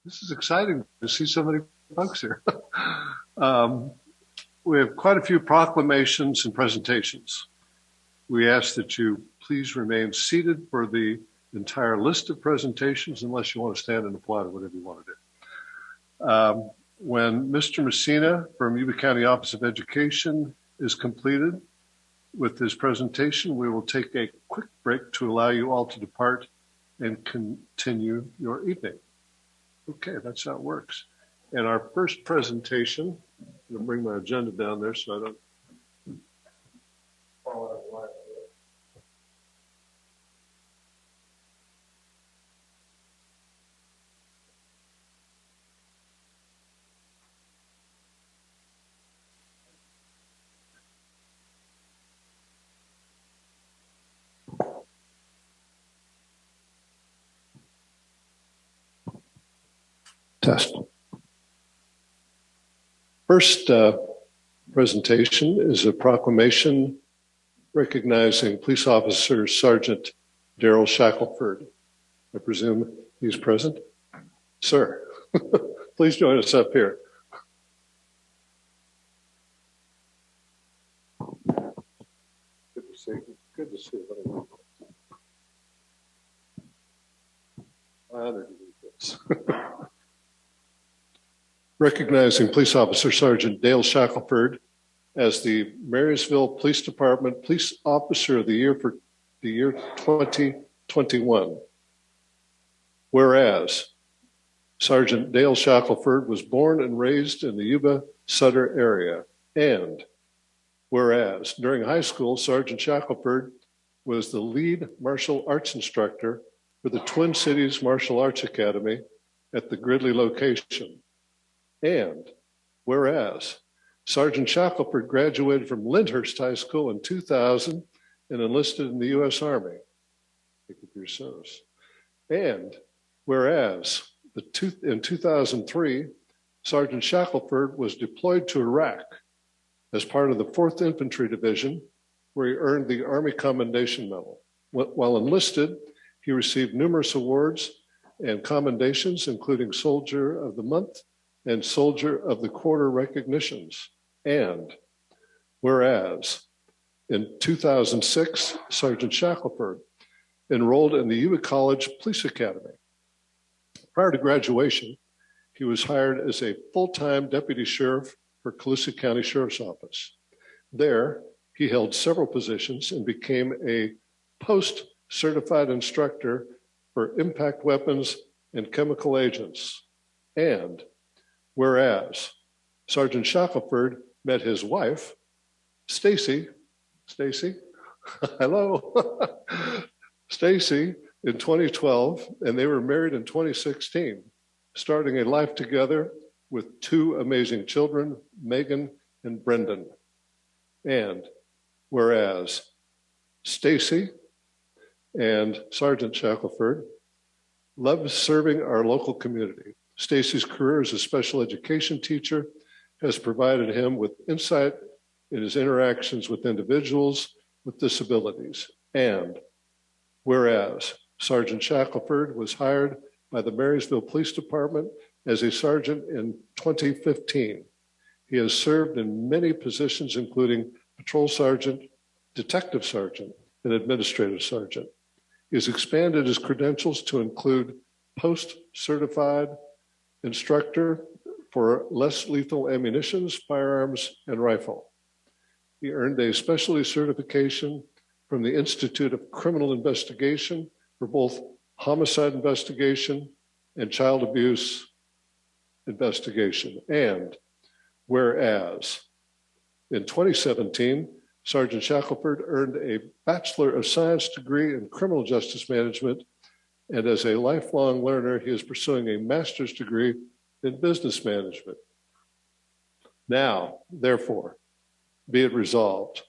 This is exciting to see so many folks here. We have quite a few proclamations and presentations. We ask that you please remain seated for the entire list of presentations, unless you want to stand and applaud or whatever you want to do. When Mr. Messina from Yuba County Office of Education is completed with his presentation, we will take a quick break to allow you all to depart and continue your evening. Okay, that's how it works. And our first presentation, I'm going to bring my agenda down there so I don't fall out of line. Test. First presentation is a proclamation recognizing police officer Sergeant Daryl Shackelford. I presume he's present. Sir, please join us up here. Good to see you. Good to see you. Honored to do this. Recognizing Police Officer Sergeant Dale Shackelford as the Marysville Police Department Police Officer of the Year for the year 2021. Whereas Sergeant Dale Shackelford was born and raised in the Yuba-Sutter area. And whereas during high school, Sergeant Shackelford was the lead martial arts instructor for the Twin Cities Martial Arts Academy at the Gridley location. And whereas Sergeant Shackelford graduated from Lyndhurst High School in 2000 and enlisted in the U.S. Army. Thank you for your service. And whereas in 2003, Sergeant Shackelford was deployed to Iraq as part of the 4th Infantry Division, where he earned the Army Commendation Medal. While enlisted, he received numerous awards and commendations, including Soldier of the Month and Soldier of the Quarter recognitions. And whereas in 2006, Sergeant Shackelford enrolled in the Yuba College Police Academy. Prior to graduation, he was hired as a full-time deputy sheriff for Colusa County Sheriff's Office. There, he held several positions and became a post-certified instructor for impact weapons and chemical agents. And whereas Sergeant Shackelford met his wife, Stacy, hello, Stacy, in 2012, and they were married in 2016, starting a life together with 2 amazing children, Megan and Brendan. And whereas Stacy and Sergeant Shackelford love serving our local community. Stacy's career as a special education teacher has provided him with insight in his interactions with individuals with disabilities. And whereas Sergeant Shackelford was hired by the Marysville Police Department as a sergeant in 2015. He has served in many positions, including patrol sergeant, detective sergeant, and administrative sergeant. He has expanded his credentials to include post-certified instructor for less lethal ammunitions, firearms, and rifle. He earned a specialty certification from the Institute of Criminal Investigation for both homicide investigation and child abuse investigation. And whereas in 2017, Sergeant Shackelford earned a Bachelor of Science degree in Criminal Justice Management, and as a lifelong learner, he is pursuing a master's degree in Business Management. Now, therefore, be it resolved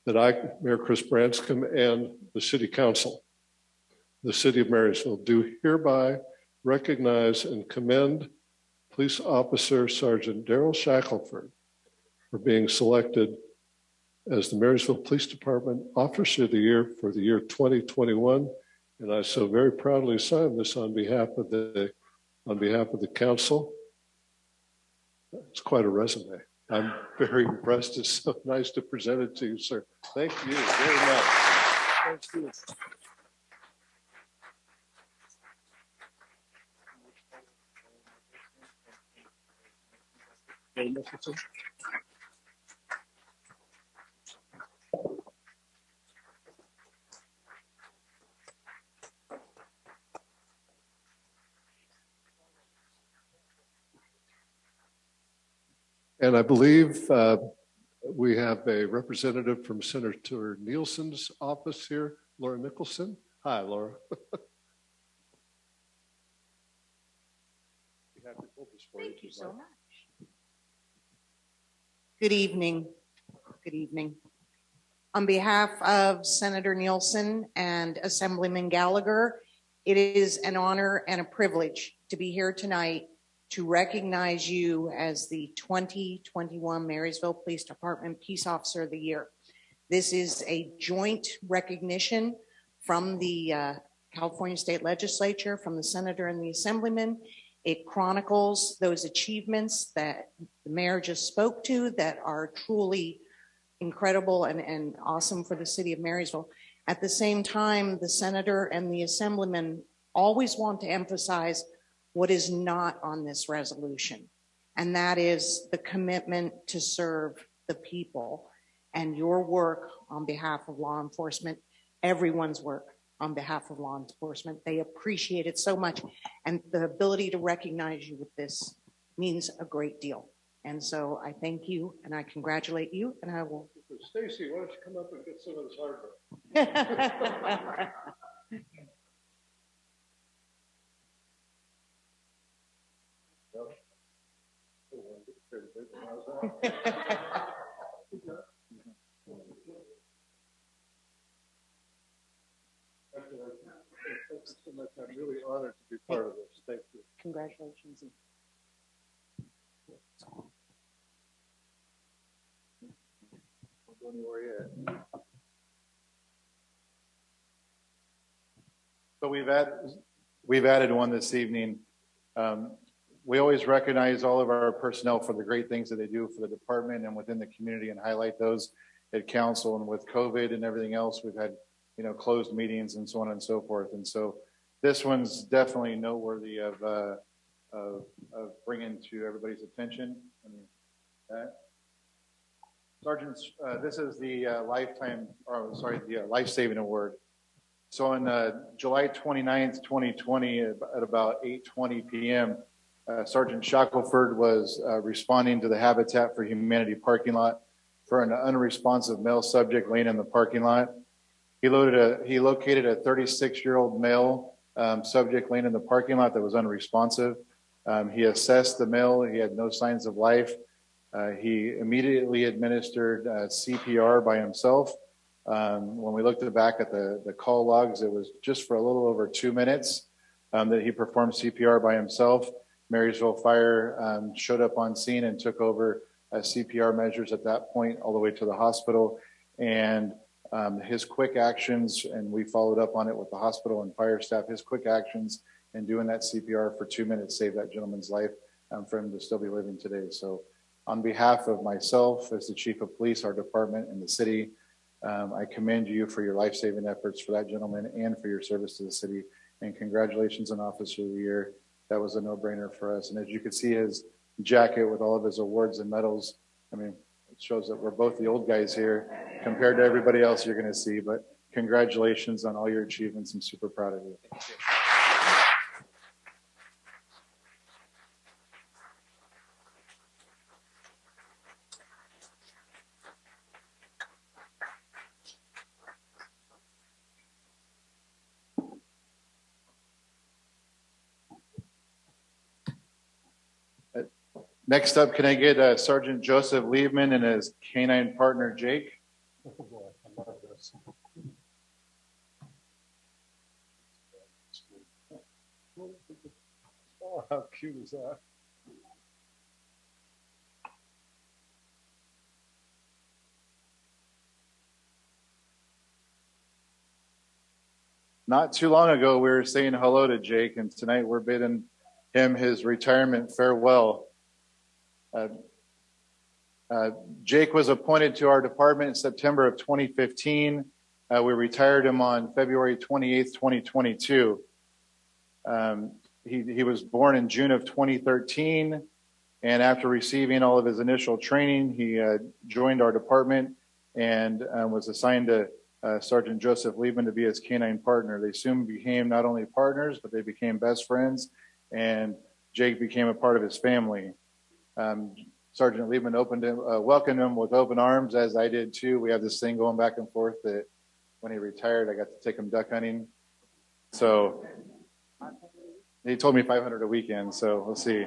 that I, Mayor Chris Branscombe, and the City Council, the City of Marysville, do hereby recognize and commend Police Officer Sergeant Daryl Shackelford for being selected as the Marysville Police Department Officer of the Year for the year 2021. And I so very proudly sign this on behalf of the On behalf of the council, it's quite a resume. I'm very impressed. It's so nice to present it to you, sir. Thank you very much. Thank you. And I believe we have a representative from Senator Nielsen's office here, Laura Nicholson. Hi, Laura. Thank you so much. Good evening. Good evening. On behalf of Senator Nielsen and Assemblyman Gallagher, it is an honor and a privilege to be here tonight to recognize you as the 2021 Marysville Police Department Peace Officer of the Year. This is a joint recognition from the California State Legislature, from the Senator and the Assemblyman. It chronicles those achievements that the mayor just spoke to that are truly incredible and awesome for the city of Marysville. At the same time, the Senator and the Assemblyman always want to emphasize what is not on this resolution, and that is the commitment to serve the people and your work on behalf of law enforcement, everyone's work on behalf of law enforcement. They appreciate it so much, and the ability to recognize you with this means a great deal. And so I thank you and I congratulate you, and I will. Stacy, why don't you come up and get some of this hardware? I'm really honored to be part of this. Thank you. Congratulations. So we've added one this evening. We always recognize all of our personnel for the great things that they do for the department and within the community, and highlight those at council. And with COVID and everything else, we've had, closed meetings and so on and so forth. And so this one's definitely noteworthy of bringing to everybody's attention. Sergeants, this is the life-saving award. So on July 29th, 2020, at about 8:20 p.m., Sergeant Shackelford was responding to the Habitat for Humanity parking lot for an unresponsive male subject laying in the parking lot. He located a 36-year-old male subject laying in the parking lot that was unresponsive. He assessed the male. He had no signs of life. He immediately administered CPR by himself. When we looked back at the call logs, it was just for a little over 2 minutes that he performed CPR by himself. Marysville Fire showed up on scene and took over CPR measures at that point all the way to the hospital. And his quick actions, and we followed up on it with the hospital and fire staff, his quick actions in doing that CPR for 2 minutes saved that gentleman's life for him to still be living today. So on behalf of myself as the chief of police, our department, and the city, I commend you for your life-saving efforts for that gentleman and for your service to the city. And congratulations on Officer of the Year. That was a no-brainer for us. And as you can see, his jacket with all of his awards and medals, I mean, it shows that we're both the old guys here compared to everybody else you're going to see. But congratulations on all your achievements. I'm super proud of you. Thank you. Next up, can I get Sergeant Joseph Liebman and his canine partner, Jake? Oh boy, I love this. Oh, how cute is that? Not too long ago, we were saying hello to Jake, and tonight we're bidding him his retirement farewell. Jake was appointed to our department in September of 2015. We retired him on February 28th, 2022. He was born in June of 2013, and after receiving all of his initial training, he joined our department and was assigned to Sergeant Joseph Liebman to be his canine partner. They soon became not only partners, but they became best friends, and Jake became a part of his family. Sergeant Liebman welcomed him with open arms, as I did too. We have this thing going back and forth that when he retired, I got to take him duck hunting. So he told me 500 a weekend, so we'll see.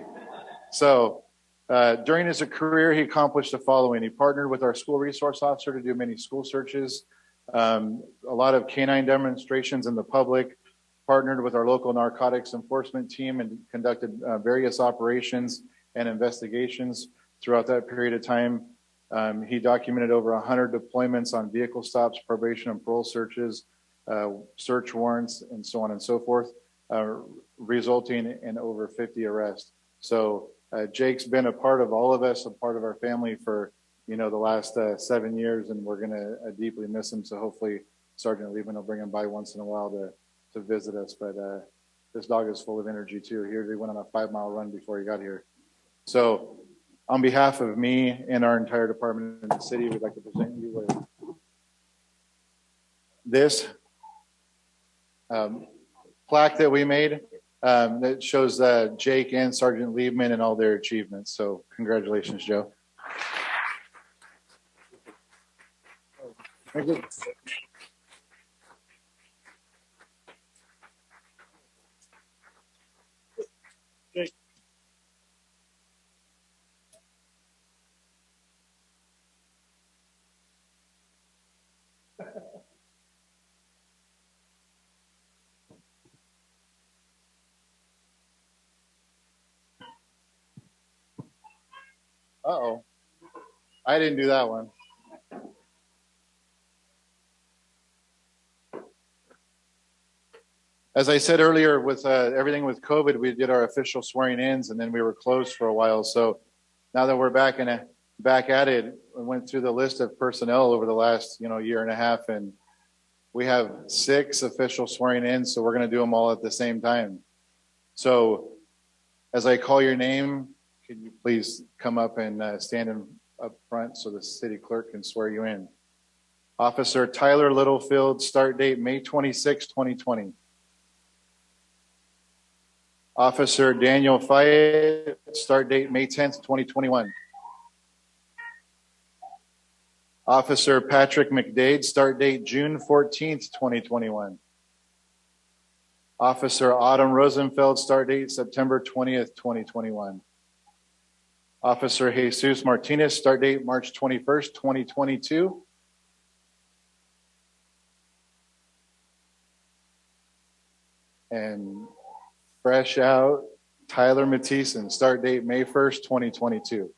So during his career, he accomplished the following. He partnered with our school resource officer to do many school searches, a lot of canine demonstrations in the public, partnered with our local narcotics enforcement team and conducted various operations and investigations throughout that period of time. He documented over 100 deployments on vehicle stops, probation and parole searches, search warrants, and so on and so forth, resulting in over 50 arrests. So Jake's been a part of all of us, a part of our family for, the last 7 years, and we're going to deeply miss him. So hopefully Sergeant Liebman will bring him by once in a while to visit us. But this dog is full of energy too. He went on a 5-mile run before he got here. So on behalf of me and our entire department in the city, we'd like to present you with this plaque that we made that shows Jake and Sergeant Liebman and all their achievements. So congratulations, Joe. Thank you. Jake. Uh-oh. I didn't do that one. As I said earlier, with everything with COVID, we did our official swearing-ins, and then we were closed for a while. So now that we're back at it, we went through the list of personnel over the last year and a half, and we have 6 official swearing-ins. So we're going to do them all at the same time. So as I call your name, can you please come up and stand up front so the city clerk can swear you in? Officer Tyler Littlefield, start date May 26, 2020. Officer Daniel Fayette, start date May 10th, 2021. Officer Patrick McDade, start date June 14th, 2021. Officer Autumn Rosenfeld, start date September 20th, 2021. Officer Jesus Martinez, start date March 21st, 2022. And fresh out, Tyler Mathieson, start date May 1st, 2022.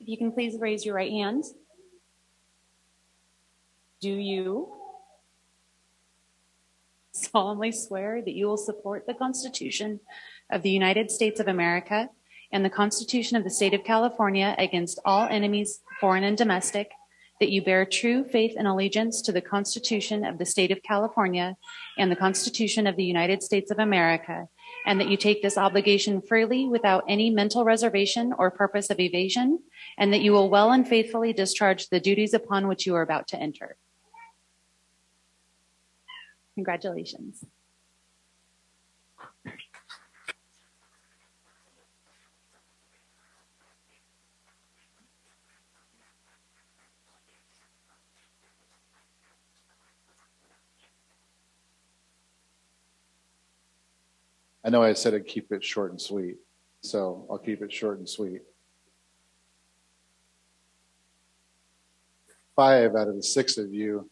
If you can please raise your right hand. Do you solemnly swear that you will support the Constitution of the United States of America and the Constitution of the State of California against all enemies, foreign and domestic, that you bear true faith and allegiance to the Constitution of the State of California and the Constitution of the United States of America, and that you take this obligation freely without any mental reservation or purpose of evasion, and that you will well and faithfully discharge the duties upon which you are about to enter? Congratulations. I know I said I'd keep it short and sweet, so I'll keep it short and sweet. 5 out of the 6 of you,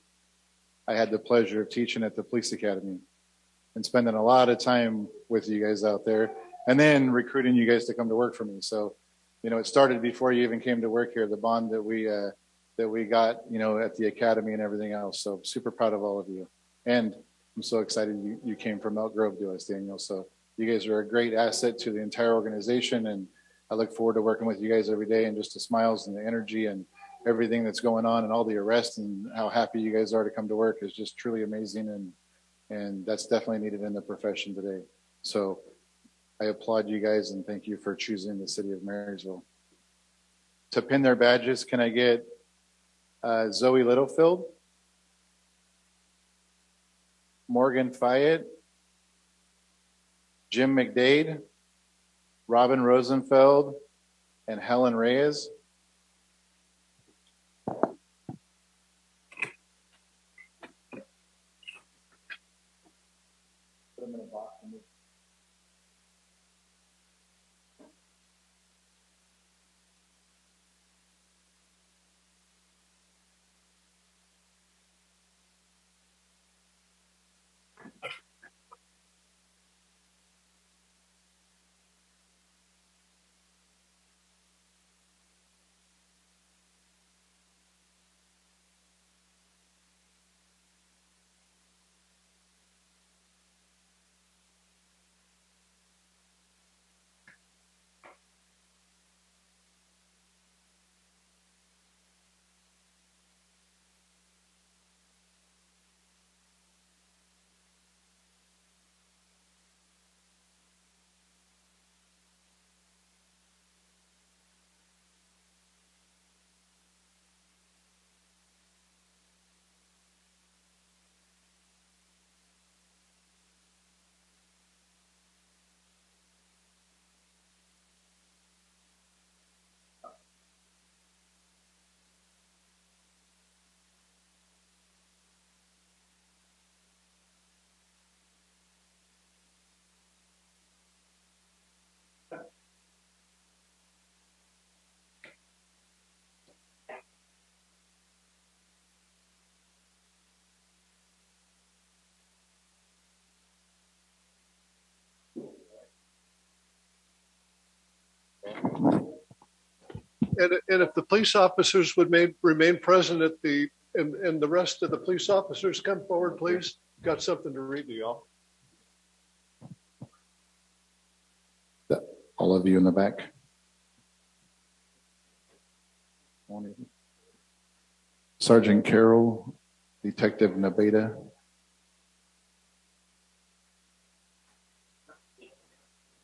I had the pleasure of teaching at the police academy and spending a lot of time with you guys out there, and then recruiting you guys to come to work for me. So you know, it started before you even came to work here, the bond that we got, you know, at the academy and everything else. So super proud of all of you. And I'm so excited you came from Elk Grove to us, Daniel. So you guys are a great asset to the entire organization. And I look forward to working with you guys every day, and just the smiles and the energy and everything that's going on, and all the arrests and how happy you guys are to come to work is just truly amazing. And that's definitely needed in the profession today. So I applaud you guys and thank you for choosing the city of Marysville. To pin their badges, can I get Zoe Littlefield, Morgan Fayette, Jim McDade, Robin Rosenfeld, and Helen Reyes? Put them in a box. And if the police officers would remain present at and the rest of the police officers come forward, please. Got something to read to y'all. All of you in the back. Sergeant Carroll, Detective Nabeda.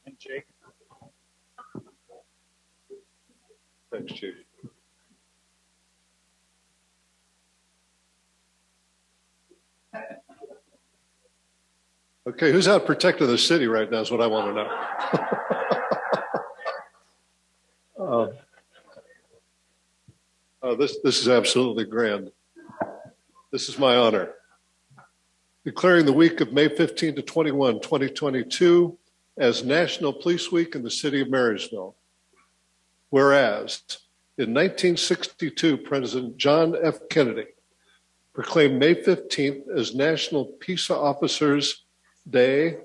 And Jake. Thanks, Chief. Okay, who's out protecting the city right now is what I want to know. This is absolutely grand. This is my honor. Declaring the week of May 15 to 21, 2022 as National Police Week in the city of Marysville. Whereas in 1962, President John F. Kennedy proclaimed May 15th as National Peace Officers Day,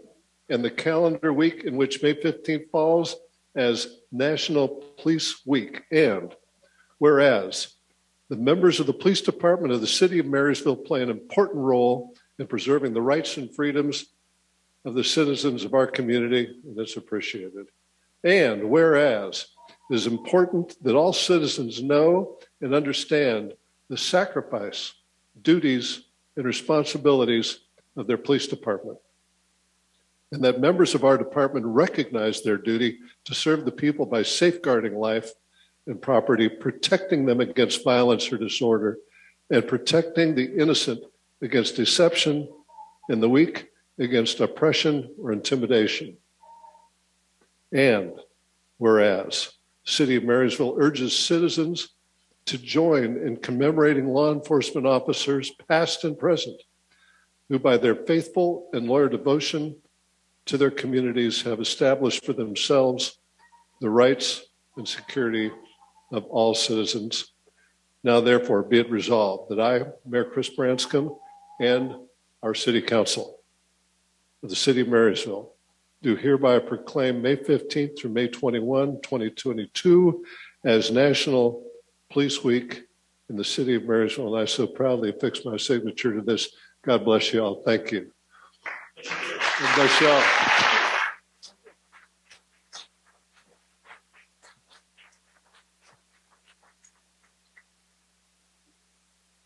and the calendar week in which May 15th falls as National Police Week. And whereas the members of the police department of the city of Marysville play an important role in preserving the rights and freedoms of the citizens of our community, and that's appreciated. And whereas it is important that all citizens know and understand the sacrifice, duties, and responsibilities of their police department, and that members of our department recognize their duty to serve the people by safeguarding life and property, protecting them against violence or disorder, and protecting the innocent against deception and the weak against oppression or intimidation. And whereas the City of Marysville urges citizens to join in commemorating law enforcement officers, past and present, who by their faithful and loyal devotion to their communities have established for themselves the rights and security of all citizens. Now, therefore, be it resolved that I, Mayor Chris Branscombe, and our City Council of the City of Marysville do hereby proclaim May 15th through May 21, 2022 as National Police Week in the city of Marysville. And I so proudly affix my signature to this. God bless you all. Thank you. God bless you all.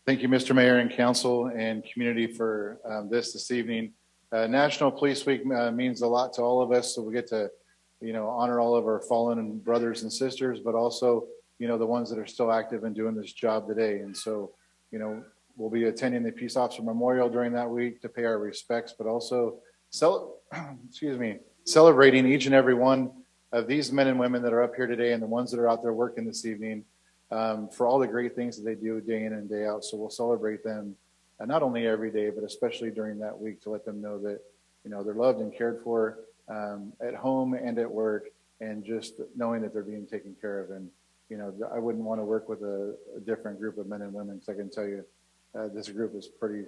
Thank you, Mr. Mayor and Council and community for this evening. National Police Week means a lot to all of us, so we get to, honor all of our fallen brothers and sisters, but also, the ones that are still active and doing this job today. And so, we'll be attending the Peace Officer Memorial during that week to pay our respects, but also celebrating each and every one of these men and women that are up here today and the ones that are out there working this evening for all the great things that they do day in and day out. So we'll celebrate them not only every day, but especially during that week to let them know that, they're loved and cared for at home and at work, and just knowing that they're being taken care of. And, I wouldn't want to work with a different group of men and women, because I can tell you this group is pretty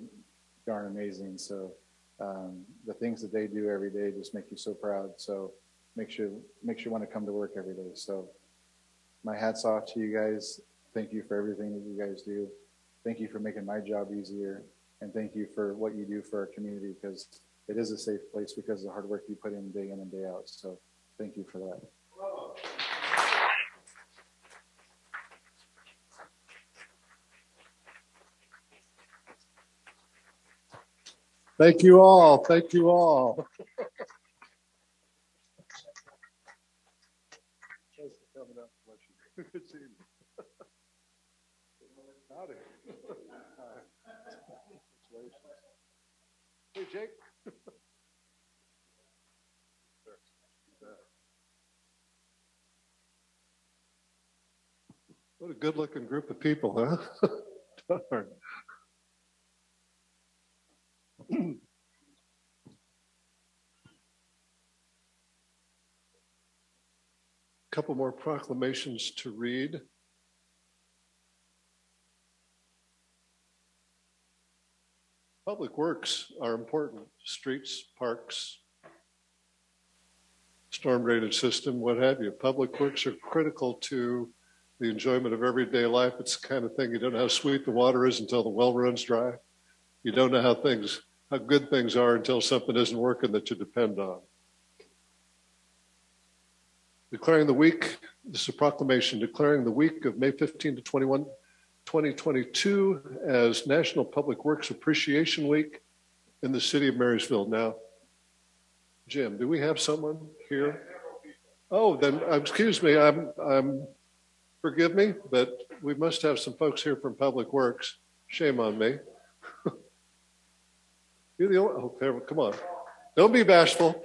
darn amazing. So the things that they do every day just make you so proud. So makes you want to come to work every day. So my hat's off to you guys. Thank you for everything that you guys do. Thank you for making my job easier. And thank you for what you do for our community, because it is a safe place because of the hard work you put in and day out. So thank you for that. Thank you all. Thank you all. Thanks for coming up. Good seeing you. Howdy. Hey, Jake. What a good-looking group of people, huh? Darn. Couple more proclamations to read. Public works are important. Streets, parks, storm drainage system, what have you. Public works are critical to the enjoyment of everyday life. It's the kind of thing you don't know how sweet the water is until the well runs dry. You don't know how good things are until something isn't working that you depend on. Declaring the week, this is a proclamation declaring the week of May 15 to 21, 2022 as National Public Works Appreciation Week in the city of Marysville. Now, Jim, do we have someone here? Oh, then excuse me, forgive me, but we must have some folks here from Public Works. Shame on me. You're the only, okay, come on. Don't be bashful.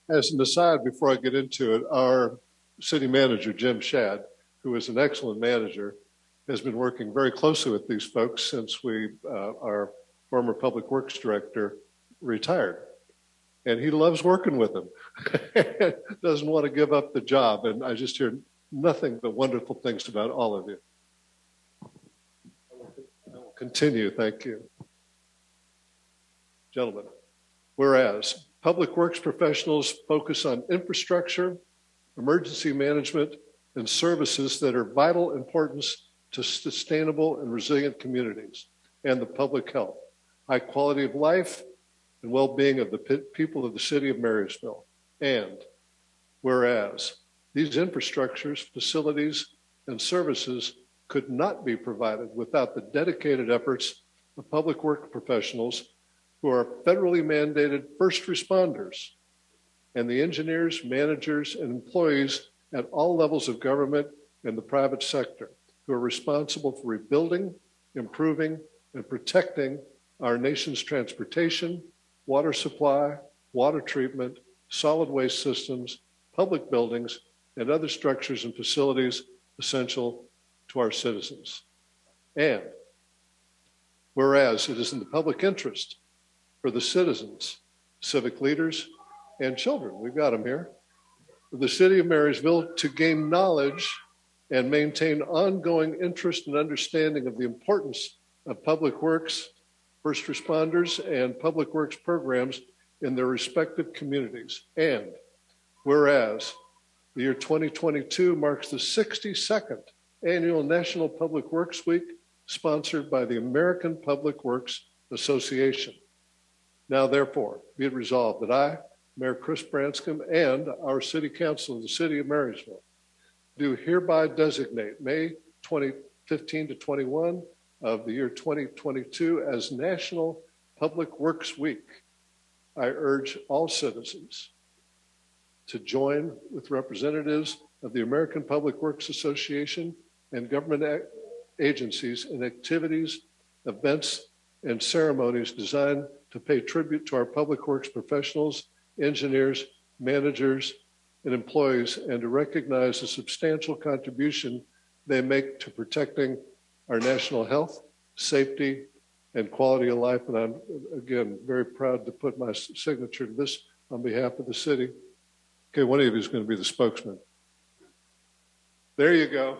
As an aside, before I get into it, our city manager, Jim Shadd, who is an excellent manager, has been working very closely with these folks since our former public works director retired. And he loves working with them. Doesn't want to give up the job. And I just hear nothing but wonderful things about all of you. I will continue. Thank you. Gentlemen, whereas public works professionals focus on infrastructure, emergency management, and services that are vital importance to sustainable and resilient communities and the public health, high quality of life, and well-being of the people of the city of Marysville. And whereas these infrastructures, facilities, and services could not be provided without the dedicated efforts of public work professionals who are federally mandated first responders, and the engineers, managers, and employees at all levels of government and the private sector who are responsible for rebuilding, improving, and protecting our nation's transportation, water supply, water treatment, solid waste systems, public buildings, and other structures and facilities essential to our citizens. And whereas it is in the public interest for the citizens, civic leaders, and children, we've got them here, of the City of Marysville to gain knowledge and maintain ongoing interest and understanding of the importance of public works, first responders, and public works programs in their respective communities. And whereas the year 2022 marks the 62nd annual National Public Works Week, sponsored by the American Public Works Association. Now, therefore, be it resolved that I, Mayor Chris Branscombe, and our City Council of the City of Marysville do hereby designate May 2015 to 21 of the year 2022 as National Public Works Week. I urge all citizens to join with representatives of the American Public Works Association and government agencies in activities, events, and ceremonies designed to pay tribute to our public works professionals, engineers, managers, and employees, and to recognize the substantial contribution they make to protecting our national health, safety, and quality of life. And I'm, again, very proud to put my signature to this on behalf of the city. Okay, one of you is going to be the spokesman. There you go.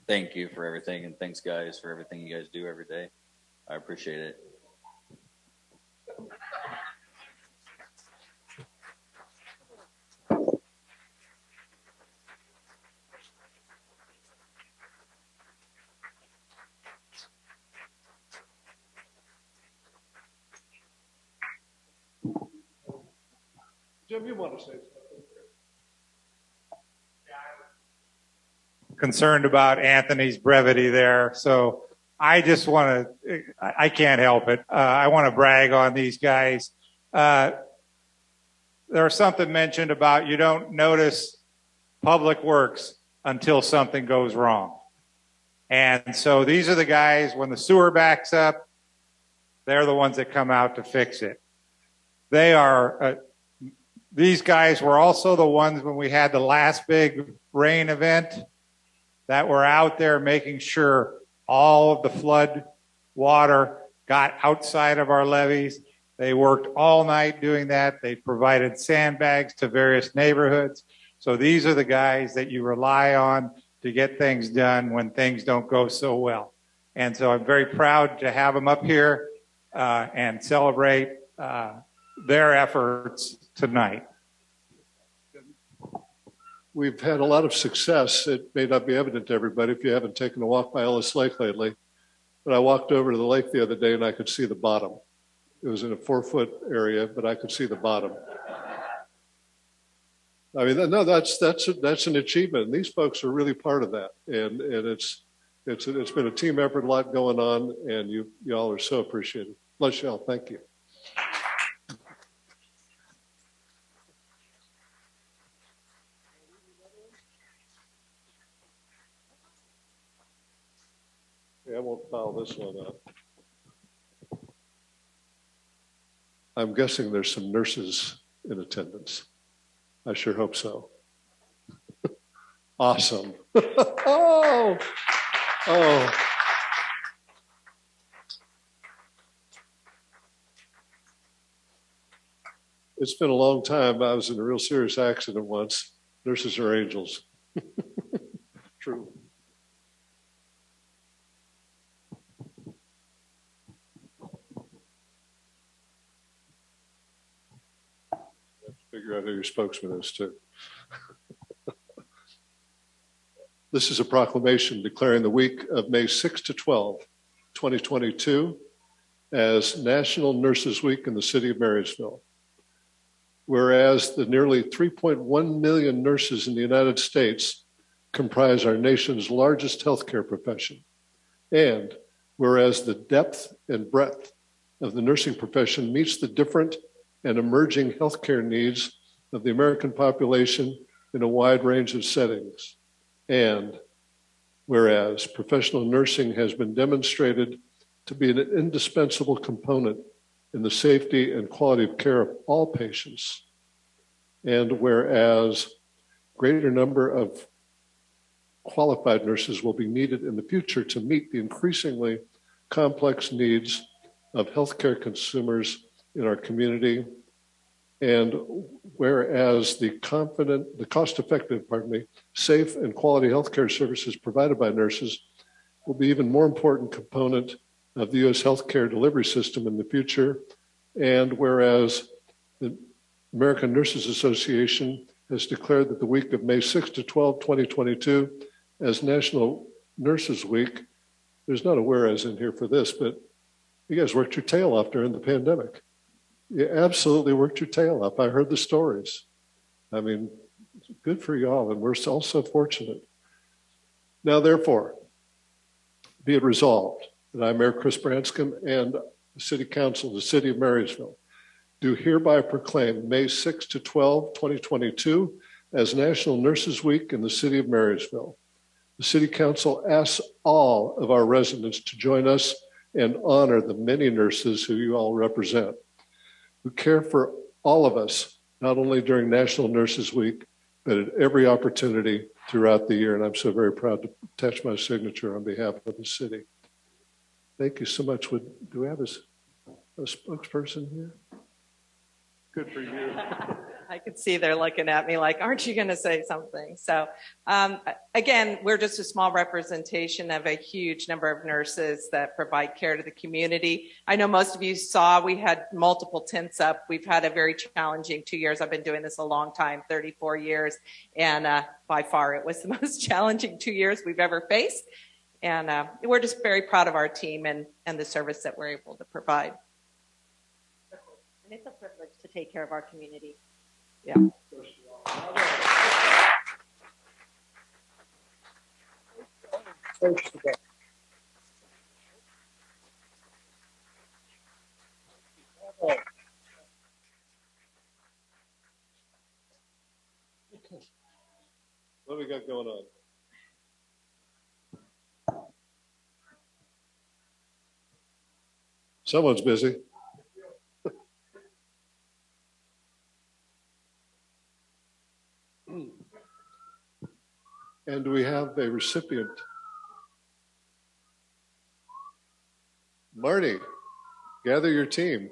Thank you for everything, and thanks, guys, for everything you guys do every day. I appreciate it. Jim, you want to say something? Concerned about Anthony's brevity there. So I just want to, I can't help it. I want to brag on these guys. There was something mentioned about you don't notice public works until something goes wrong. And so these are the guys, when the sewer backs up, they're the ones that come out to fix it. They are, these guys were also the ones when we had the last big rain event that were out there making sure all of the flood water got outside of our levees. They worked all night doing that. They provided sandbags to various neighborhoods. So these are the guys that you rely on to get things done when things don't go so well. And so I'm very proud to have them up here and celebrate their efforts tonight. We've had a lot of success. It may not be evident to everybody if you haven't taken a walk by Ellis Lake lately, but I walked over to the lake the other day and I could see the bottom. It was in a 4-foot area, but I could see the bottom. I mean, no, that's an achievement. And these folks are really part of that. And it's been a team effort, a lot going on, and you all are so appreciated. Bless y'all. Thank you. I won't foul this one up. I'm guessing there's some nurses in attendance. I sure hope so. Awesome. Oh. It's been a long time. I was in a real serious accident once. Nurses are angels. True. Figure out who your spokesman is too. This is a proclamation declaring the week of May 6 to 12, 2022 as National Nurses Week in the City of Marysville. Whereas the nearly 3.1 million nurses in the United States comprise our nation's largest healthcare profession. And whereas the depth and breadth of the nursing profession meets the different and emerging healthcare needs of the American population in a wide range of settings. And whereas professional nursing has been demonstrated to be an indispensable component in the safety and quality of care of all patients. And whereas greater number of qualified nurses will be needed in the future to meet the increasingly complex needs of healthcare consumers in our community. And whereas the cost-effective, safe and quality healthcare services provided by nurses will be even more important component of the U.S. healthcare delivery system in the future. And whereas the American Nurses Association has declared that the week of May 6 to 12, 2022 as National Nurses Week, there's not a whereas in here for this, but you guys worked your tail off during the pandemic. You absolutely worked your tail up. I heard the stories. I mean, good for y'all, and we're all so fortunate. Now, therefore, be it resolved that I, Mayor Chris Branscombe, and the City Council of the City of Marysville do hereby proclaim May 6 to 12, 2022 as National Nurses Week in the City of Marysville. The City Council asks all of our residents to join us and honor the many nurses who you all represent, who care for all of us, not only during National Nurses Week, but at every opportunity throughout the year. And I'm so very proud to attach my signature on behalf of the city. Thank you so much. Do we have a spokesperson here? Good for you. I could see they're looking at me like, aren't you going to say something? So again, we're just a small representation of a huge number of nurses that provide care to the community. I know most of you saw we had multiple tents up. We've had a very challenging 2 years. I've been doing this a long time, 34 years. And by far, it was the most challenging 2 years we've ever faced. And we're just very proud of our team and the service that we're able to provide. And it's a privilege to take care of our community. Yeah. What do we got going on? Someone's busy. And do we have a recipient? Marty, gather your team.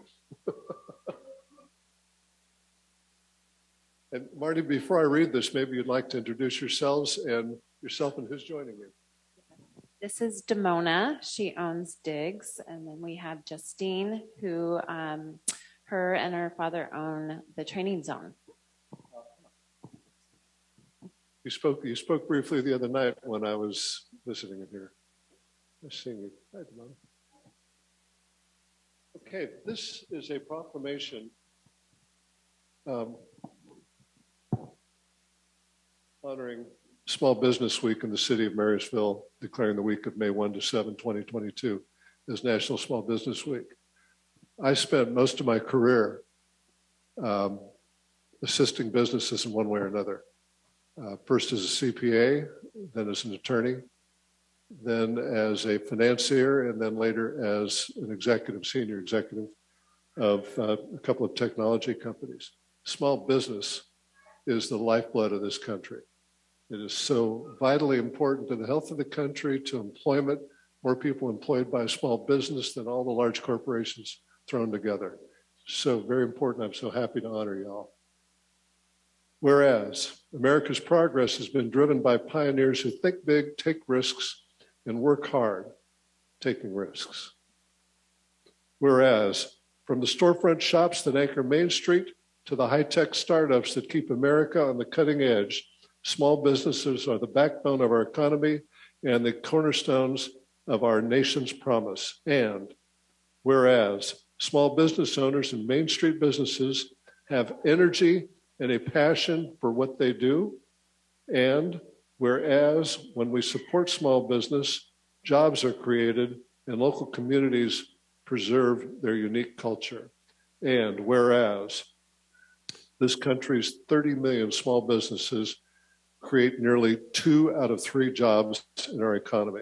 And Marty, before I read this, maybe you'd like to introduce yourselves and yourself and who's joining you. This is Damona. She owns Diggs. And then we have Justine, who her and her father own the training zone. You spoke briefly the other night when I was visiting in here. Nice seeing you. Hi, Damona. Okay, this is a proclamation honoring Small Business Week in the city of Marysville, declaring the week of May 1 to 7, 2022 as National Small Business Week. I spent most of my career assisting businesses in one way or another. First as a CPA, then as an attorney, then as a financier, and then later as an senior executive of a couple of technology companies. Small business is the lifeblood of this country. It is so vitally important to the health of the country, to employment, more people employed by a small business than all the large corporations thrown together. So very important. I'm so happy to honor y'all. Whereas America's progress has been driven by pioneers who think big, take risks, and work hard taking risks. Whereas from the storefront shops that anchor Main Street to the high-tech startups that keep America on the cutting edge, small businesses are the backbone of our economy and the cornerstones of our nation's promise. And whereas small business owners and Main Street businesses have energy and a passion for what they do, and whereas when we support small business, jobs are created and local communities preserve their unique culture. And whereas this country's 30 million small businesses create nearly 2 out of 3 jobs in our economy.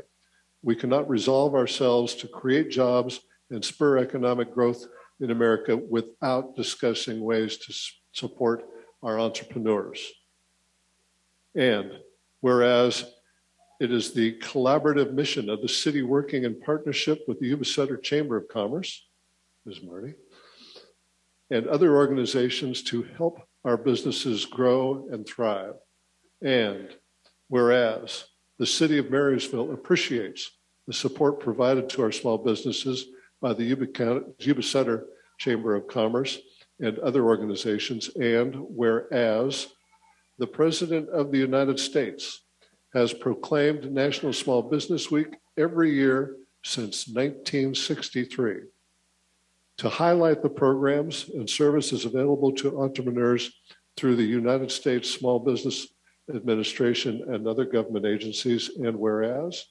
We cannot resolve ourselves to create jobs and spur economic growth in America without discussing ways to support our entrepreneurs. And whereas it is the collaborative mission of the city working in partnership with the Yuba-Sutter Chamber of Commerce, Ms. Marty, and other organizations to help our businesses grow and thrive. And whereas the City of Marysville appreciates the support provided to our small businesses by the Yuba-Sutter Chamber of Commerce and other organizations, and whereas the President of the United States has proclaimed National Small Business Week every year since 1963 to highlight the programs and services available to entrepreneurs through the United States Small Business Administration and other government agencies, and whereas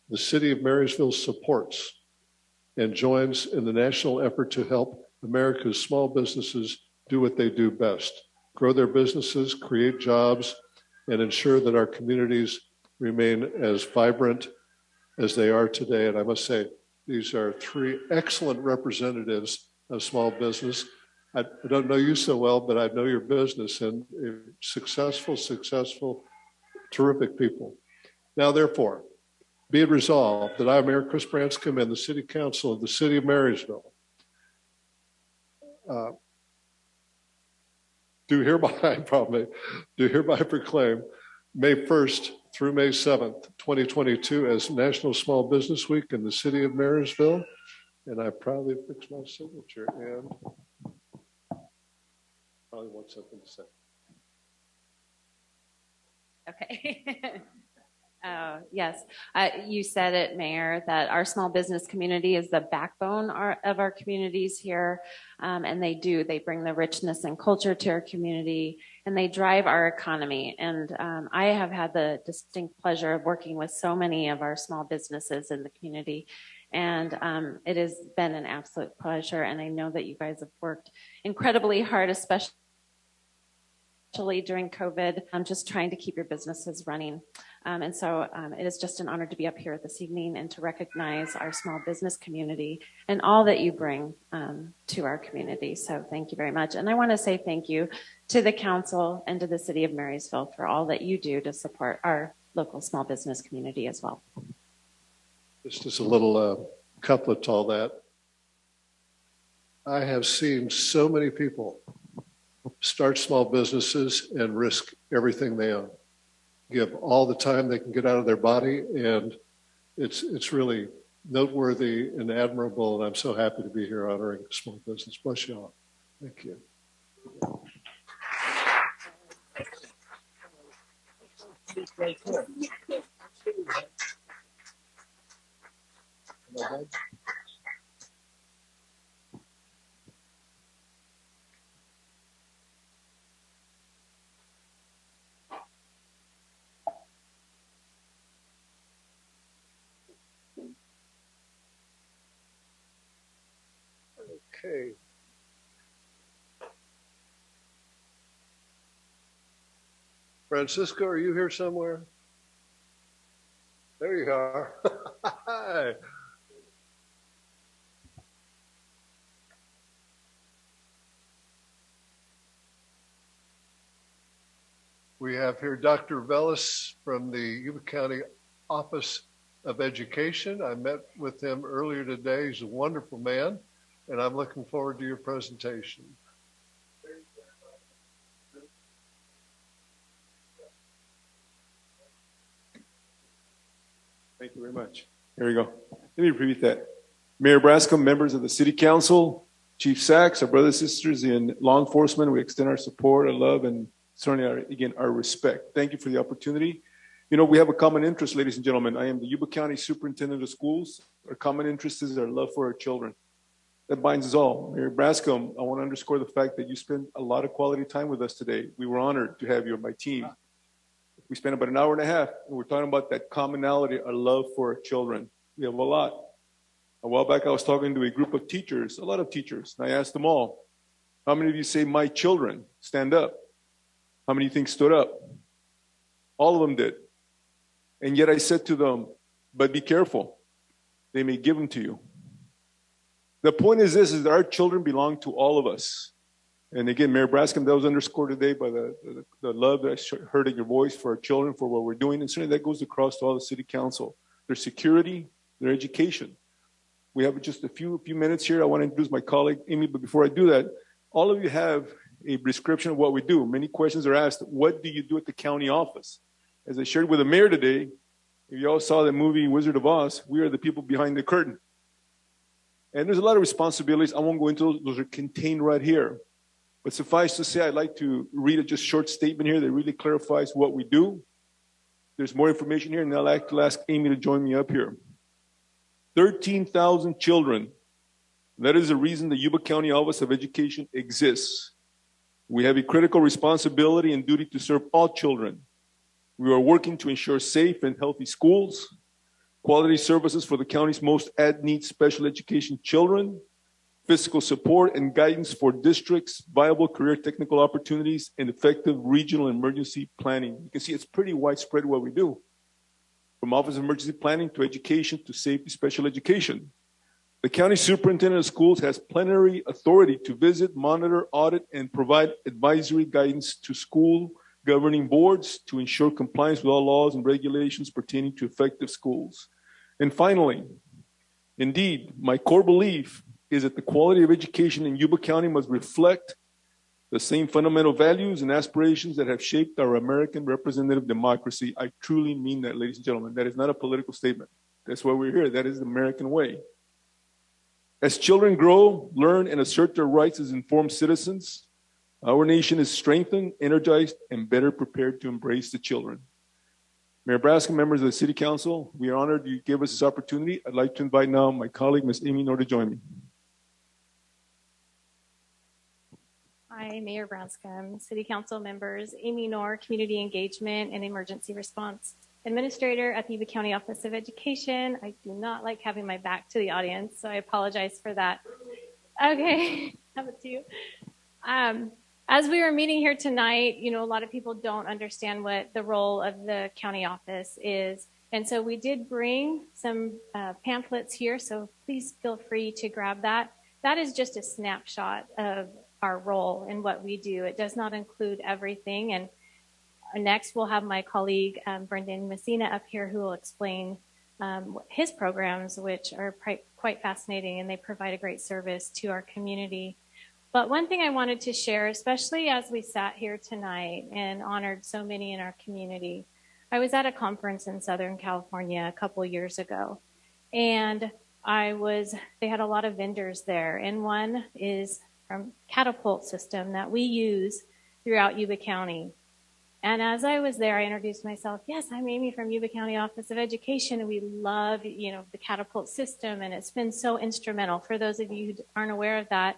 the City of Marysville supports and joins in the national effort to help America's small businesses do what they do best: grow their businesses, create jobs, and ensure that our communities remain as vibrant as they are today. And I must say, these are three excellent representatives of small business. I don't know you so well, but I know your business, and successful, terrific people. Now, therefore, be it resolved that I, Mayor Chris Branscombe, and the City Council of the City of Marysville do hereby proclaim May 1st through May 7th, 2022 as National Small Business Week in the City of Marysville. And I proudly affix my signature and probably want something to say. Okay. Yes, you said it, Mayor, that our small business community is the backbone of our communities here. And they bring the richness and culture to our community, and they drive our economy. And I have had the distinct pleasure of working with so many of our small businesses in the community. And it has been an absolute pleasure. And I know that you guys have worked incredibly hard, especially during COVID, just trying to keep your businesses running. And so it is just an honor to be up here this evening and to recognize our small business community and all that you bring to our community. So thank you very much. And I want to say thank you to the council and to the City of Marysville for all that you do to support our local small business community as well. Just as a little couplet to all that, I have seen so many people start small businesses and risk everything they own, give all the time they can get out of their body, and it's really noteworthy and admirable, and I'm so happy to be here honoring small business. Bless you all. Thank you. Okay. Francisco, are you here somewhere? There you are. Hi. We have here Dr. Velis from the Yuba County Office of Education. I met with him earlier today. He's a wonderful man, and I'm looking forward to your presentation. Thank you very much. Here we go. Let me repeat that. Mayor Branscombe, members of the City Council, Chief Sachs, our brothers and sisters in law enforcement, we extend our support, our love, and certainly, our respect. Thank you for the opportunity. You know, we have a common interest, ladies and gentlemen. I am the Yuba County Superintendent of Schools. Our common interest is our love for our children. That binds us all. Mayor Branscombe, I want to underscore the fact that you spent a lot of quality time with us today. We were honored to have you on my team. We spent about an hour and a half, and we're talking about that commonality, our love for our children. We have a lot. A while back, I was talking to a group of teachers, a lot of teachers, and I asked them all, how many of you say, my children? Stand up. How many think stood up? All of them did. And yet I said to them, but be careful. They may give them to you. The point is this, is that our children belong to all of us. And again, Mayor Branscombe, that was underscored today by the love that I heard in your voice for our children, for what we're doing. And certainly that goes across to all the City Council. Their security, their education. We have just a few minutes here. I want to introduce my colleague, Amy, but before I do that, all of you have a description of what we do. Many questions are asked, what do you do at the county office? As I shared with the mayor today, if you all saw the movie Wizard of Oz, we are the people behind the curtain. And there's a lot of responsibilities. I won't go into those. Those are contained right here. But suffice to say, I'd like to read a just short statement here that really clarifies what we do. There's more information here, and I'd like to ask Amy to join me up here. 13,000 children. That is the reason the Yuba County Office of Education exists. We have a critical responsibility and duty to serve all children. We are working to ensure safe and healthy schools, quality services for the county's most at-need special education children, physical support and guidance for districts, viable career technical opportunities, and effective regional emergency planning. You can see it's pretty widespread what we do, from Office of Emergency Planning to education to safety special education. The county superintendent of schools has plenary authority to visit, monitor, audit, and provide advisory guidance to school governing boards to ensure compliance with all laws and regulations pertaining to effective schools. And finally, indeed, my core belief is that the quality of education in Yuba County must reflect the same fundamental values and aspirations that have shaped our American representative democracy. I truly mean that, ladies and gentlemen. That is not a political statement. That's why we're here. That is the American way. As children grow, learn, and assert their rights as informed citizens, our nation is strengthened, energized, and better prepared to embrace the children. Mayor Braska, members of the City Council, we are honored you gave us this opportunity. I'd like to invite now my colleague, Ms. Amy Nor, to join me. Hi, Mayor Branscombe, City Council members, Amy Nor, Community Engagement and Emergency Response Administrator at the Yuba County Office of Education. I do not like having my back to the audience, so I apologize for that. Okay, how about you? As we were meeting here tonight, you know, a lot of people don't understand what the role of the county office is. And so we did bring some pamphlets here, so please feel free to grab that. That is just a snapshot of our role and what we do. It does not include everything. And next we'll have my colleague Brendan Messina up here who will explain his programs, which are quite fascinating, and they provide a great service to our community. But one thing I wanted to share, especially as we sat here tonight and honored so many in our community, I was at a conference in Southern California a couple years ago, and they had a lot of vendors there, and one is from Catapult system that we use throughout Yuba County. And as I was there, I introduced myself. Yes, I'm Amy from Yuba County Office of Education, and we love, you know, the Catapult system, and it's been so instrumental. For those of you who aren't aware of that,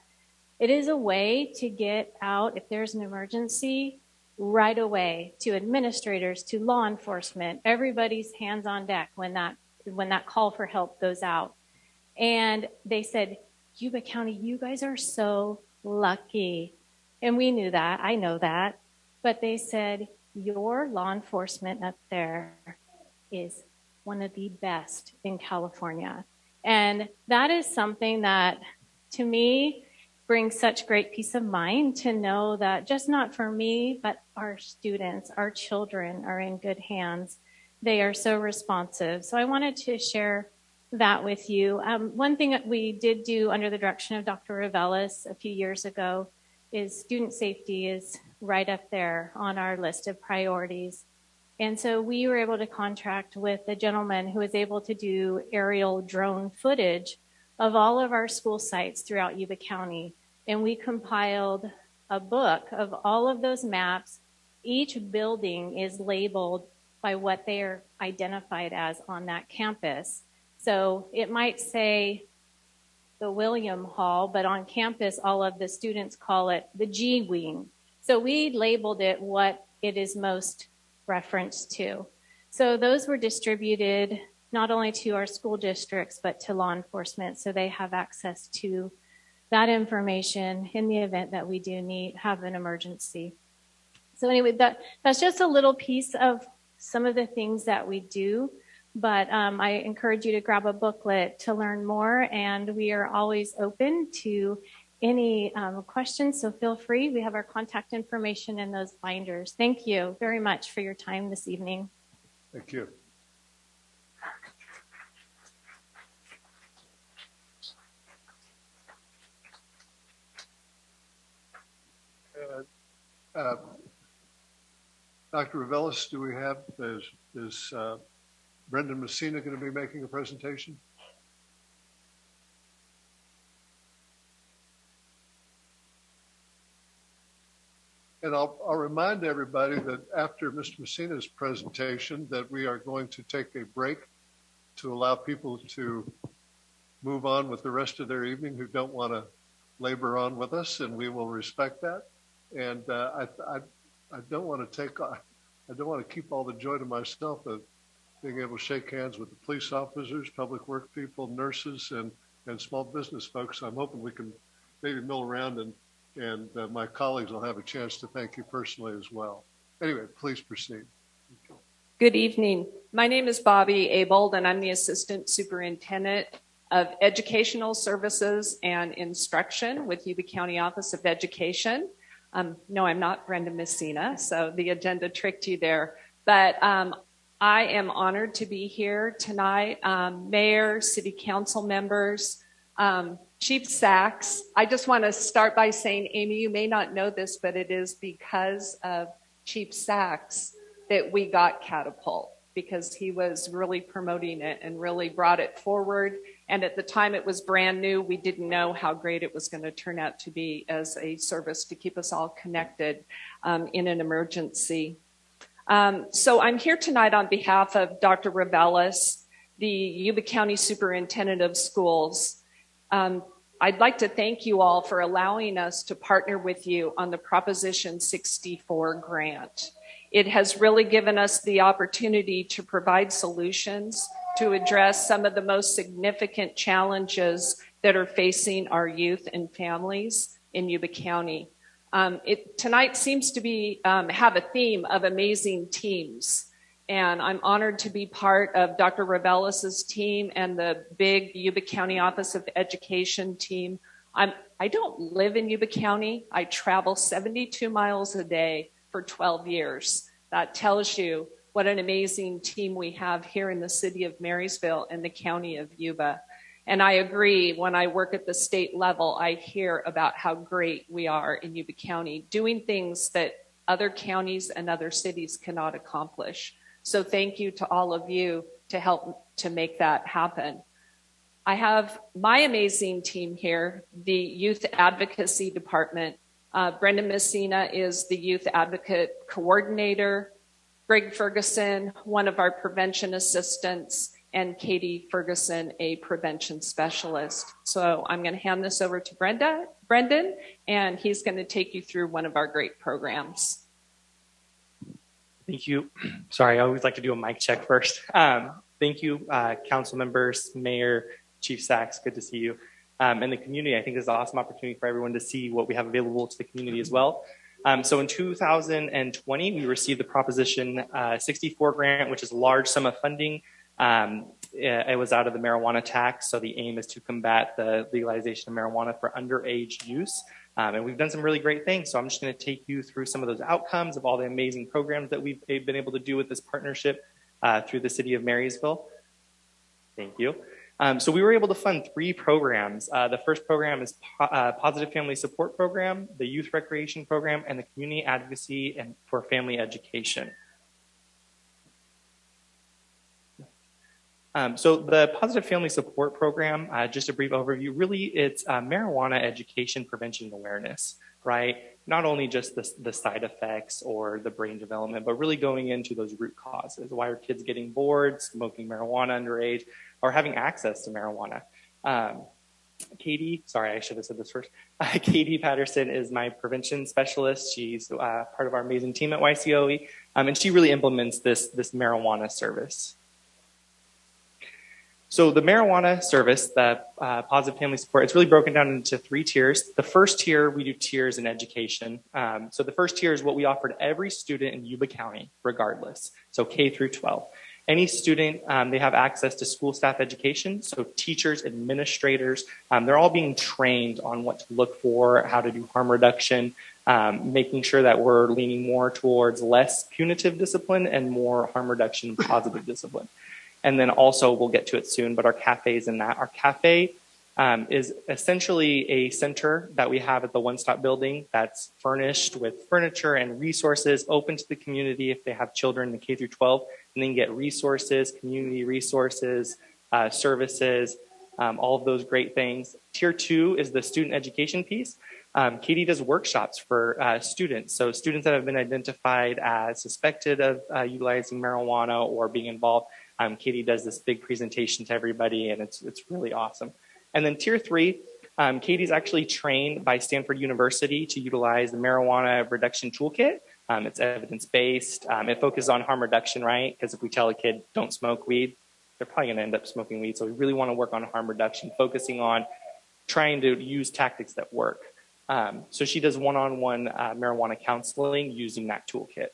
it is a way to get out if there's an emergency right away to administrators, to law enforcement. Everybody's hands on deck when that call for help goes out. And they said, Yuba County, you guys are so lucky. And we knew that. I know that. But they said, your law enforcement up there is one of the best in California. And that is something that, to me, brings such great peace of mind to know that just not for me, but our students, our children are in good hands. They are so responsive. So I wanted to share that with you. One thing that we did do under the direction of Dr. Revelis a few years ago is student safety is right up there on our list of priorities. And so we were able to contract with a gentleman who was able to do aerial drone footage of all of our school sites throughout Yuba County. And we compiled a book of all of those maps. Each building is labeled by what they are identified as on that campus. So it might say the William Hall, but on campus, all of the students call it the G Wing. So we labeled it what it is most referenced to. So those were distributed not only to our school districts, but to law enforcement. So they have access to that information in the event that we do have an emergency. So anyway, that's just a little piece of some of the things that we do. But I encourage you to grab a booklet to learn more, and we are always open to any questions, so feel free. We have our contact information in those binders. Thank you very much for your time this evening. Thank you. Dr. Revelis, do we have, is Brendan Messina going to be making a presentation? And I'll remind everybody that after Mr. Messina's presentation that we are going to take a break to allow people to move on with the rest of their evening who don't want to labor on with us, and we will respect that. And I don't want to keep all the joy to myself of being able to shake hands with the police officers, public work people, nurses, and small business folks. I'm hoping we can maybe mill around and my colleagues will have a chance to thank you personally as well. Anyway, please proceed. Good evening. My name is Bobby Abold, and I'm the Assistant Superintendent of Educational Services and Instruction with Yuba County Office of Education. No, I'm not Brenda Messina, so the agenda tricked you there. But I am honored to be here tonight. Mayor, City Council members, Chief Sachs. I just want to start by saying, Amy, you may not know this, but it is because of Chief Sachs that we got Catapult, because he was really promoting it and really brought it forward. And at the time it was brand new, we didn't know how great it was going to turn out to be as a service to keep us all connected in an emergency. So I'm here tonight on behalf of Dr. Revelis, the Yuba County Superintendent of Schools. I'd like to thank you all for allowing us to partner with you on the Proposition 64 grant. It has really given us the opportunity to provide solutions to address some of the most significant challenges that are facing our youth and families in Yuba County. Tonight seems to be have a theme of amazing teams. And I'm honored to be part of Dr. Revelis's team and the big Yuba County Office of Education team. I don't live in Yuba County. I travel 72 miles a day for 12 years. That tells you what an amazing team we have here in the city of Marysville and the county of Yuba. And I agree, when I work at the state level, I hear about how great we are in Yuba County, doing things that other counties and other cities cannot accomplish. So thank you to all of you to help to make that happen. I have my amazing team here, the Youth Advocacy Department. Brenda Messina is the Youth Advocate Coordinator, Greg Ferguson, one of our prevention assistants, and Katie Ferguson, a prevention specialist. So I'm going to hand this over to Brendan, and he's going to take you through one of our great programs. Thank you. Sorry, I always like to do a mic check first. Thank you, council members, mayor, Chief Sachs, good to see you. And the community, I think this is an awesome opportunity for everyone to see what we have available to the community as well. So in 2020, we received the Proposition 64 grant, which is a large sum of funding. It was out of the marijuana tax, so the aim is to combat the legalization of marijuana for underage use. And we've done some really great things. So I'm just going to take you through some of those outcomes of all the amazing programs that we've been able to do with this partnership through the city of Marysville. Thank you. So we were able to fund 3 programs. The first program is Positive Family Support Program, the Youth Recreation Program, and the Community Advocacy and for Family Education. So the Positive Family Support Program, just a brief overview, really it's marijuana education, prevention, and awareness, right? Not only just the side effects or the brain development, but really going into those root causes. Why are kids getting bored, smoking marijuana underage, or having access to marijuana? Katie, sorry, I should have said this first. Katie Patterson is my prevention specialist. She's part of our amazing team at YCOE, and she really implements this marijuana service. So the marijuana service, the Positive Family Support, it's really broken down into 3 tiers. The first tier, we do tiers in education. So the first tier is what we offer to every student in Yuba County, regardless. So K through 12. Any student, they have access to school staff education. So teachers, administrators, they're all being trained on what to look for, how to do harm reduction, making sure that we're leaning more towards less punitive discipline and more harm reduction and positive discipline. And then also, we'll get to it soon, but our cafes in that. Our cafe, is essentially a center that we have at the One Stop building that's furnished with furniture and resources open to the community if they have children in K through 12, and then get resources, community resources, services, all of those great things. Tier 2 is the student education piece. Katie does workshops for students. So students that have been identified as suspected of utilizing marijuana or being involved, Katie does this big presentation to everybody, and it's really awesome. And then tier 3, Katie's actually trained by Stanford University to utilize the marijuana reduction toolkit. It's evidence-based. It focuses on harm reduction, right? Because if we tell a kid don't smoke weed, they're probably going to end up smoking weed. So we really want to work on harm reduction, focusing on trying to use tactics that work. So she does one-on-one marijuana counseling using that toolkit.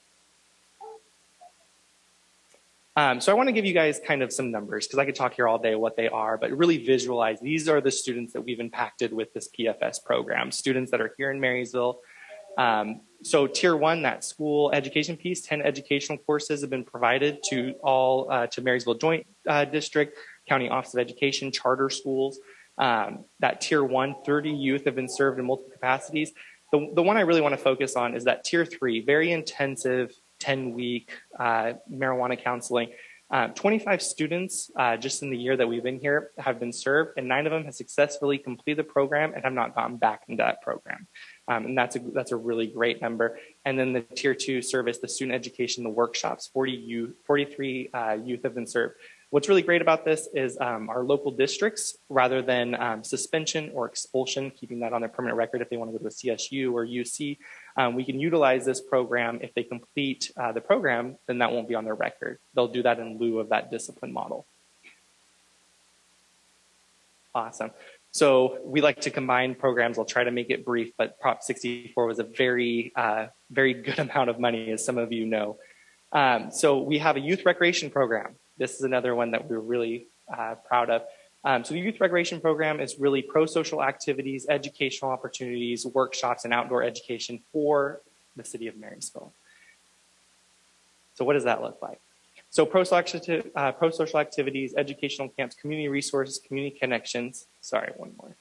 So I want to give you guys kind of some numbers, because I could talk here all day what they are, but really visualize these are the students that we've impacted with this PFS program, students that are here in Marysville. So tier 1, that school education piece, 10 educational courses have been provided to all, to Marysville Joint District, County Office of Education, charter schools. That tier 1, 30 youth have been served in multiple capacities. The one I really want to focus on is that tier 3, very intensive 10-week marijuana counseling. 25 students just in the year that we've been here have been served, and 9 of them have successfully completed the program and have not gotten back into that program. And that's a really great number. And then the tier 2 service, the student education, the workshops, 43 youth have been served. What's really great about this is our local districts, rather than suspension or expulsion, keeping that on their permanent record if they want to go to a CSU or UC, we can utilize this program. If they complete the program, then that won't be on their record. They'll do that in lieu of that discipline model. Awesome. So we like to combine programs. I'll try to make it brief, but Prop 64 was a very, very good amount of money, as some of you know. So we have a youth recreation program. This is another one that we're really proud of. So the youth recreation program is really pro-social activities, educational opportunities, workshops, and outdoor education for the city of Marysville. So what does that look like? So pro-social activities, educational camps, community resources, community connections. Sorry, one more.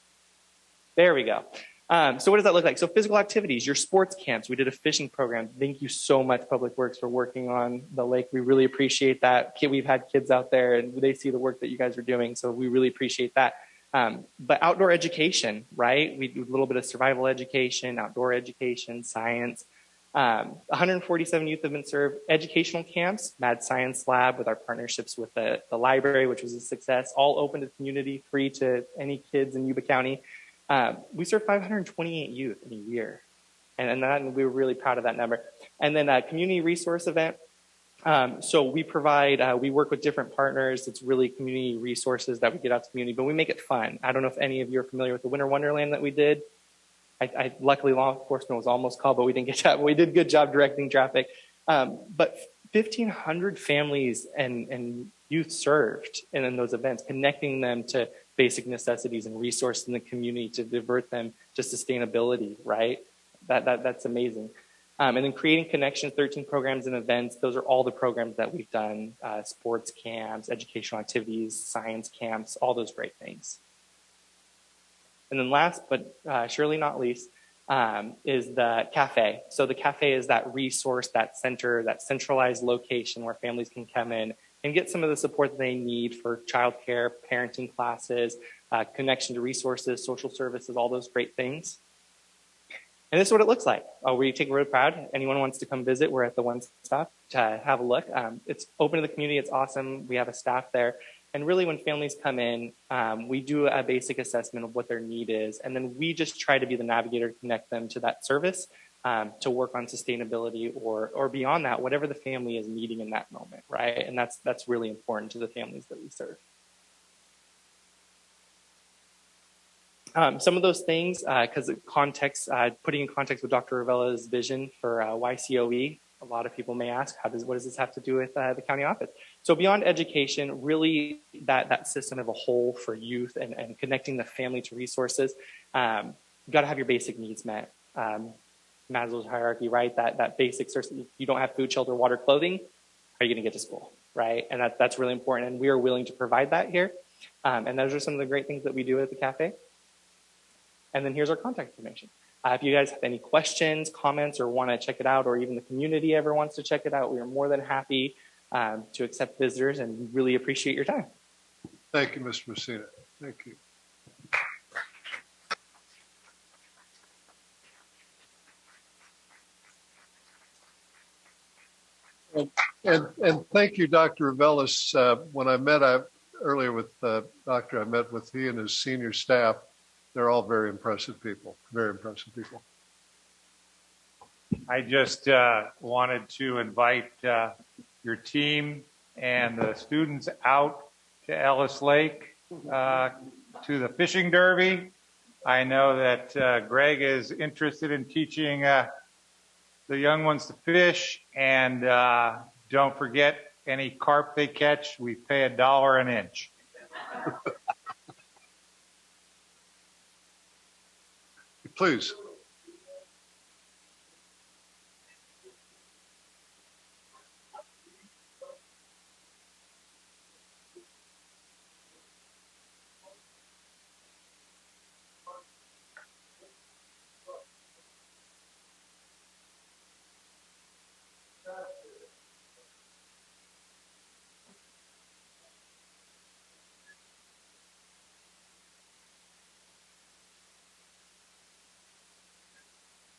There we go. So what does that look like? So physical activities, your sports camps. We did a fishing program. Thank you so much, Public Works, for working on the lake. We really appreciate that. We've had kids out there, and they see the work that you guys are doing, so we really appreciate that. But outdoor education, right? We do a little bit of survival education, outdoor education, science. 147 youth have been served. Educational camps, Mad Science Lab, with our partnerships with the library, which was a success, all open to the community, free to any kids in Yuba County. We served 528 youth in a year, and we were really proud of that number. And then a community resource event. So we provide, we work with different partners. It's really community resources that we get out to the community, but we make it fun. I don't know if any of you are familiar with the Winter Wonderland that we did. Luckily, law enforcement was almost called, but we didn't get that. We did a good job directing traffic. But 1,500 families and youth served in those events, connecting them to basic necessities and resources in the community to divert them to sustainability, right? That's amazing. And then creating connections, 13 programs and events. Those are all the programs that we've done, sports camps, educational activities, science camps, all those great things. And then last, but surely not least, is the cafe. So the cafe is that resource, that center, that centralized location where families can come in and get some of the support that they need for childcare, parenting classes, connection to resources, social services, all those great things. And this is what it looks like. We take a road crowd. Anyone wants to come visit, we're at the One Stop to have a look. It's open to the community. It's awesome. We have a staff there. And really, when families come in, we do a basic assessment of what their need is. And then we just try to be the navigator to connect them to that service, to work on sustainability or beyond that, whatever the family is needing in that moment, right? And that's really important to the families that we serve. Some of those things, because context, putting in context with Dr. Ravella's vision for YCOE, a lot of people may ask, what does this have to do with the county office? So beyond education, really that system of a whole for youth and connecting the family to resources, you've got to have your basic needs met. Maslow's hierarchy, right? That basic source. If you don't have food, shelter, water, clothing, how are you going to get to school, right? And that's really important. And we are willing to provide that here. And those are some of the great things that we do at the cafe. And then here's our contact information. If you guys have any questions, comments, or want to check it out, or even the community ever wants to check it out, we are more than happy to accept visitors, and we really appreciate your time. Thank you, Mr. Messina. Thank you. And thank you, Dr. Revelis. When I met earlier with Doctor, I met with he and his senior staff. They're all very impressive people, very impressive people. I just wanted to invite your team and the students out to Ellis Lake to the fishing derby. I know that Greg is interested in teaching the young ones to fish, and don't forget, any carp they catch, we pay $1 an inch. Please.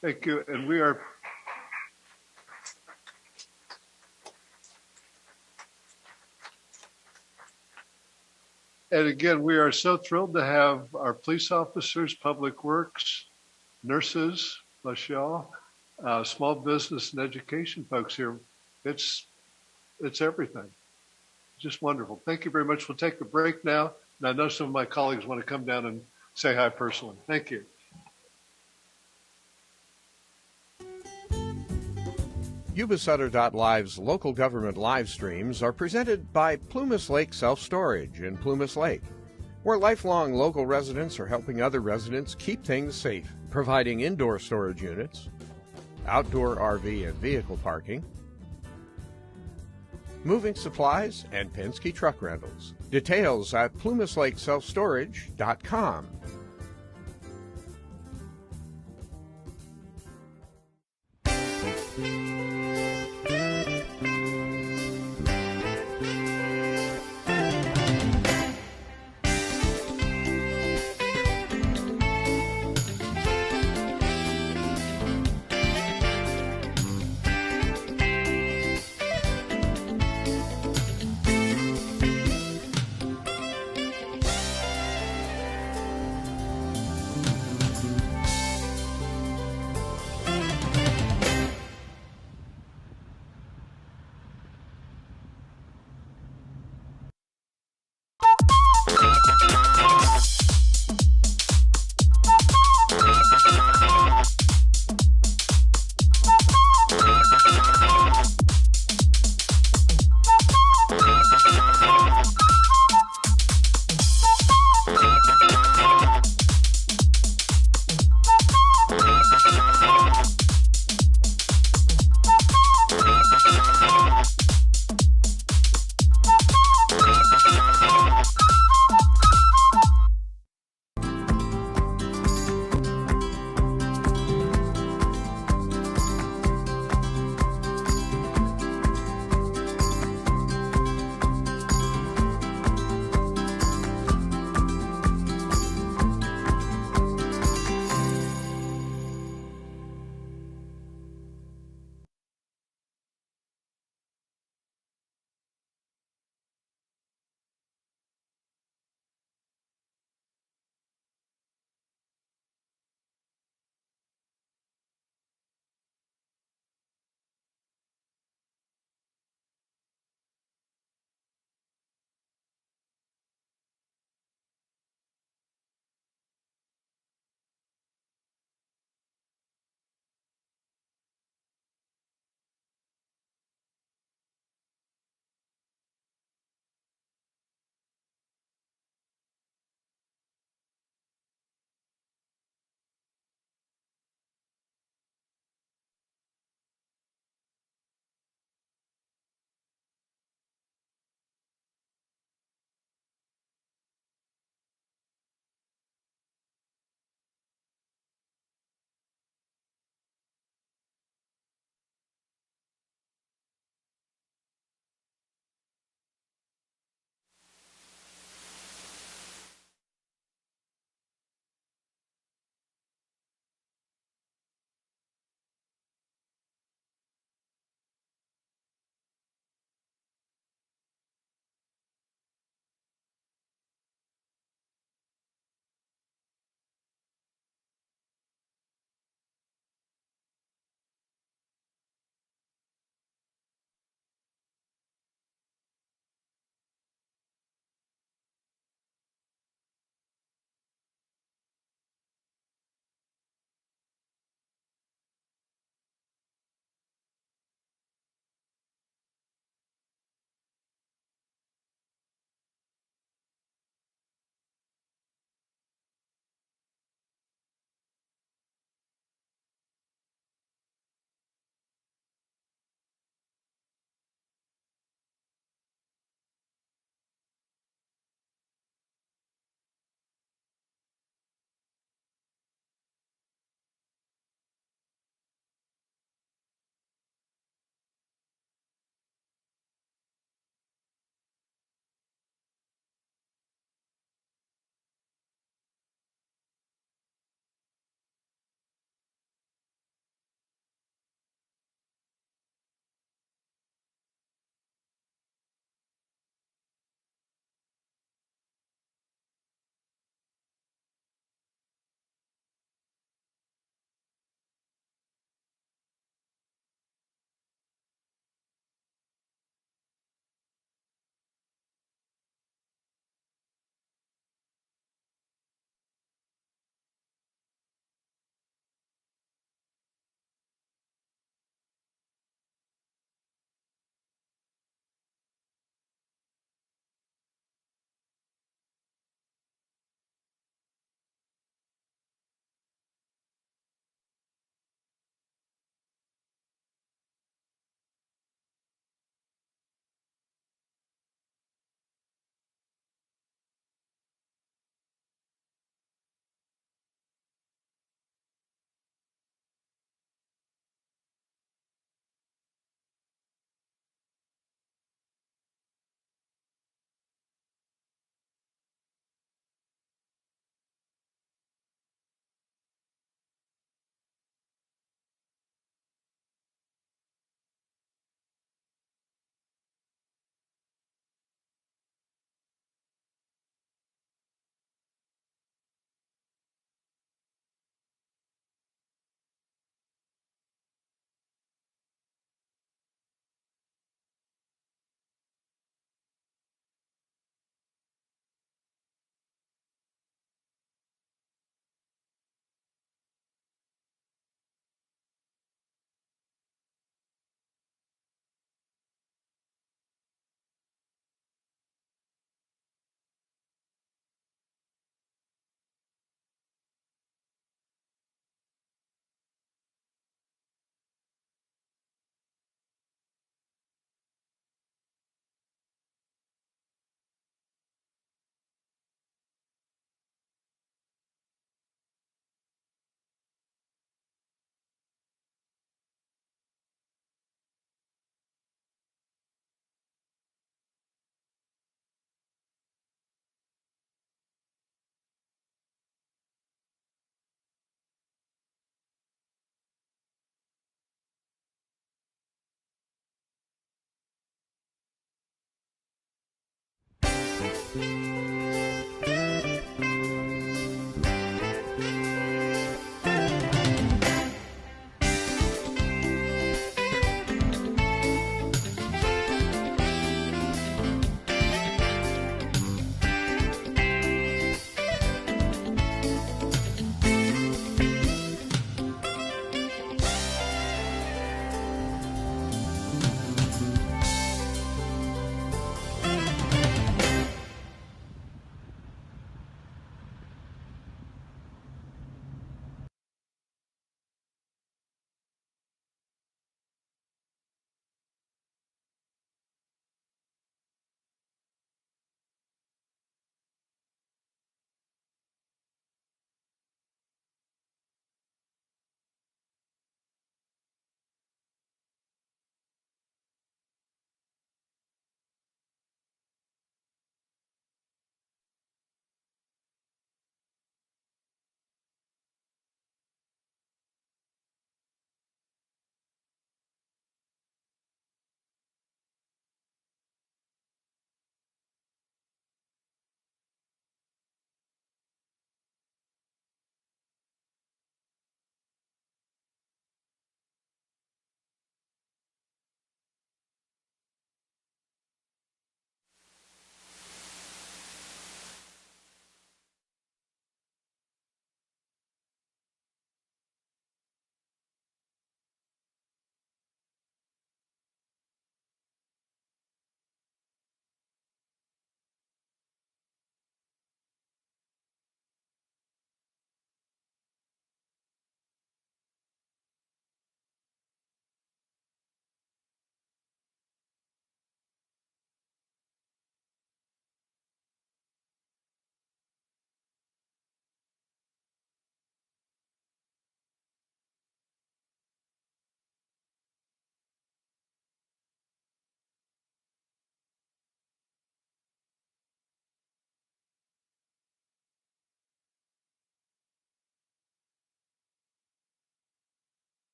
Thank you. And we are again, we are so thrilled to have our police officers, public works, nurses, bless y'all, small business and education folks here. It's everything. Just wonderful. Thank you very much. We'll take a break now. And I know some of my colleagues want to come down and say hi personally. Thank you. Yuba-Sutter.live's local government live streams are presented by Plumas Lake Self-Storage in Plumas Lake, where lifelong local residents are helping other residents keep things safe, providing indoor storage units, outdoor RV and vehicle parking, moving supplies, and Penske truck rentals. Details at plumaslakeselfstorage.com.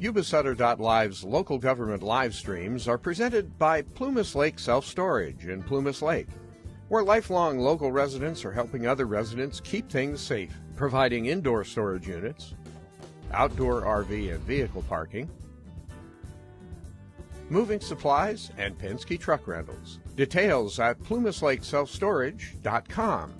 Yuba-Sutter.live's local government live streams are presented by Plumas Lake Self-Storage in Plumas Lake, where lifelong local residents are helping other residents keep things safe, providing indoor storage units, outdoor RV and vehicle parking, moving supplies, and Penske truck rentals. Details at plumaslakeselfstorage.com.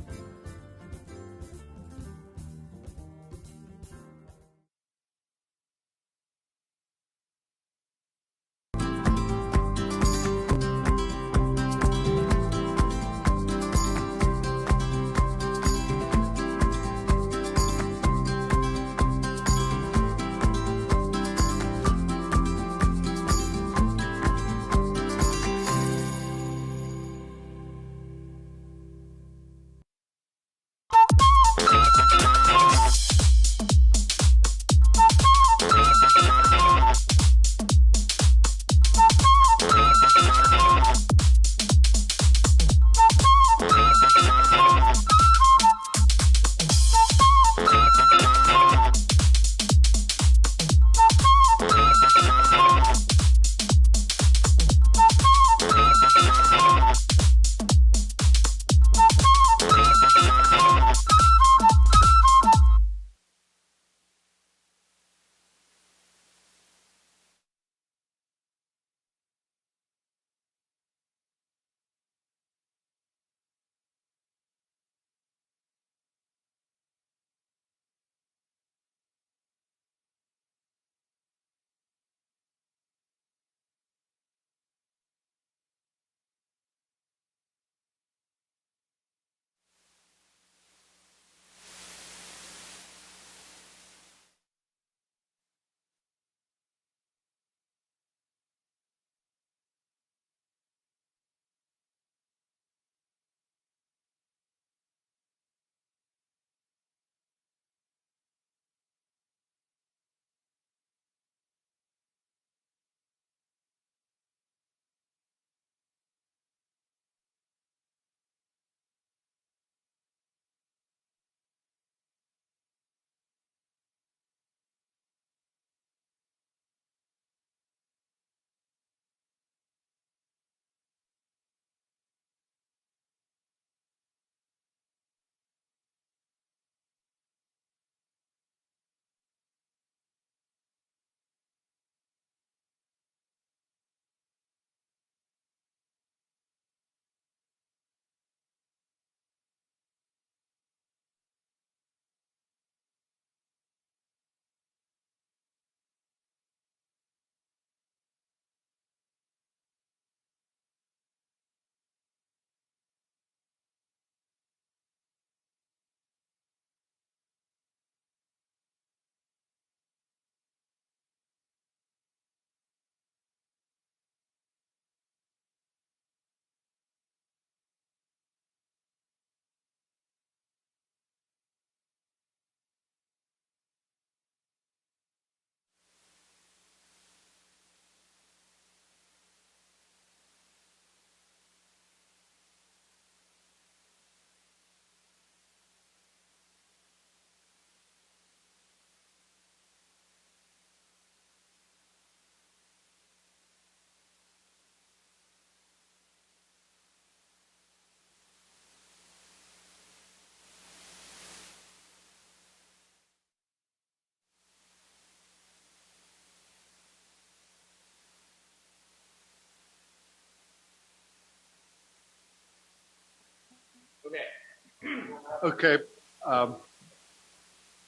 Okay.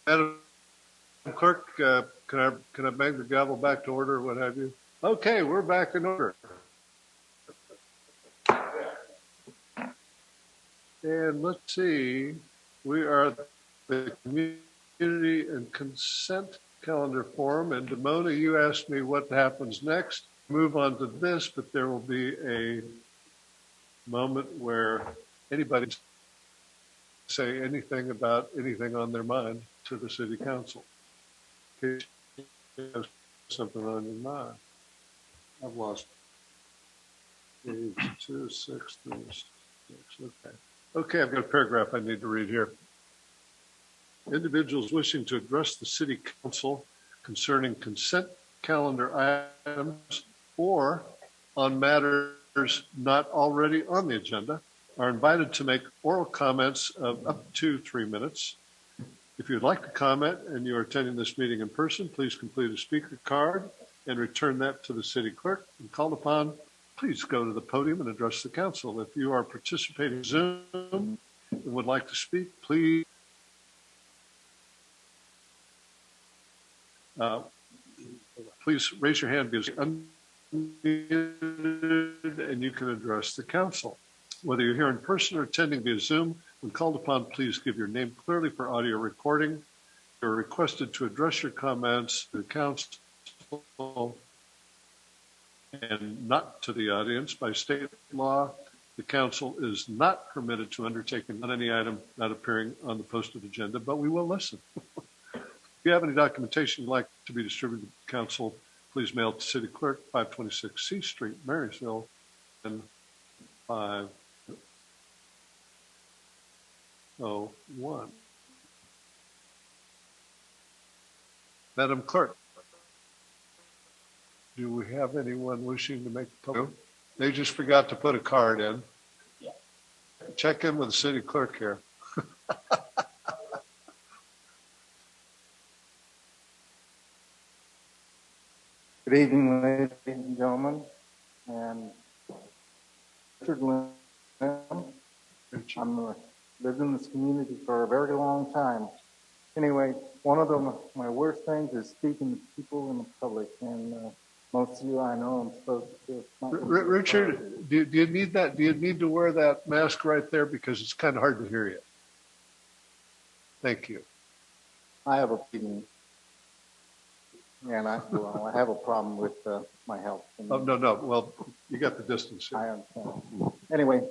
Madam Clerk, can I bang the gavel back to order, what have you? Okay, we're back in order. And let's see, we are at the Community and Consent Calendar Forum, and Damona, you asked me what happens next. Move on to this, but there will be a moment where anybody can say anything about anything on their mind to the City Council. In case you have something on your mind. I've lost page 263. Okay. Okay, I've got a paragraph I need to read here. Individuals wishing to address the City Council concerning consent calendar items or on matters not already on the agenda are invited to make oral comments of up to 3 minutes. If you'd like to comment and you are attending this meeting in person, please complete a speaker card and return that to the city clerk. And called upon, please go to the podium and address the council. If you are participating in Zoom and would like to speak, please raise your hand because unmuted and you can address the council. Whether you're here in person or attending via Zoom, when called upon, please give your name clearly for audio recording. You're requested to address your comments to the council and not to the audience. By state law, the council is not permitted to undertake on any item not appearing on the posted agenda, but we will listen. If you have any documentation you'd like to be distributed to the council, please mail it to City Clerk, 526 C Street, Marysville, and 501. Madam Clerk, do we have anyone wishing to make a public? They just forgot to put a card in. Yeah. Check in with the city clerk here. Good evening, ladies and gentlemen, and Richard Lim. I've lived in this community for a very long time. Anyway, one of my worst things is speaking to people in the public, and most of you I know I'm supposed to. Richard, do you need that? Do you need to wear that mask right there because it's kind of hard to hear you? Thank you. I have a feeling. And I have a problem with my health. Oh, no. Well, you got the distance here. I understand. Anyway,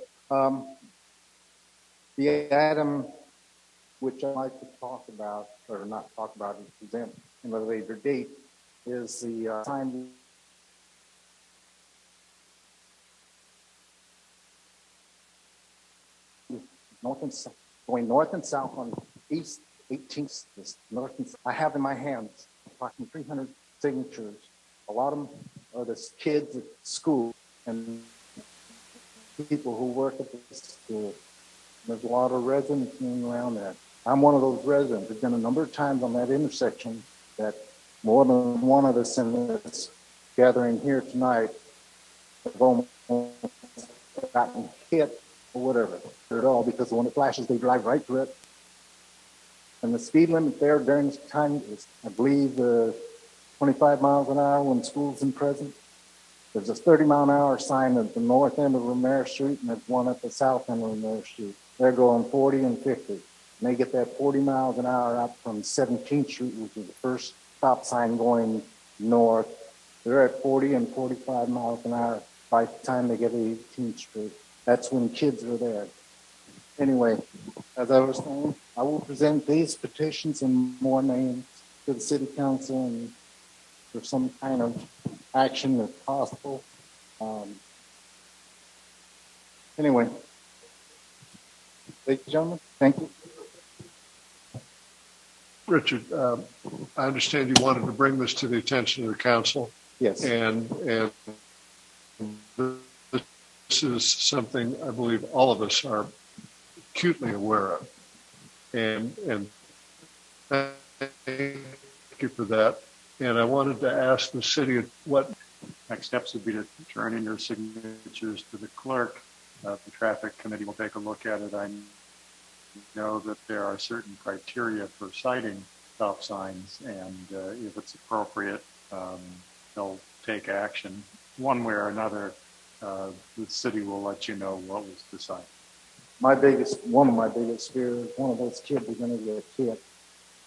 the item which I'd like to talk about, or not talk about, and present in a later date, is the sign. Going north and south on East 18th, north and south. I have in my hands approximately 300 signatures. A lot of them are the kids at school and people who work at the school. There's a lot of residents around there. I'm one of those residents. There's been a number of times on that intersection that more than one of us in this gathering here tonight have almost gotten hit or whatever at all, because when it flashes, they drive right through it. And the speed limit there during this time is, I believe, 25 miles an hour when school's in present. There's a 30-mile-an-hour sign at the north end of Romero Street, and there's one at the south end of Romero Street. They're going 40 and 50. And they get that 40 miles an hour out from 17th Street, which is the first stop sign going north. They're at 40 and 45 miles an hour by the time they get to 18th Street. That's when kids are there. Anyway, as I was saying, I will present these petitions and more names to the City Council, and for some kind of action if possible. Anyway, ladies and gentlemen, thank you. Richard, I understand you wanted to bring this to the attention of the council. Yes. And this is something I believe all of us are acutely aware of. And thank you for that. And I wanted to ask the city what next steps would be to turn in your signatures to the clerk. The traffic committee will take a look at it. I know that there are certain criteria for citing stop signs, and if it's appropriate, they'll take action. One way or another, the city will let you know what was decided. One of my biggest fears, one of those kids is going to get hit,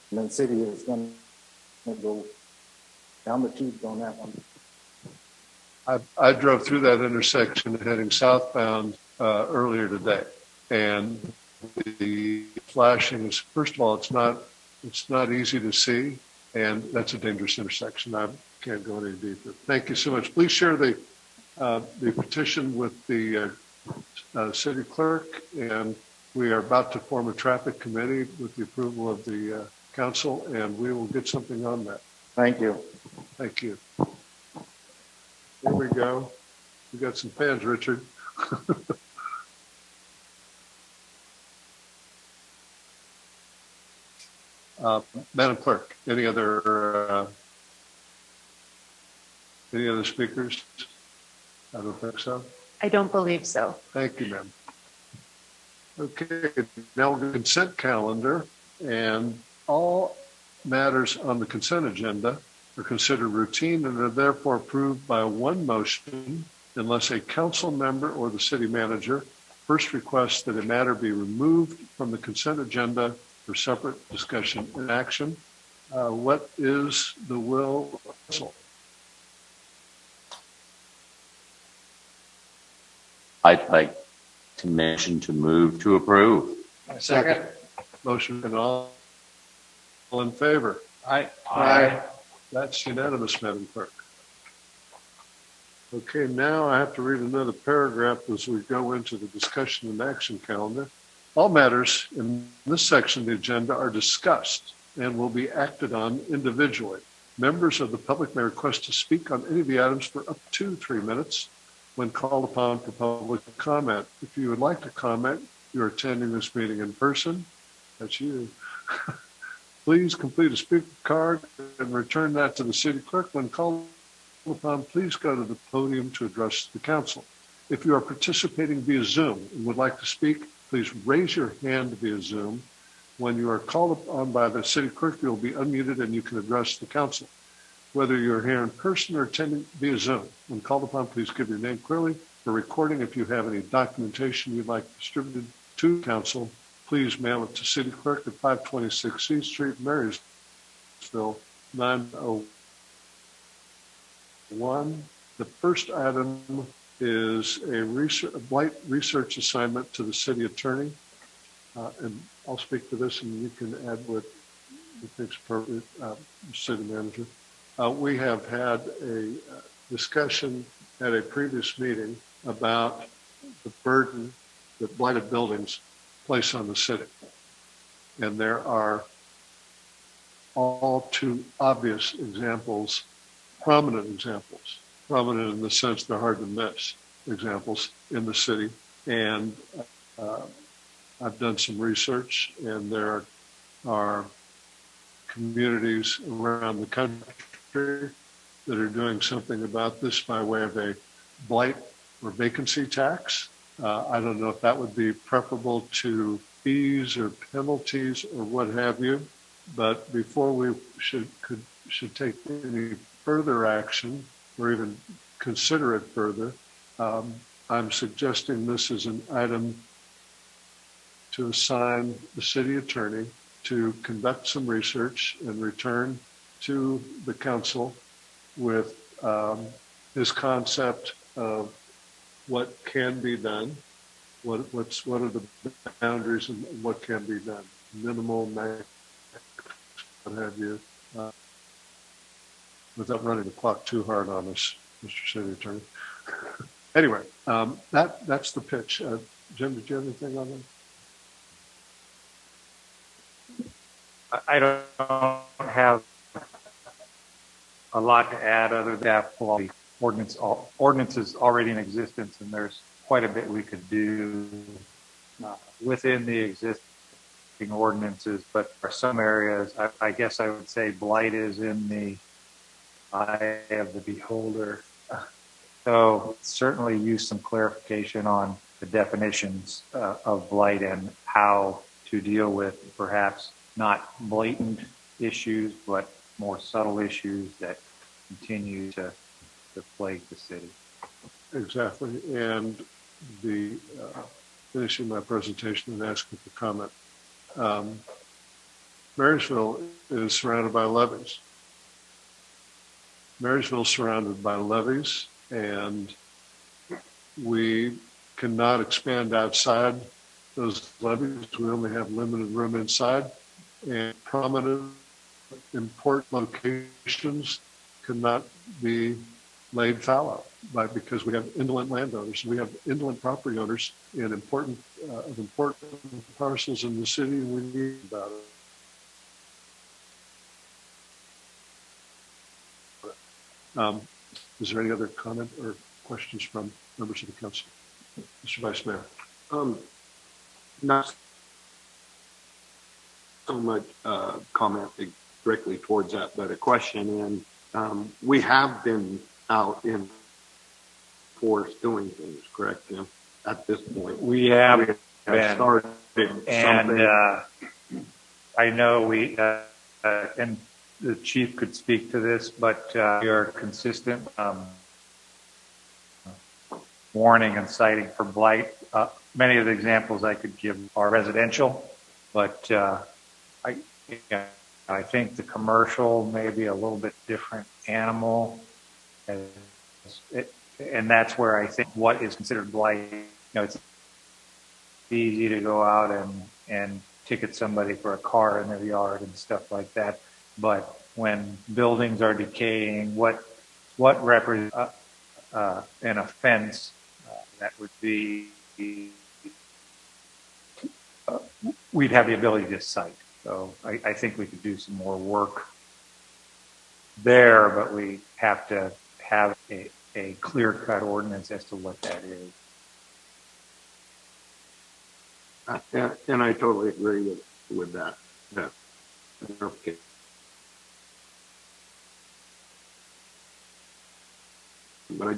and then the city is going to go down the tubes on that one. I drove through that intersection heading southbound earlier today, and the flashing is, first of all, it's not easy to see, and that's a dangerous intersection. I can't go any deeper. Thank you so much. Please share the petition with the city clerk, and we are about to form a traffic committee with the approval of the council, and we will get something on that. Thank you. Thank you. Here we go. We got some fans, Richard. Madam Clerk, any other speakers? I don't think so. I don't believe so. Thank you, ma'am. Okay, now we'll go to the consent calendar, and all matters on the consent agenda are considered routine and are therefore approved by one motion unless a council member or the city manager first requests that a matter be removed from the consent agenda for separate discussion and action. What is the will of the council? I'd like to mention to move to approve. Second. Motion and all in favor? Aye. Aye. That's unanimous, Madam Clerk. Okay, now I have to read another paragraph as we go into the discussion and action calendar. All matters in this section of the agenda are discussed and will be acted on individually. Members of the public may request to speak on any of the items for up to 3 minutes when called upon for public comment. If you would like to comment, you're attending this meeting in person. That's you. Please complete a speaker card and return that to the city clerk. When called upon, please go to the podium to address the council. If you are participating via Zoom and would like to speak, please raise your hand via Zoom. When you are called upon by the city clerk, you'll be unmuted and you can address the council. Whether you're here in person or attending via Zoom, when called upon, please give your name clearly. For recording, if you have any documentation you'd like distributed to council, please mail it to City Clerk at 526 C Street, Marysville, 901. The first item is a blight research assignment to the city attorney. And I'll speak to this and you can add what you think is appropriate, city manager. We have had a discussion at a previous meeting about the burden that blighted buildings place on the city. And there are all too obvious examples, prominent in the sense they're hard to miss examples in the city. And I've done some research, and there are communities around the country that are doing something about this by way of a blight or vacancy tax. I don't know if that would be preferable to fees or penalties or what have you, but before we should take any further action or even consider it further, I'm suggesting this is an item to assign the city attorney to conduct some research and return to the council with his concept of what can be done, what are the boundaries and what can be done, minimal, max, what have you, without running the clock too hard on us, Mr. City Attorney. Anyway, that's the pitch. Jim, did you have anything on that? I don't have a lot to add other than that ordinances already in existence, and there's quite a bit we could do within the existing ordinances, but for some areas, I guess I would say blight is in the eye of the beholder. So certainly use some clarification on the definitions of blight and how to deal with perhaps not blatant issues, but more subtle issues that continue to plague the city. Exactly. And finishing my presentation and asking for comment. Marysville is surrounded by levees. Marysville is surrounded by levees, and we cannot expand outside those levees. We only have limited room inside, and prominent, important locations cannot be laid fallow because we have indolent landowners. We have indolent property owners in important parcels in the city, and we need about it. Is there any other comment or questions from members of the council? Mr. Vice Mayor. Not so much comment directly towards that, but a question. And we have been out in force doing things, correct, Jim? At this point, we have started and something. I know we and the chief could speak to this, but we are consistent warning and citing for blight. Many of the examples I could give are residential, but I think the commercial may be a little bit different animal, and that's where I think what is considered blight. You know, it's easy to go out and ticket somebody for a car in their yard and stuff like that. But when buildings are decaying, what represents an offense that would be, we'd have the ability to cite. So I think we could do some more work there, but we have to have a clear-cut ordinance as to what that is. And I totally agree with that. Okay. But I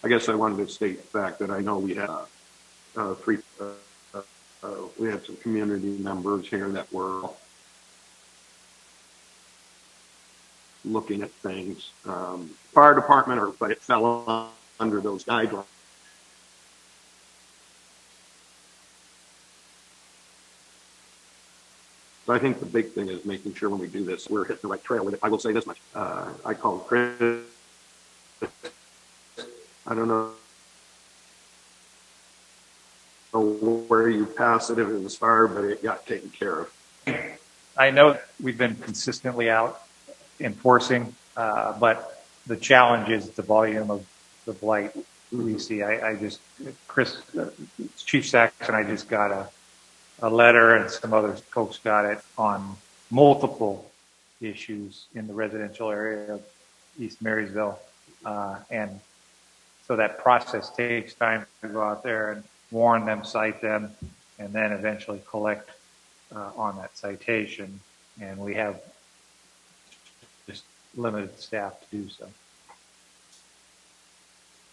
guess I wanted to state the fact that I know we have we had some community members here that were looking at things. Fire department, but it fell under those guidelines. So I think the big thing is making sure when we do this, we're hitting the right trail with it. I will say this much. I called Chris. I don't know where you pass it if it was fire, but it got taken care of. I know we've been consistently out enforcing, but the challenge is the volume of the blight we see. Chief Sachs and I just got a letter, and some other folks got it on multiple issues in the residential area of East Marysville. And so that process takes time to go out there and warn them, cite them, and then eventually collect on that citation. And we have just limited staff to do so.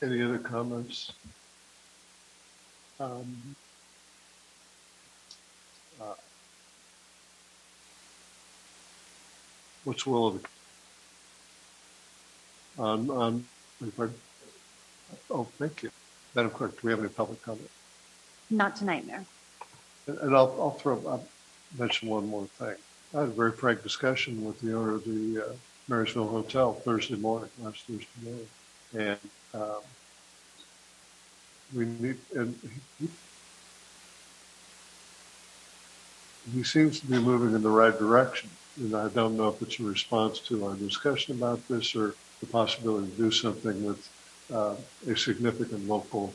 Any other comments? What's the will of the on pardon? Oh, thank you. Madam Clerk, do we have any public comment? Not tonight, Mayor. And I'll mention one more thing. I had a very frank discussion with the owner of the Marysville Hotel last Thursday morning, and we need, and he seems to be moving in the right direction. And I don't know if it's a response to our discussion about this or the possibility to do something with a significant local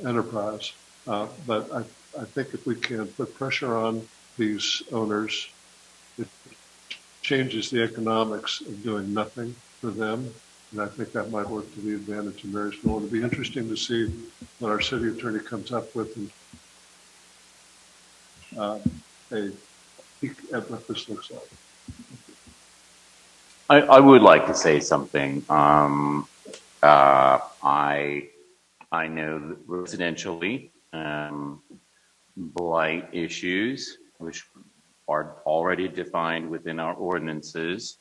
enterprise. But I think if we can put pressure on these owners, it changes the economics of doing nothing for them. And I think that might work to the advantage of Marysville. It'll be interesting to see what our city attorney comes up with and a peek at what this looks like. I would like to say something. I know that residentially, blight issues which are already defined within our ordinances,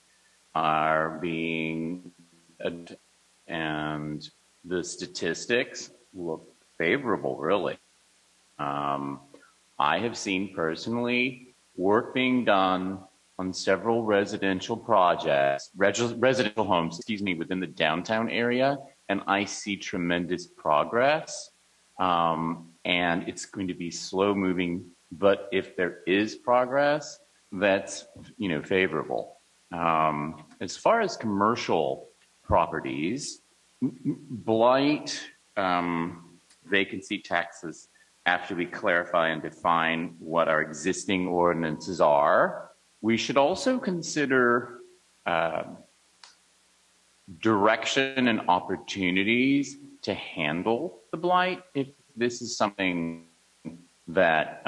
are being, and the statistics look favorable, really. I have seen personally work being done on several residential projects, residential homes, within the downtown area, and I see tremendous progress. And it's going to be slow moving, but if there is progress, that's, favorable. As far as commercial properties, blight, vacancy taxes, after we clarify and define what our existing ordinances are, we should also consider direction and opportunities to handle the blight. If this is something that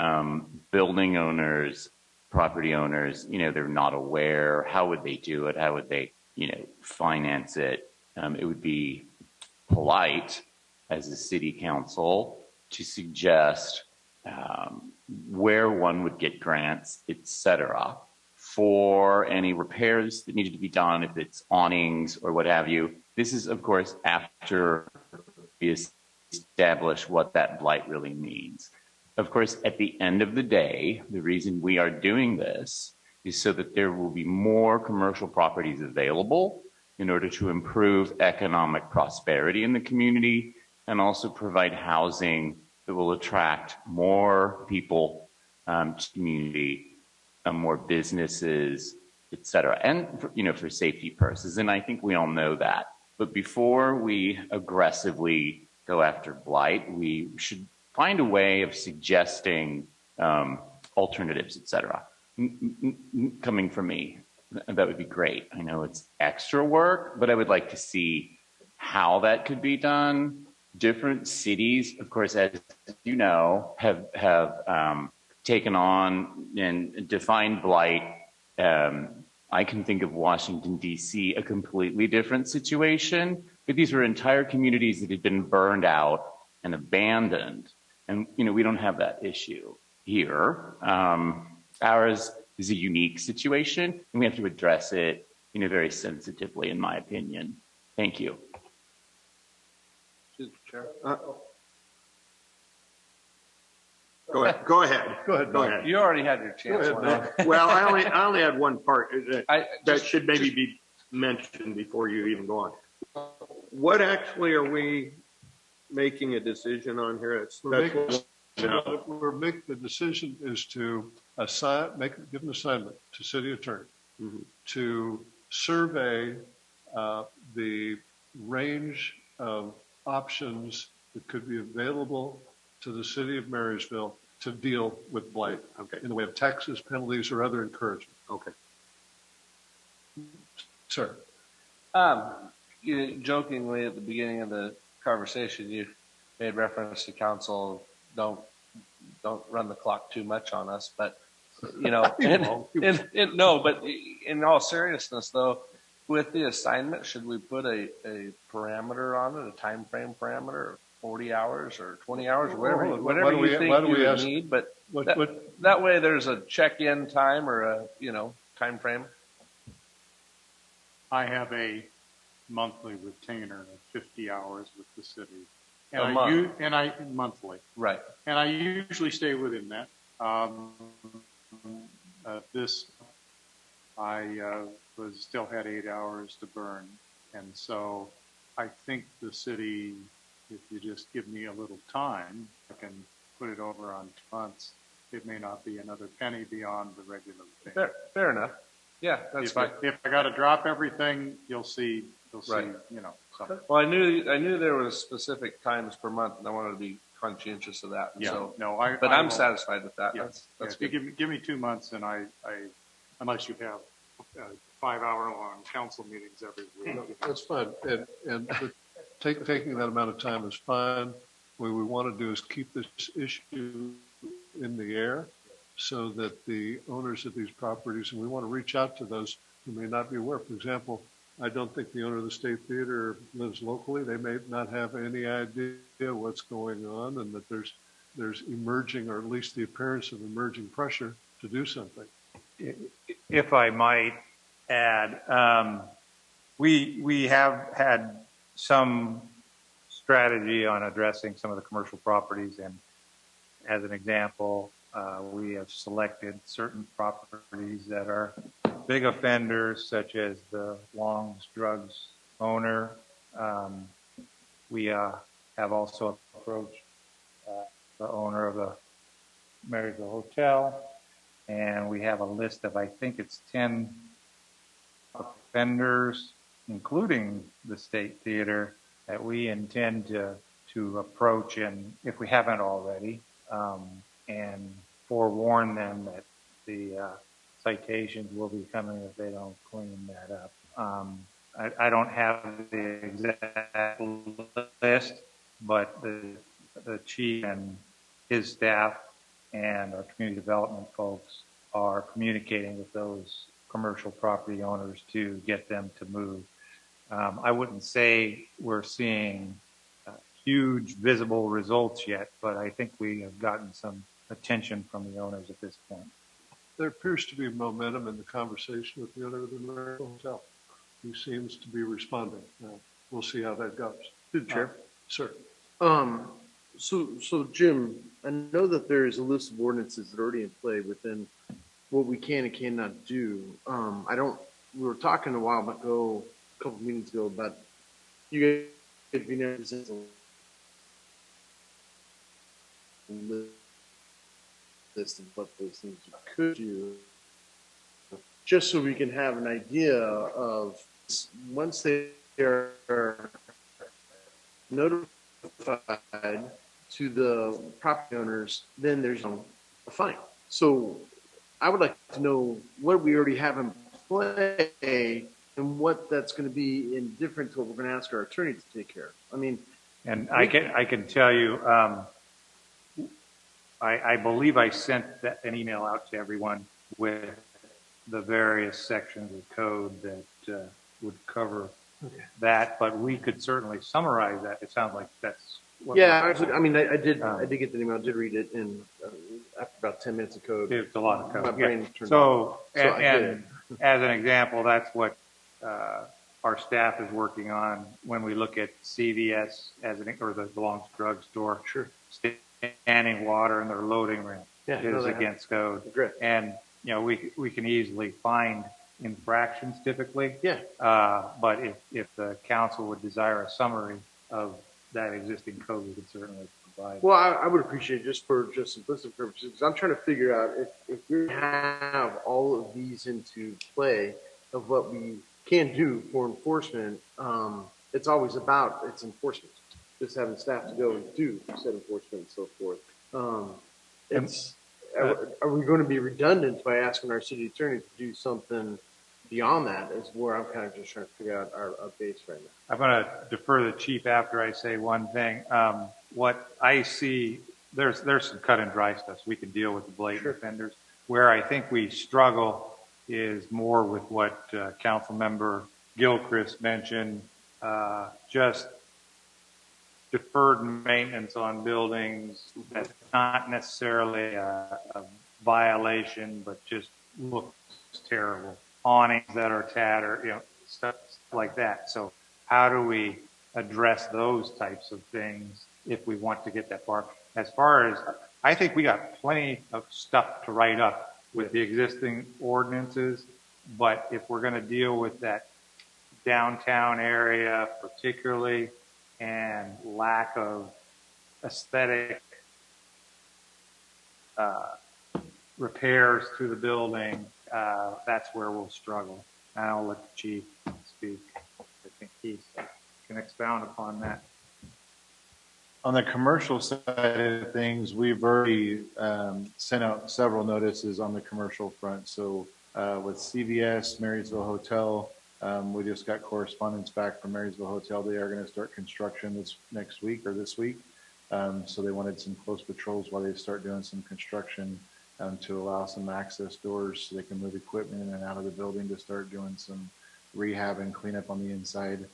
building owners, property owners, they're not aware, how would they do it? How would they, finance it? It would be polite as a city council to suggest where one would get grants, etc., for any repairs that needed to be done, if it's awnings or what have you. This is, of course, after we establish what that blight really means. Of course, at the end of the day, the reason we are doing this is so that there will be more commercial properties available in order to improve economic prosperity in the community and also provide housing that will attract more people to the community, more businesses, et cetera, and for safety purposes. And I think we all know that. But before we aggressively go after blight, we should find a way of suggesting alternatives, et cetera. Coming from me, that would be great. I know it's extra work, but I would like to see how that could be done. Different cities, of course, as you know, have taken on and defined blight. I can think of Washington, D.C., a completely different situation, but these were entire communities that had been burned out and abandoned. And, we don't have that issue here. Ours is a unique situation, and we have to address it, very sensitively, in my opinion. Thank you. Chair. Go ahead. Go ahead. You already had your chance. Well, I only had one part that should maybe be mentioned before you even go on. What actually are we making a decision on here? We're making the decision is to give an assignment to city attorney to survey the range of options that could be available to the city of Marysville to deal with blight in the way of taxes, penalties, or other encouragement. Okay. Sir. Jokingly at the beginning of the conversation, you made reference to council, don't run the clock too much on us, but no, but in all seriousness though, with the assignment, should we put a parameter on it, a time frame parameter, 40 hours or 20 hours, whatever you think you would need, but that way there's a check-in time or a, time frame. I have a monthly retainer of 50 hours with the city. And monthly. Right. And I usually stay within that. I still had 8 hours to burn. And so I think the city, if you just give me a little time, I can put it over on 2 months. It may not be another penny beyond the regular thing. Fair enough. Yeah, that's fine. If I got to drop everything, you'll see, right. So. Well, I knew there was specific times per month, and I wanted to be conscientious of that. Yeah, so, no, I'm satisfied with that. Yeah, that's good. Give me 2 months, and I unless you have 5-hour-long council meetings every week. No, that's fine, and taking that amount of time is fine. What we want to do is keep this issue in the air, so that the owners of these properties, and we want to reach out to those who may not be aware. For example, I don't think the owner of the State Theater lives locally. They may not have any idea what's going on, and that there's emerging, or at least the appearance of emerging pressure to do something. If I might add, we have had some strategy on addressing some of the commercial properties, and as an example, we have selected certain properties that are big offenders, such as the Long's Drugs owner. We have also approached the owner of the Marysville Hotel, and we have a list of, I think it's 10 offenders, including the State Theater, that we intend to approach, and if we haven't already, and forewarn them that the citations will be coming if they don't clean that up. I don't have the exact list, but the chief and his staff and our community development folks are communicating with those commercial property owners to get them to move. I wouldn't say we're seeing huge visible results yet, but I think we have gotten some attention from the owners at this point. There appears to be momentum in the conversation with the owner of the Marysville Hotel. He seems to be responding. We'll see how that goes. Through the chair. Sir. So Jim, I know that there is a list of ordinances that are already in play within what we can and cannot do. We were talking a while ago, a couple of meetings ago, about you guys being able to list of what those things you could do, just so we can have an idea of once they are notified to the property owners, then there's a fine. So I would like to know what we already have in play and what that's going to be in different to what we're going to ask our attorney to take care of. I mean, and I can tell you, I believe I sent an email out to everyone with the various sections of code that would cover that, but we could certainly summarize that. It sounds like that's what. Yeah, I did get the email. I did read it, and after about 10 minutes of code, it's a lot of code. My brain turned so off. And as an example, that's what our staff is working on when we look at CVS or the Long's Drug Store. Sure. Standing water in their loading ramp is against code. Great. And we can easily find infractions typically. Yeah. But if the council would desire a summary of that existing code, we could certainly provide. Well, I would appreciate it just for simplistic purposes, because I'm trying to figure out if we have all of these into play of what we can do for enforcement. It's always about its enforcement. Just having staff to go and do said enforcement and so forth. Are we going to be redundant by asking our city attorney to do something beyond that? Is where I'm kind of just trying to figure out our base right now. I'm going to defer the chief after I say one thing. What I see, there's some cut and dry stuff, so we can deal with the blatant offenders. Where I think we struggle is more with what Council Member Gilchrist mentioned, just deferred maintenance on buildings that's not necessarily a violation, but just looks terrible. Awnings that are tattered, stuff like that. So how do we address those types of things if we want to get that far? As far as, I think we got plenty of stuff to write up with the existing ordinances, but if we're going to deal with that downtown area particularly, and lack of aesthetic repairs to the building, that's where we'll struggle. And I'll let the chief speak. I think he can expound upon that. On the commercial side of things, we've already sent out several notices on the commercial front. So with CVS, Marysville Hotel, we just got correspondence back from Marysville Hotel. They are going to start construction this week. So they wanted some close patrols while they start doing some construction to allow some access doors so they can move equipment in and out of the building to start doing some rehab and cleanup on the inside.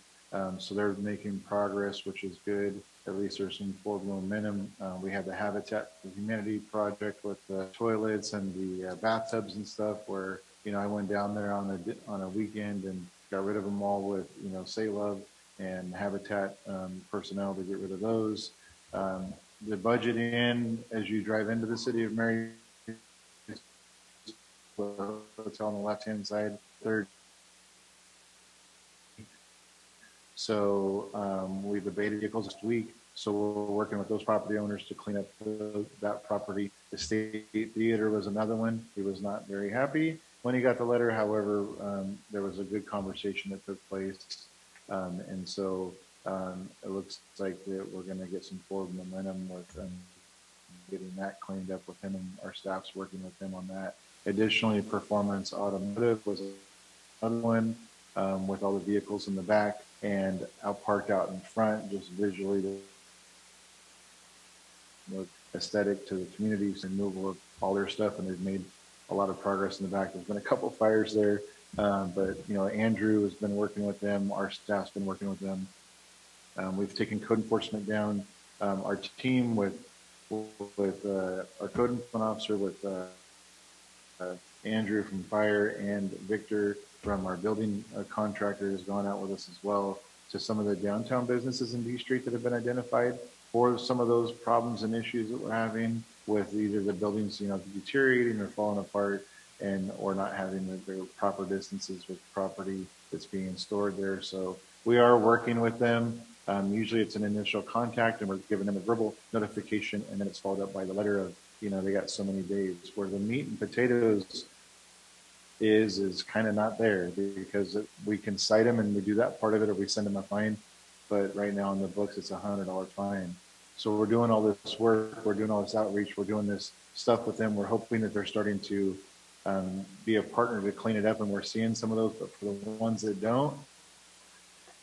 So they're making progress, which is good. At least there's some forward momentum. We had the Habitat for Humanity project with the toilets and the bathtubs and stuff where, I went down there on a weekend and got rid of them all with, Say Love and Habitat personnel to get rid of those. The budget as you drive into the city of Marysville, hotel on the left-hand side, third. So we've abated vehicles this week. So we're working with those property owners to clean up that property. The State Theater was another one. He was not very happy when he got the letter. However, there was a good conversation that took place. And so it looks like that we're going to get some forward momentum with getting that cleaned up with him, and our staff's working with him on that. Additionally, Performance Automotive was another one with all the vehicles in the back and out parked out in front, just visually the aesthetic to the communities and removal of all their stuff. And they've made a lot of progress in the back. There's been a couple fires there, but Andrew has been working with them. Our staff's been working with them. We've taken code enforcement down. Our team with our code enforcement officer with Andrew from fire and Victor from our building contractor has gone out with us as well to some of the downtown businesses in D Street that have been identified for some of those problems and issues that we're having with either the buildings, deteriorating or falling apart or not having the proper distances with property that's being stored there. So we are working with them. Usually it's an initial contact and we're giving them a verbal notification, and then it's followed up by the letter of, they got so many days, where the meat and potatoes is kind of not there, because we can cite them and we do that part of it, or we send them a fine. But right now in the books, it's $100 fine. So we're doing all this work, we're doing all this outreach, we're doing this stuff with them. We're hoping that they're starting to be a partner to clean it up, and we're seeing some of those. But for the ones that don't,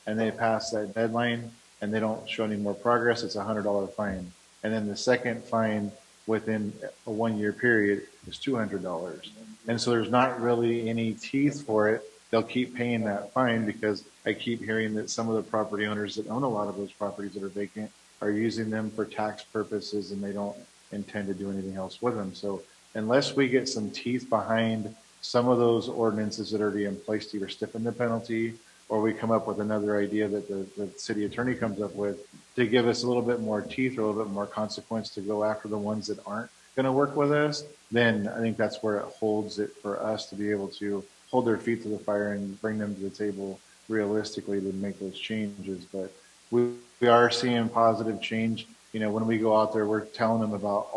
and they pass that deadline and they don't show any more progress, it's $100 fine. And then the second fine within a 1 year period is $200. And so there's not really any teeth for it. They'll keep paying that fine, because I keep hearing that some of the property owners that own a lot of those properties that are vacant are using them for tax purposes, and they don't intend to do anything else with them. So unless we get some teeth behind some of those ordinances that are already in place to either stiffen the penalty, or we come up with another idea that the city attorney comes up with to give us a little bit more teeth or a little bit more consequence to go after the ones that aren't going to work with us, then I think that's where it holds it for us to be able to hold their feet to the fire and bring them to the table realistically to make those changes. But we are seeing positive change. When we go out there, we're telling them about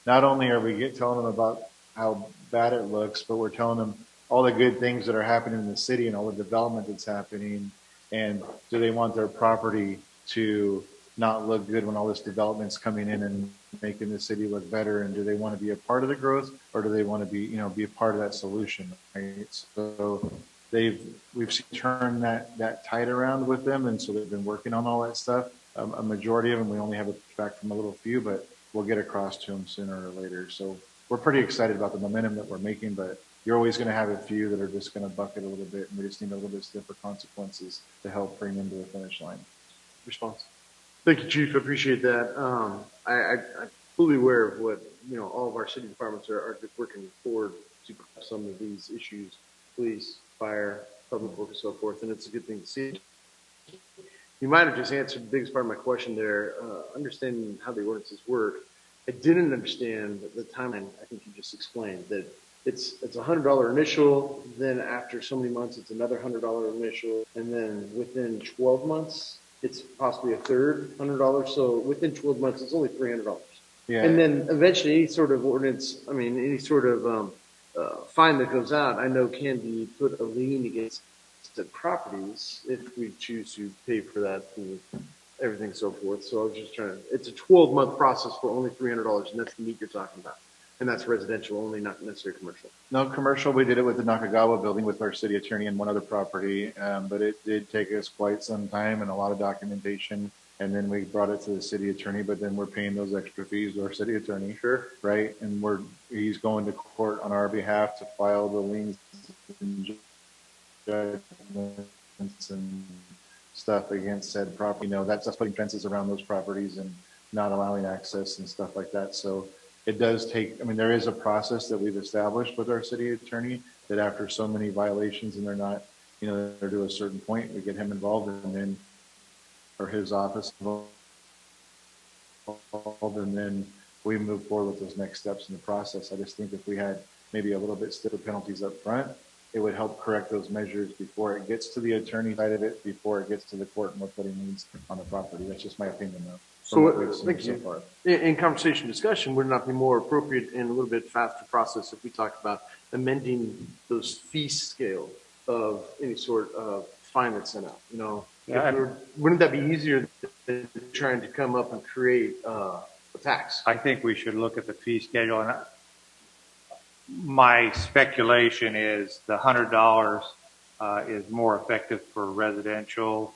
not only are we telling them about how bad it looks, but we're telling them all the good things that are happening in the city and all the development that's happening. And do they want their property to not look good when all this development's coming in and making the city look better? And do they want to be a part of the growth, or do they want to be a part of that solution? Right? So we've turned that tide around with them. And so they've been working on all that stuff. A majority of them, we only have it back from a little few, but we'll get across to them sooner or later. So we're pretty excited about the momentum that we're making, but you're always going to have a few that are just going to bucket a little bit, and we just need a little bit stiffer consequences to help bring them to the finish line. Response. Thank you, Chief. I appreciate that. I'm fully aware of what all of our city departments are working forward to some of these issues: police, fire, public works, and so forth. And it's a good thing to see. You might have just answered the biggest part of my question there, understanding how the ordinances work. I didn't understand the timeline. I think you just explained that it's $100 initial, then after so many months, it's another $100 initial, and then within 12 months, it's possibly a third $100. So within 12 months, it's only $300. Yeah. And then eventually, any sort of ordinance, any sort of fine that goes out, I know can be put a lien against the properties if we choose to pay for that through everything and so forth. So I was just it's a 12-month process for only $300, and that's the meat you're talking about. And that's residential only, not necessarily commercial. No, commercial, we did it with the Nakagawa building with our city attorney and one other property, but it did take us quite some time and a lot of documentation. And then we brought it to the city attorney, but then we're paying those extra fees to our city attorney. Sure. Right? And he's going to court on our behalf to file the liens and judgments and stuff against said property. You know, that's putting fences around those properties and not allowing access and stuff like that. So it does take, I mean, there is a process that we've established with our city attorney that after so many violations and they're not, you know, they're to a certain point, we get him involved and then, or his office involved, and then we move forward with those next steps in the process. I just think if we had maybe a little bit stiffer penalties up front, it would help correct those measures before it gets to the attorney side of it, before it gets to the court and what he needs on the property. That's just my opinion though. So thank you. In conversation discussion, would it not be more appropriate and a little bit faster process if we talked about amending those fee scale of any sort of fine that's sent out? You know, wouldn't that be easier than trying to come up and create a tax? I think we should look at the fee schedule. And my speculation is the $100 is more effective for residential,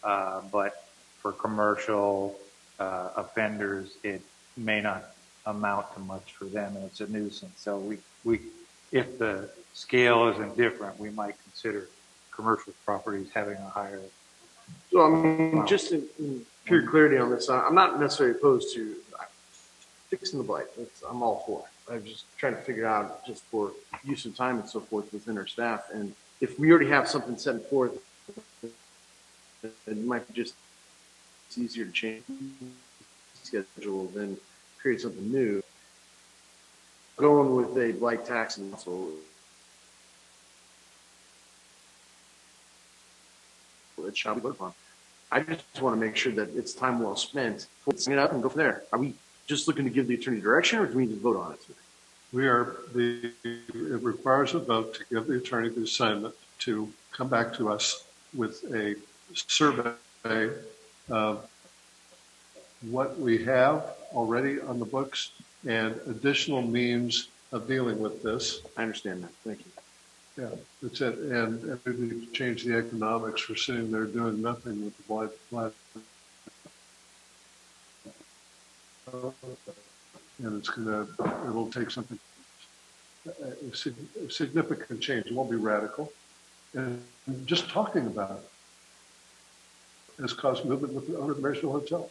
but for commercial offenders, it may not amount to much for them, and it's a nuisance. So we if the scale isn't different, we might consider commercial properties having a higher. So I mean, just in pure clarity on this, I'm not necessarily opposed to fixing the blight. I'm all for it. I'm just trying to figure out just for use of time and so forth within our staff. And if we already have something set forth, it might be just it's easier to change the schedule than create something new. Going with a blight tax and also it shall be voted upon. I just want to make sure that it's time well spent. Let's bring it up and go from there. Are we just looking to give the attorney direction, or do we need to vote on it today? It requires a vote to give the attorney the assignment to come back to us with a survey of what we have already on the books and additional means of dealing with this. I understand that. Thank you. Yeah, that's it. And we change the economics for sitting there doing nothing with the blight. And it'll take something, a significant change. It won't be radical. And just talking about it has caused movement with the owner of the Marysville Hotel.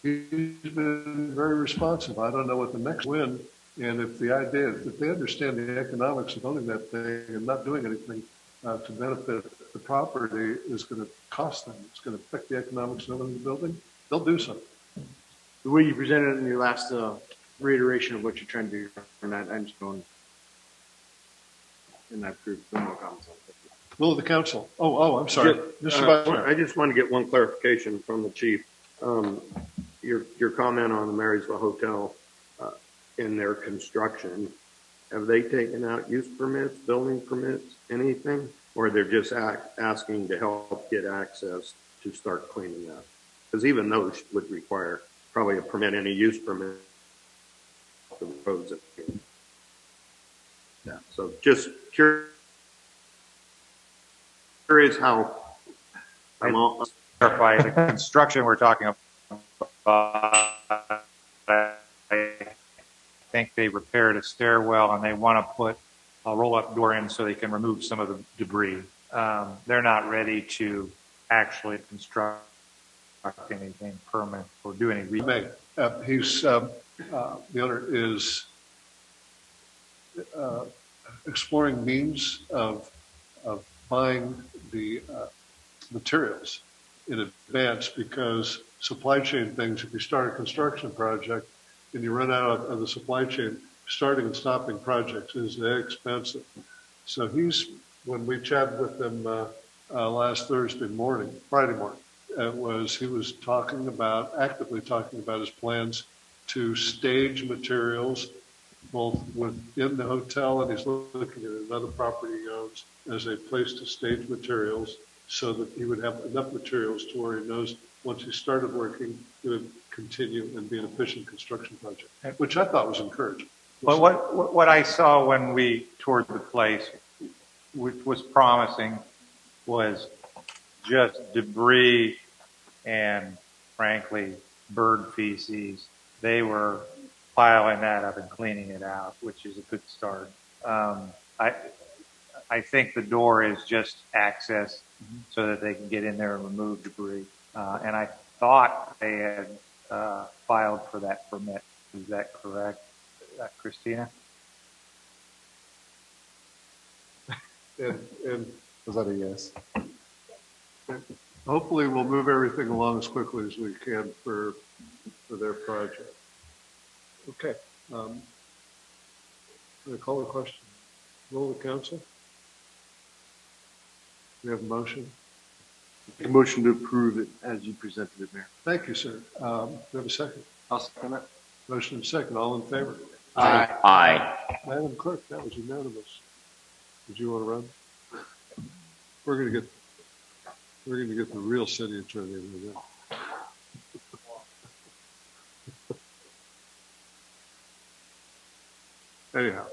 He's been very responsive. I don't know what the next win, and if the idea is that they understand the economics of owning that thing and not doing anything to benefit the property is going to cost them. It's going to affect the economics of owning the building. They'll do something. The way you presented it in your last reiteration of what you're trying to do, and I'm just going in that group. No more comments on it. Will of the council. I'm sorry. I just want to get one clarification from the chief. Your comment on the Marysville Hotel in their construction, have they taken out use permits, building permits, anything? Or they're just asking to help get access to start cleaning up? Because even those would require probably a permit, any use permit. The roads. Yeah. So just curious how. I'm all clarify the construction we're talking about. I think they repaired a stairwell and they want to put a roll-up door in so they can remove some of the debris. They're not ready to actually construct anything permanent or do any. The owner is exploring means of buying the materials in advance, because supply chain things, if you start a construction project and you run out of the supply chain, starting and stopping projects is expensive. So when we chatted with him last Friday morning, he was actively talking about his plans to stage materials both within the hotel, and he's looking at another property he owns as a place to stage materials so that he would have enough materials to where he knows once he started working, it would continue and be an efficient construction project, which I thought was encouraging. But what I saw when we toured the place, which was promising, was just debris and, frankly, bird feces. They were piling that up and cleaning it out, which is a good start. I think the door is just access so that they can get in there and remove debris. And I thought they had filed for that permit. Is that correct, Christina? And Was that a yes? hopefully we'll move everything along as quickly as we can for their project. Okay. I'm going to call the question. Roll the council. We have a motion. A motion to approve it as you presented it, Mayor. Thank you, sir. We have a second. I'll second it. Motion and second. All in favor? Aye. Aye. Madam Clerk, that was unanimous. Did you want to run? We're going to get the real city attorney in there. Anyhow,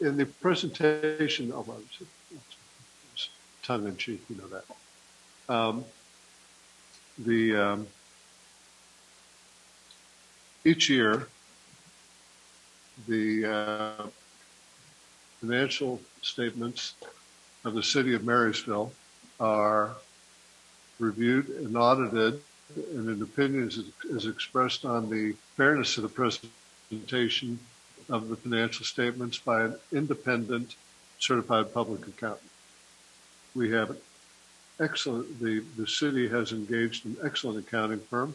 in the presentation, tongue in cheek, you know that. Each year, the financial statements of the city of Marysville are reviewed and audited, and an opinion is expressed on the fairness of the presentation of the financial statements by an independent certified public accountant. We have excellent, the city has engaged an excellent accounting firm,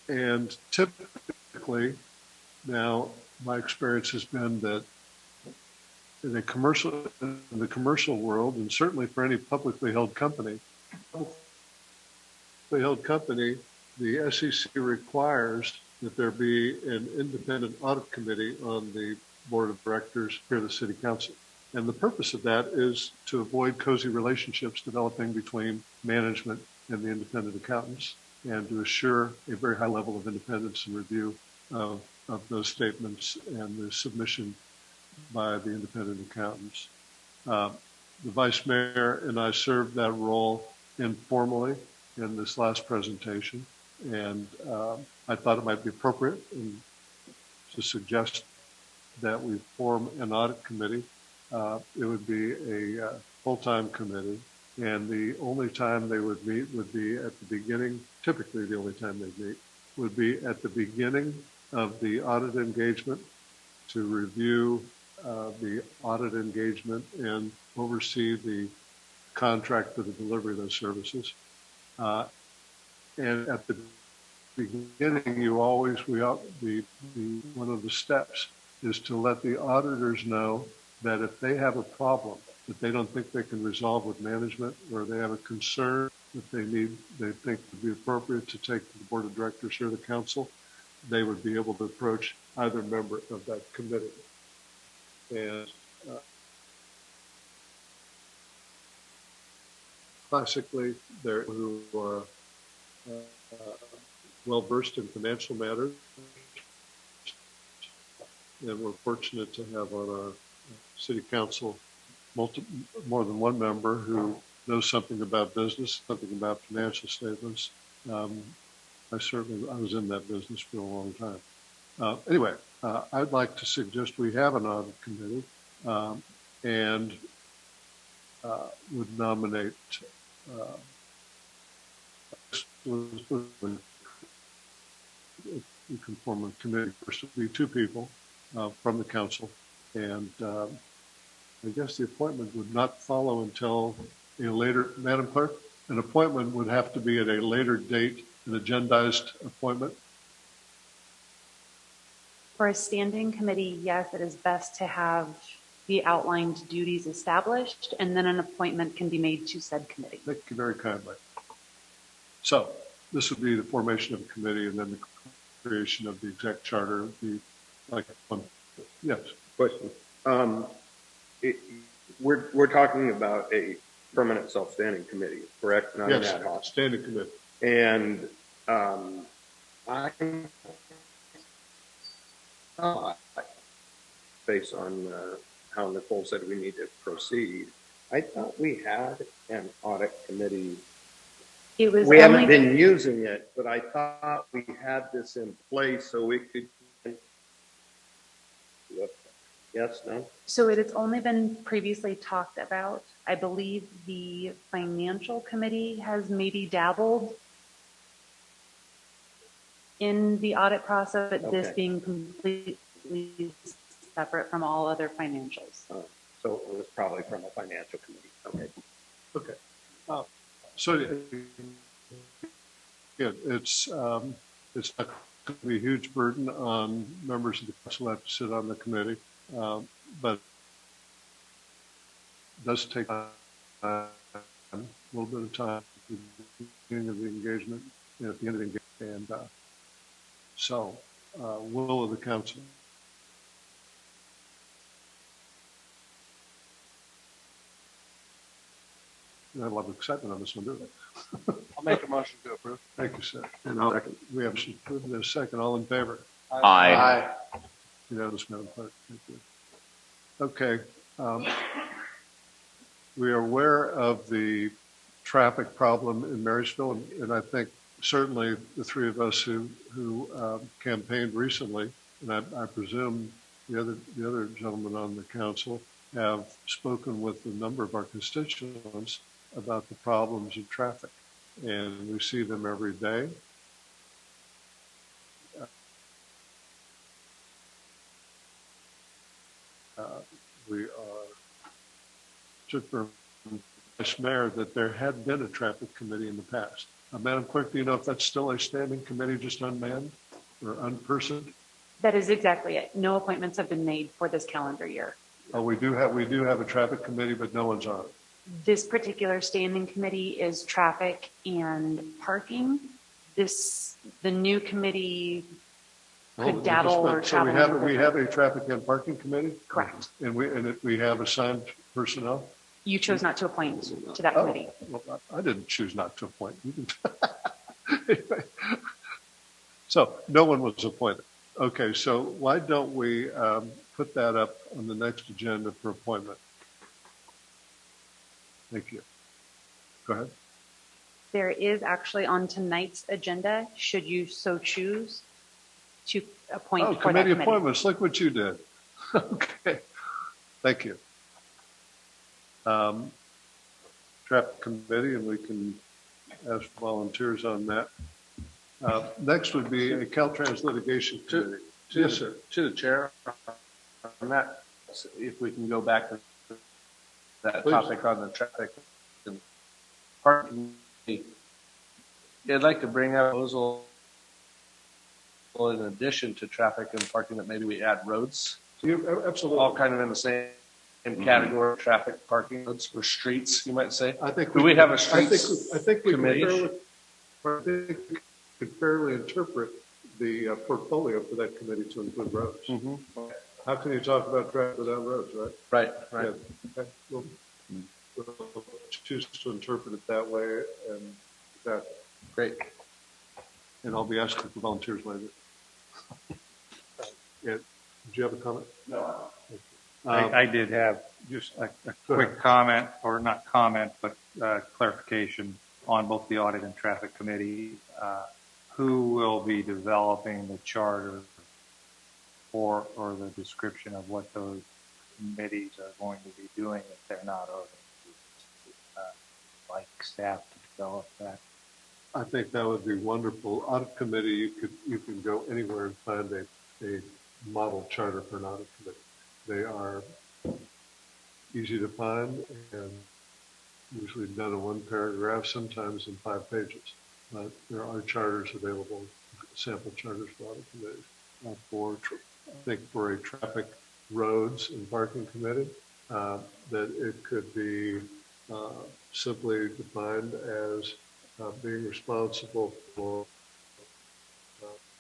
and typically now my experience has been that in the commercial world, and certainly for any publicly held company, the SEC requires that there be an independent audit committee on the board of directors here at the city council. And the purpose of that is to avoid cozy relationships developing between management and the independent accountants, and to assure a very high level of independence and review of those statements and the submission by the independent accountants. The vice mayor and I served that role informally in this last presentation, and I thought it might be appropriate to suggest that we form an audit committee. It would be a full-time committee, and the only time they would meet would be at the beginning, typically the only time they meet, would be at the beginning of the audit engagement to review the audit engagement and oversee the contract for the delivery of those services. And at the beginning, one of the steps is to let the auditors know that if they have a problem that they don't think they can resolve with management, or they have a concern that they think would be appropriate to take to the board of directors or the council, they would be able to approach either member of that committee. And classically, they're who are well versed in financial matters, and we're fortunate to have on our city council more than one member who knows something about business, something about financial statements. I was in that business for a long time. Anyway, I'd like to suggest we have an audit committee, and would nominate you can form a committee. First would be two people from the council, and I guess the appointment would not follow until a later, Madam Clerk, an appointment would have to be at a later date, an agendized appointment. For a standing committee, yes, it is best to have the outlined duties established, and then an appointment can be made to said committee. Thank you very kindly. So this would be the formation of a committee, and then the creation of the exec charter would be like one. Yes. Question. We're talking about a permanent self-standing committee, correct? Not yes, an ad hoc. Standing committee. And based on how Nicole said we need to proceed, I thought we had an audit committee. We haven't been using it, but I thought we had this in place so we could Yes, no? So it has only been previously talked about. I believe the financial committee has maybe dabbled in the audit process, but this Okay. being completely separate from all other financials. So it was probably from a financial committee. Okay. Okay. So yeah, it's not going to be a huge burden on members of the council who have to sit on the committee, but it does take a little bit of time at the beginning of the engagement, at the end of the engagement, and so will of the council. I have a lot of excitement on this one, do we? I'll make a motion to approve. Thank you, sir. And I'll second. We have a second. All in favor? Aye. Unanimous, Madam Clerk. Thank you. Okay. We are aware of the traffic problem in Marysville, and I think certainly the three of us who campaigned recently, and I presume the other gentlemen on the council have spoken with a number of our constituents about the problems of traffic, and we see them every day. We took from Vice Mayor that there had been a traffic committee in the past. Madam Clerk, do you know if that's still a standing committee, just unmanned or unpersoned? That is exactly it. No appointments have been made for this calendar year. Oh, we do have a traffic committee, but no one's on it. This particular standing committee is traffic and parking. The new committee could dabble or travel. So we have a traffic and parking committee? Correct. And we have assigned personnel? You chose not to appoint to that committee. Well, I didn't choose not to appoint. Anyway. So no one was appointed. Okay, so why don't we put that up on the next agenda for appointment? Thank you. Go ahead. There is actually on tonight's agenda, should you so choose, to appoint for that committee committee. Appointments. Look what you did. Okay. Thank you. Traffic committee, and we can ask volunteers on that. Next would be a Caltrans litigation committee. Yes, sir. To the chair, on that, if we can go back to that Please. topic on the traffic and parking. I'd like to bring up a proposal in addition to traffic and parking that maybe we add roads. Absolutely. All kind of in the same category, traffic, parking, roads, or streets, you might say. I think Do we have a streets I think we committee? could fairly interpret the portfolio for that committee to include roads. Mm-hmm. How can you talk about traffic without roads, right? Right. Yeah. Okay. We'll choose to interpret it that way, and that. Great. And I'll be asking for volunteers later. Yeah. Did you have a comment? No. I did have just a quick comment, or not comment, but clarification on both the audit and traffic committee. Who will be developing the charter or the description of what those committees are going to be doing if they're not already like staff to develop that? I think that would be wonderful. Audit committee, you can go anywhere and find a model charter for an audit committee. They are easy to find and usually done in one paragraph, sometimes in 5 pages. But there are charters available, sample charters for audit committees. I think for a traffic, roads, and parking committee, that it could be simply defined as being responsible for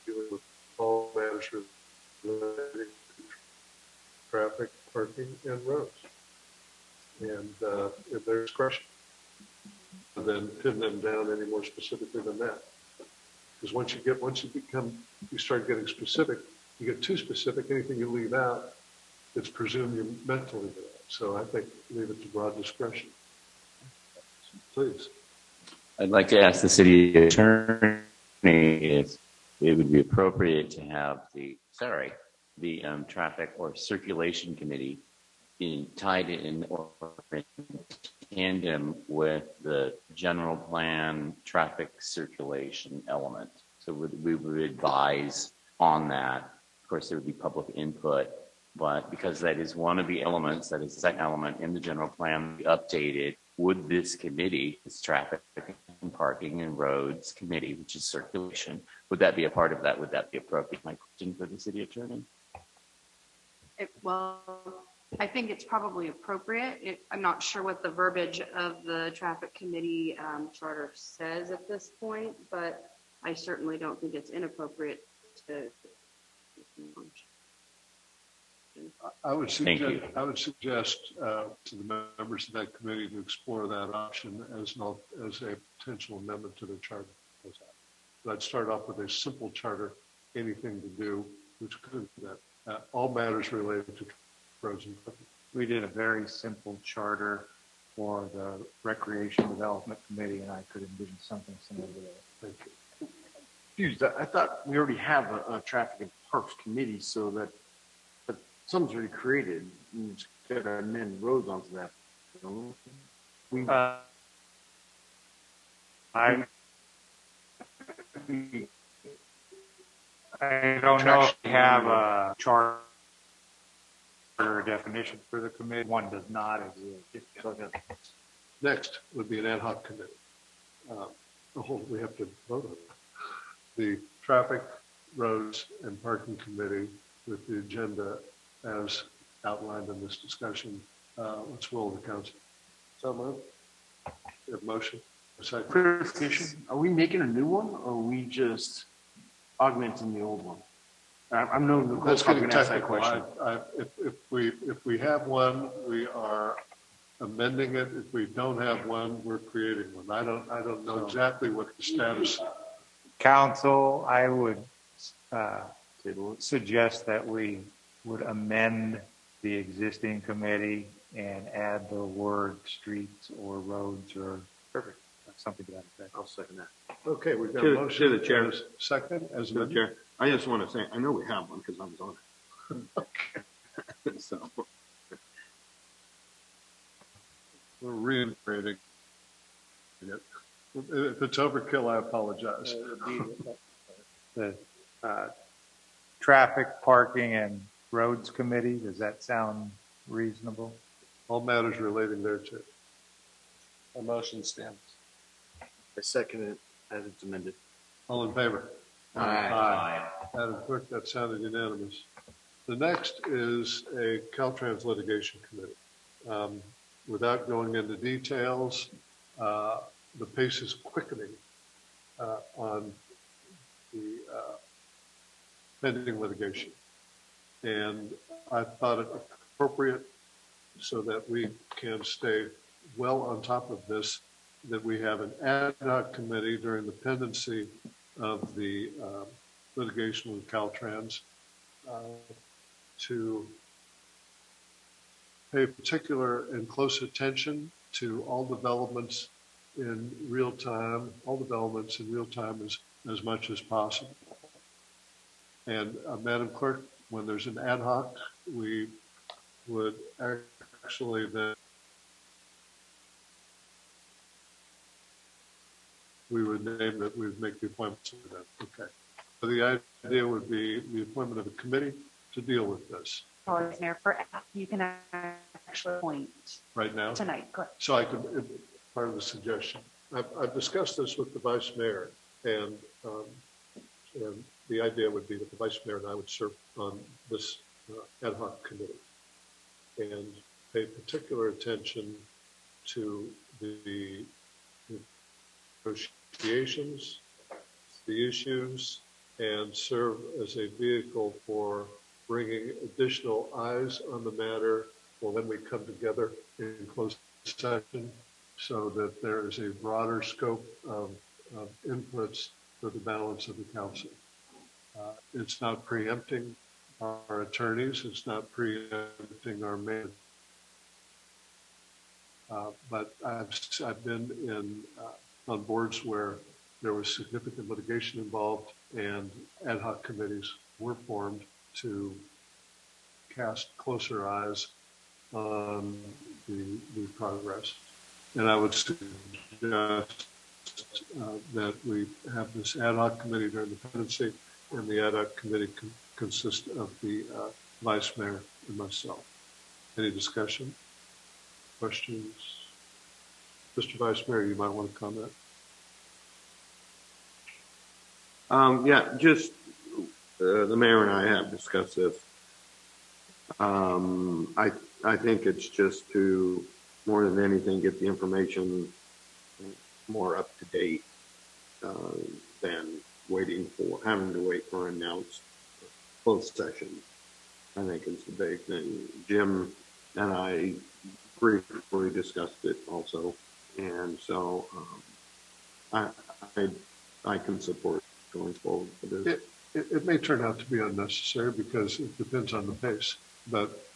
dealing with all matters related to traffic, parking, and roads. And if there's discretion, then pin them down any more specifically than that. Because once you start getting specific, you get too specific, anything you leave out, it's presumed you meant to leave it out. So I think leave it to broad discretion. Please. I'd like to ask the city attorney if it would be appropriate to have the traffic or circulation committee tied in or in tandem with the general plan traffic circulation element. So we would advise on that. Of course, there would be public input, but because that is one of the elements, that is the second element in the general plan, be updated, would this committee, this traffic and parking and roads committee, which is circulation, would that be a part of that? Would that be appropriate? My question for the city attorney. Well, I think it's probably appropriate. I'm not sure what the verbiage of the traffic committee charter says at this point, but I certainly don't think it's inappropriate to. I would suggest to the members of that committee to explore that option as a potential amendment to the charter. But I'd start off with a simple charter, anything to do, which could be that all matters related to roads and parking. We did a very simple charter for the Recreation Development Committee, and I could envision something similar to that. Thank you. Confused. I thought we already have a traffic and parks committee, so that something's already created. You just got to amend roads onto that. I don't know if we have a charter definition for the committee. One does not exist. Next would be an ad hoc committee. We have to vote on it. The traffic, roads, and parking committee with the agenda as outlined in this discussion. Let's roll the council. So moved. You have motion. Clarification. Are we making a new one, or are we just augmenting the old one? I'm no. That's getting technical. If we have one, we are amending it. If we don't have one, we're creating one. I don't know exactly what the status. Council, I would suggest that we would amend the existing committee and add the word streets or roads or something to that effect. I'll second that. Okay, we've got a motion. To the chair. Second, as the chair. I just want to say, I know we have one because I was on it. Okay. So we're reiterating it. If it's overkill, I apologize. The traffic, parking, and roads committee, does that sound reasonable? All matters relating thereto. A motion stands. I second it as it's amended. All in favor? Aye. Madam Clerk, that sounded unanimous. The next is a Caltrans litigation committee. Without going into details, the pace is quickening on the pending litigation. And I thought it appropriate, so that we can stay well on top of this, that we have an ad hoc committee during the pendency of the litigation with Caltrans to pay particular and close attention to all developments in real time, as much as possible. And Madam Clerk, when there's an ad hoc, we would actually then we would name that we would make the appointments for that. Okay. So the idea would be the appointment of a committee to deal with this. Mayor, you can actually appoint right now tonight. Correct. So I could, part of the suggestion. I've discussed this with the vice mayor, and the idea would be that the vice mayor and I would serve on this ad hoc committee and pay particular attention to the negotiations, the issues, and serve as a vehicle for bringing additional eyes on the matter when we come together in closed session, so that there is a broader scope of inputs for the balance of the council. It's not preempting our attorneys. It's not preempting our man. But I've been on boards where there was significant litigation involved, and ad hoc committees were formed to cast closer eyes on the progress. And I would suggest that we have this ad hoc committee during the presidency, and the ad hoc committee consists of the vice mayor and myself. Any discussion? Questions? Mr. Vice Mayor, you might want to comment. Yeah, just the mayor and I have discussed this. I think it's just to, more than anything, get the information more up to date than having to wait for an announced closed session. I think is the big thing. Jim and I briefly discussed it also, and so I can support going forward with this. It may turn out to be unnecessary because it depends on the pace, but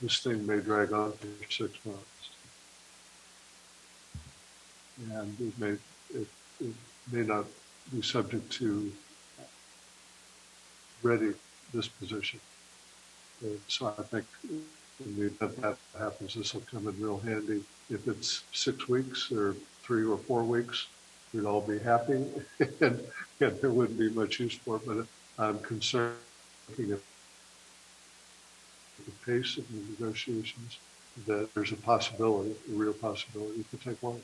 this thing may drag on for 6 months, and it may not be subject to ready disposition. And so I think in the event that happens, this will come in real handy. If it's 6 weeks or 3 or 4 weeks, we'd all be happy, and there wouldn't be much use for it. But I'm concerned looking at the pace of the negotiations that there's a possibility, a real possibility, it could take longer.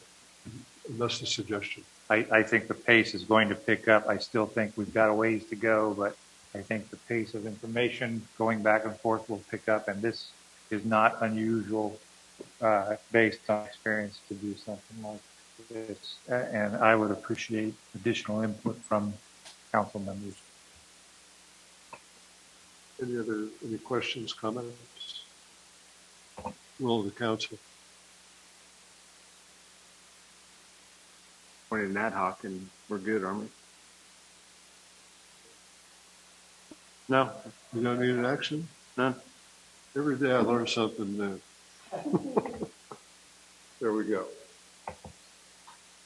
And that's the suggestion. I think the pace is going to pick up. I still think we've got a ways to go, but I think the pace of information going back and forth will pick up, and this is not unusual based on experience to do something like this. And I would appreciate additional input from council members. Any questions, comments? Will of the council? Pointed an ad hoc, and we're good, aren't we? No. You don't need an action? None. Every day I learn something new. There we go.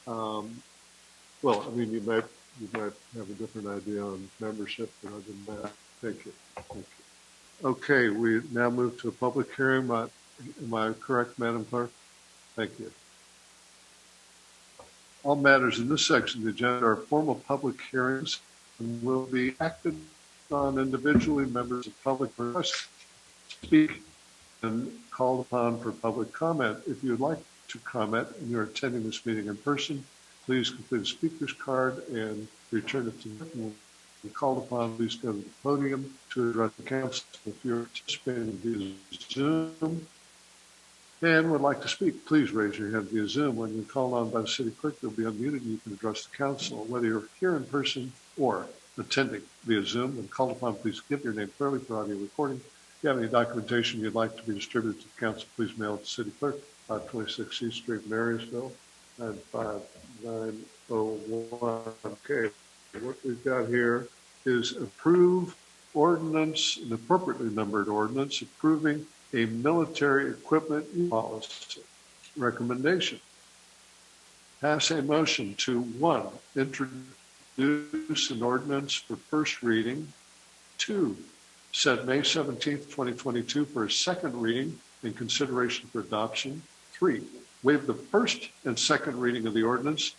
Well, I mean, you might have a different idea on membership, but other than that, thank you. Thank you. Okay, we now move to a public hearing. Am I correct, Madam Clerk? Thank you. All matters in this section of the agenda are formal public hearings and will be acted on individually. Members of public request speak and called upon for public comment. If you would like to comment and you're attending this meeting in person, please complete a speaker's card and return it to me. When called upon, please go to the podium to address the council. If you're participating via Zoom and would like to speak, please raise your hand via Zoom. When you're called on by the city clerk, you'll be unmuted and you can address the council. Whether you're here in person or attending via Zoom, when called upon, please give your name clearly for audio recording. If you have any documentation you'd like to be distributed to the council, please mail it to City Clerk, 526 East Street, Marysville, 95901. Okay, what we've got here is approve ordinance, an appropriately numbered ordinance, approving a military equipment policy. Recommendation. Pass a motion to 1, introduce an ordinance for first reading. 2, set May 17th, 2022 for a second reading in consideration for adoption. 3, waive the first and second reading of the ordinance,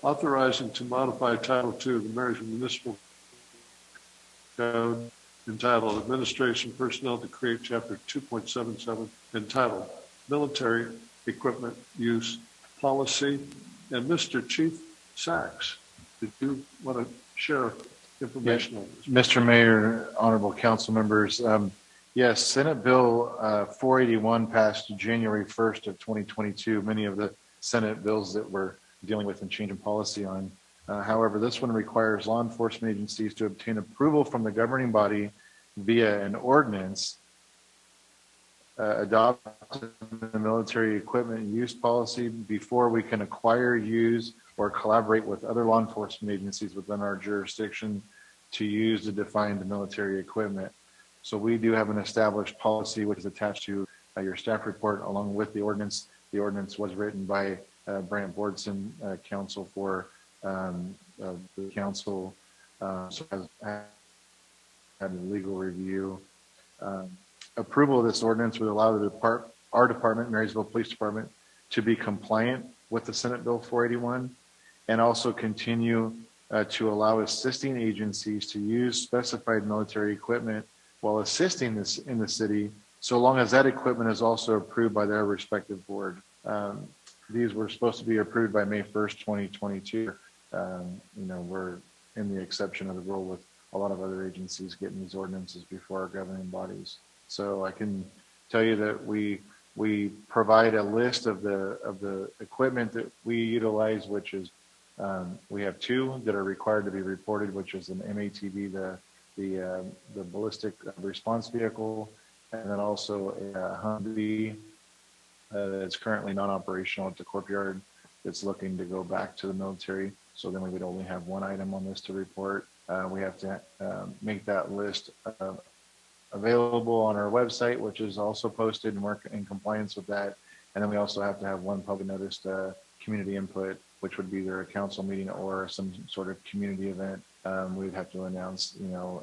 authorizing to modify Title II of the Marysville Municipal Code entitled Administration Personnel to create Chapter 2.77 entitled Military Equipment Use Policy. And Mr. Chief Sachs, did you want to share information on this? Mr. Mayor, honorable council members, yes, Senate Bill 481 passed January 1st of 2022. Many of the Senate bills that we're dealing with and changing policy on. However, this one requires law enforcement agencies to obtain approval from the governing body via an ordinance adopting the military equipment use policy before we can acquire, use, or collaborate with other law enforcement agencies within our jurisdiction to use the defined military equipment. So we do have an established policy which is attached to your staff report along with the ordinance. The ordinance was written by Brant Bordson, counsel for the council, so has had a legal review. approval of this ordinance would allow our department, Marysville Police Department, to be compliant with the Senate Bill 481 and also continue to allow assisting agencies to use specified military equipment while assisting this in the city, so long as that equipment is also approved by their respective board. These were supposed to be approved by May 1st, 2022. We're in the exception of the rule with a lot of other agencies getting these ordinances before our governing bodies. So I can tell you that we provide a list of the equipment that we utilize, which is we have two that are required to be reported, which is an MATV, the ballistic response vehicle, and then also a Humvee that's currently non-operational at the courtyard that's looking to go back to the military. So then we would only have one item on this to report. We have to make that list available on our website, which is also posted, and work in compliance with that. And then we also have to have one public noticed community input, which would be either a council meeting or some sort of community event. We'd have to announce,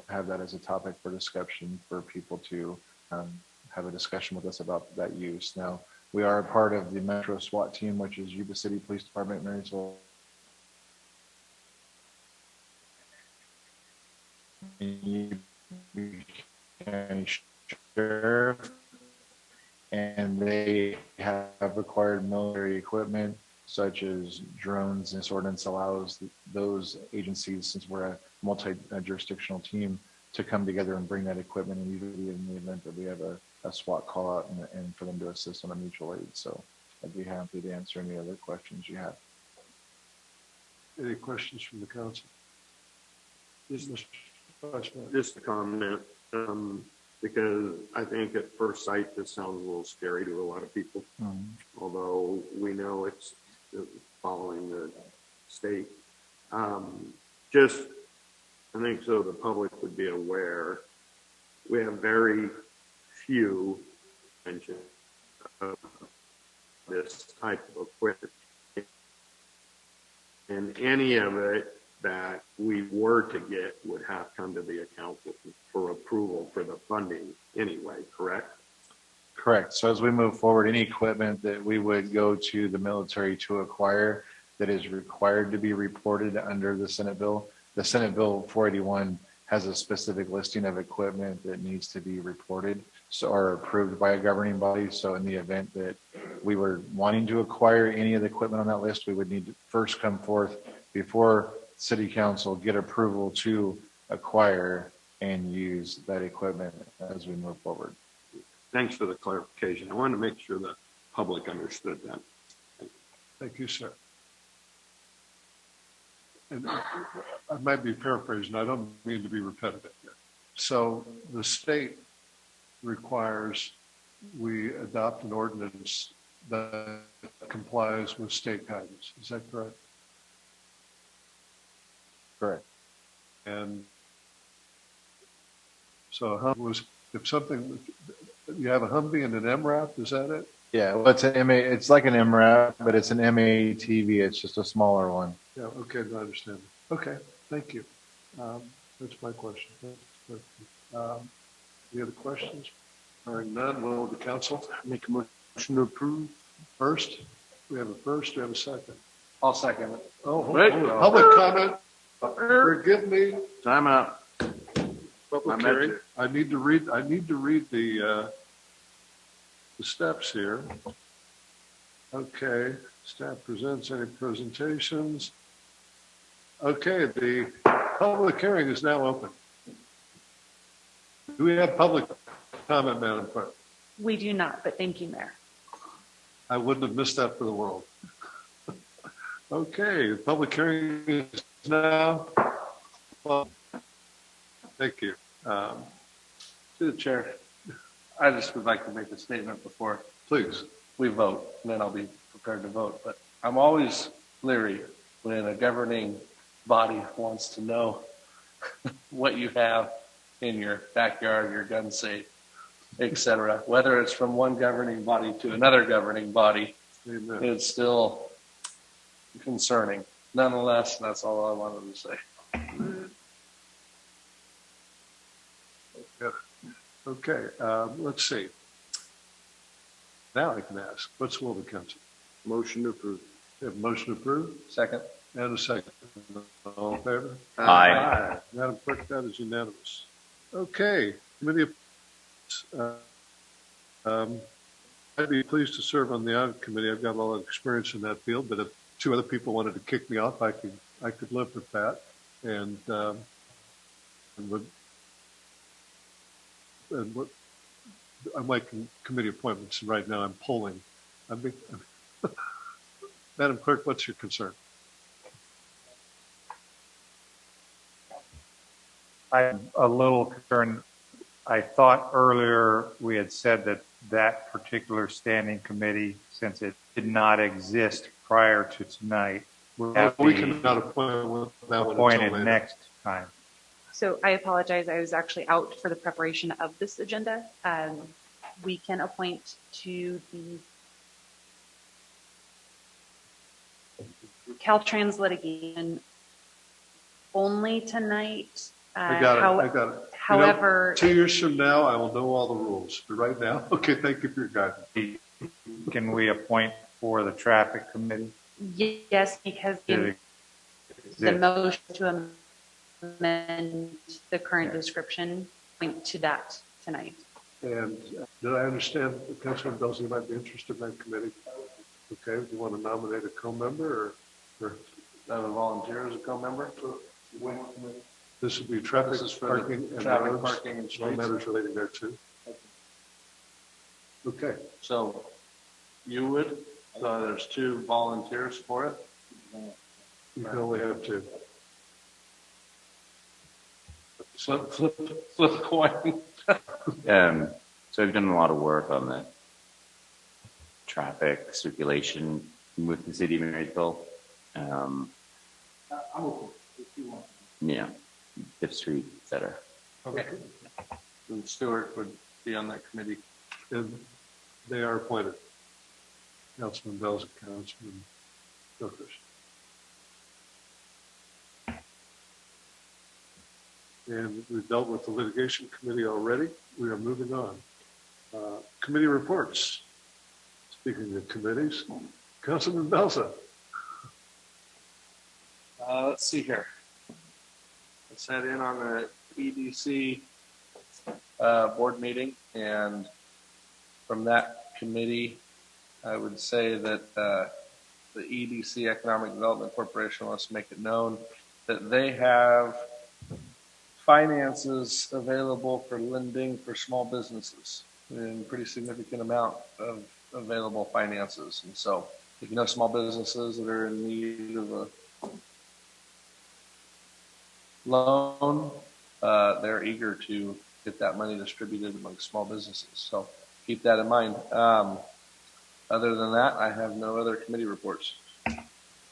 have that as a topic for discussion for people to have a discussion with us about that use. Now, we are a part of the Metro SWAT team, which is Yuba City Police Department, Marysville County Sheriff, and they have required military equipment such as drones. This ordinance allows those agencies, since we're a multi-jurisdictional team, to come together and bring that equipment, and usually in the event that we have a SWAT call out and for them to assist on a mutual aid. So I'd be happy to answer any other questions you have. Any questions from the council? Just a comment, because I think at first sight this sounds a little scary to a lot of people, although we know it's following the state. I think so the public would be aware, we have very few mention of this type of equipment, and any of it that we were to get would have come to the council for approval for the funding anyway, correct? Correct. So as we move forward, any equipment that we would go to the military to acquire that is required to be reported under the Senate bill, the Senate Bill 481 has a specific listing of equipment that needs to be reported or approved by a governing body. So in the event that we were wanting to acquire any of the equipment on that list, we would need to first come forth before City Council, get approval to acquire and use that equipment as we move forward. Thanks for the clarification. I wanted to make sure the public understood that. Thank you, sir. And I might be paraphrasing, I don't mean to be repetitive here. So the state requires we adopt an ordinance that complies with state guidance. Is that correct? Correct. And so if something, you have a Humvee and an MRAP, is that it? Yeah, well, it's like an MRAP, but it's an MATV. It's just a smaller one. Yeah, okay, I understand. Okay, thank you. That's my question. Any other questions? Hearing none, will the council make a motion to approve? First, we have a first, we have a second. I'll second it. Oh, wait, public comment. Forgive me. Time out. Public hearing. I need to read the steps here. Okay, staff presents any presentations. Okay, the public hearing is now open. Do we have public comment, Madam Clerk? We do not, but thank you, Mayor. I wouldn't have missed that for the world. Okay, the public hearing is now. Well, thank you. To the chair, I just would like to make a statement before please we vote, and then I'll be prepared to vote. But I'm always leery when a governing body wants to know what you have in your backyard, your gun safe, etc. Whether it's from one governing body to another governing body, Amen. It's still concerning. Nonetheless, that's all I wanted to say. Okay, let's see. Now I can ask, what's the will of the council? Motion to approve. We have a motion to approve Second. and a second. All in favor? Aye. Madam Clerk, that is unanimous. Okay, committee. I'd be pleased to serve on the Audit Committee. I've got a lot of experience in that field, but if two other people wanted to kick me off, I could live with that. And what I'm making committee appointments, and right now I'm polling. Madam Clerk, what's your concern? I'm a little concerned. I thought earlier we had said that that particular standing committee, since it did not exist prior to tonight, would have to we be cannot appoint that one appointed until later. next time. So I apologize. I was actually out for the preparation of this agenda. We can appoint to the Caltrans litigation only tonight. I got it. However, 2 years from now, I will know all the rules. But right now, okay, thank you for your guidance. Can we appoint for the traffic committee? yes, because the motion to amend the current description point to that tonight. And did I understand that Councilman Belzy might be interested in that committee? Okay, do you want to nominate a co-member or Have a volunteer as a co-member? this would be traffic, This is for parking, the and traffic, roads, parking, and no streets. matters relating there too. Okay, So you would, there's 2 volunteers for it. you can only have 2. Flip a coin. So I've done a lot of work on the traffic circulation with the city of Marysville. I'm open if you want. Yeah, Fifth Street, et cetera. Okay. And Stuart would be on that committee. And they are appointed. Councilman Bells and Councilman Gilchrist. And we've dealt with the litigation committee already. We are moving on. Committee reports. Speaking of committees, Councilman Belza. Let's see here. I sat in on the EDC board meeting, and from that committee, I would say that the EDC Economic Development Corporation wants to make it known that they have finances available for lending for small businesses in pretty significant amount of available finances. And so if you know small businesses that are in need of a loan, they're eager to get that money distributed among small businesses. So keep that in mind. Other than that, I have no other committee reports.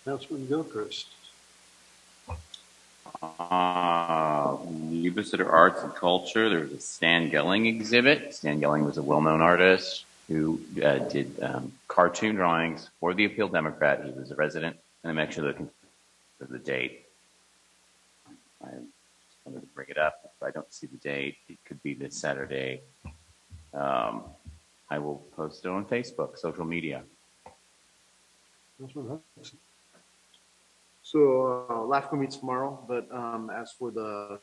Councilman Gilchrist. Yuba-Sutter Arts and Culture, there was a Stan Gelling exhibit. Stan Gelling was a well-known artist who did cartoon drawings for the Appeal Democrat. He was a resident, and I'm actually looking for the date. I wanted to bring it up. If I don't see the date, it could be this Saturday. I will post it on Facebook, social media. So LAFCO meets tomorrow, but as for the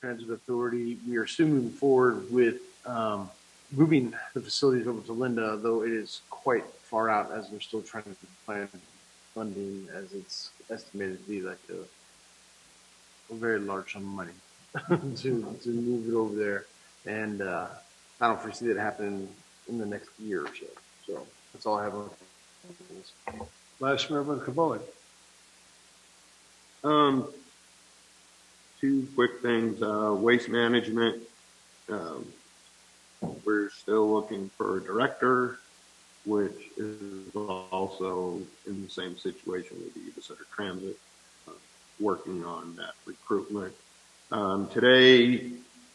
Transit Authority, we are still moving forward with moving the facilities over to Linda, though it is quite far out as we're still trying to plan funding, as it's estimated to be like a very large sum of money to move it over there. And I don't foresee that happening in the next year or so. So that's all I have on this. Last member Cavoli. 2 quick things. Waste management. We're still looking for a director, which is also in the same situation with the Yuba-Sutter Transit, working on that recruitment. Today,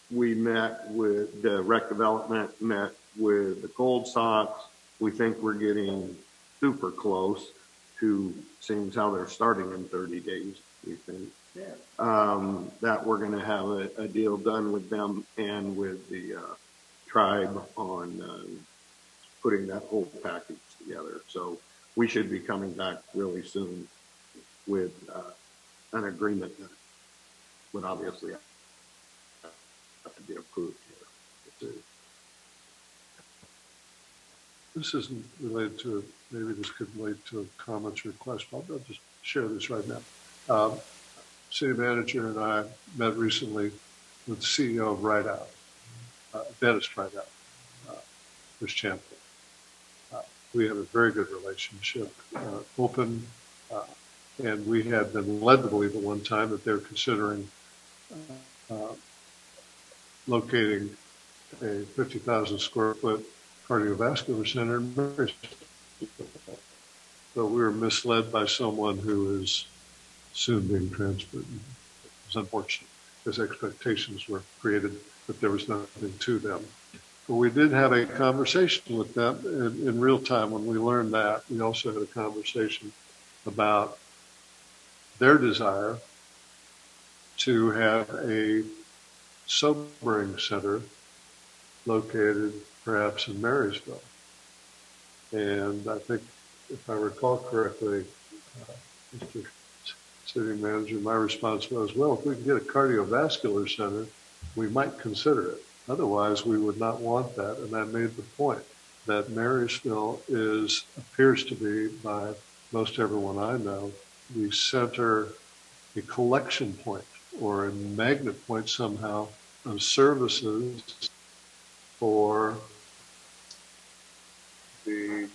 we met with the rec development, met with the Gold Sox. We think we're getting super close to seeing how they're starting in 30 days, we think. that we're going to have a deal done with them and with the tribe on putting that whole package together. So we should be coming back really soon with an agreement that would obviously have to be approved here. This isn't related to, maybe this could relate to a comment or question. I'll just share this right now. City manager and I met recently with the CEO of Right Out, dentist Right Out, Chris Champion. We have a very good relationship, open, and we had been led to believe at one time that they're considering locating a 50,000 square foot cardiovascular center in Marysville. So we were misled by someone who is soon being transferred. It's unfortunate because expectations were created, but there was nothing to them. But we did have a conversation with them in real time. When we learned that, we also had a conversation about their desire to have a sobering center located perhaps in Marysville. And I think, if I recall correctly, Mr. City Manager, my response was, well, if we can get a cardiovascular center, we might consider it. Otherwise, we would not want that. And I made the point that Marysville appears to be, by most everyone I know, the center, a collection point or a magnet point somehow of services for the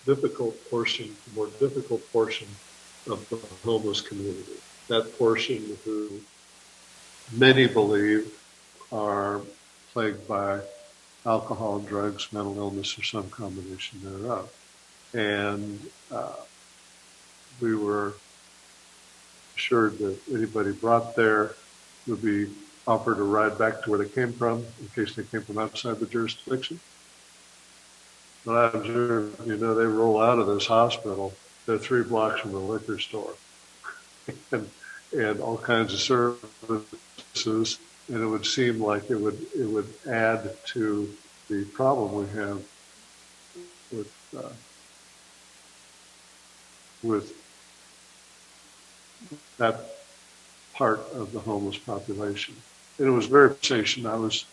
more difficult portion of the homeless community. That portion who many believe are plagued by alcohol, drugs, mental illness, or some combination thereof. And we were assured that anybody brought there would be offered a ride back to where they came from in case they came from outside the jurisdiction. But I'm sure, they roll out of this hospital, they're 3 blocks from the liquor store and all kinds of services. And it would seem like it would add to the problem we have with that part of the homeless population. And it was very conversation.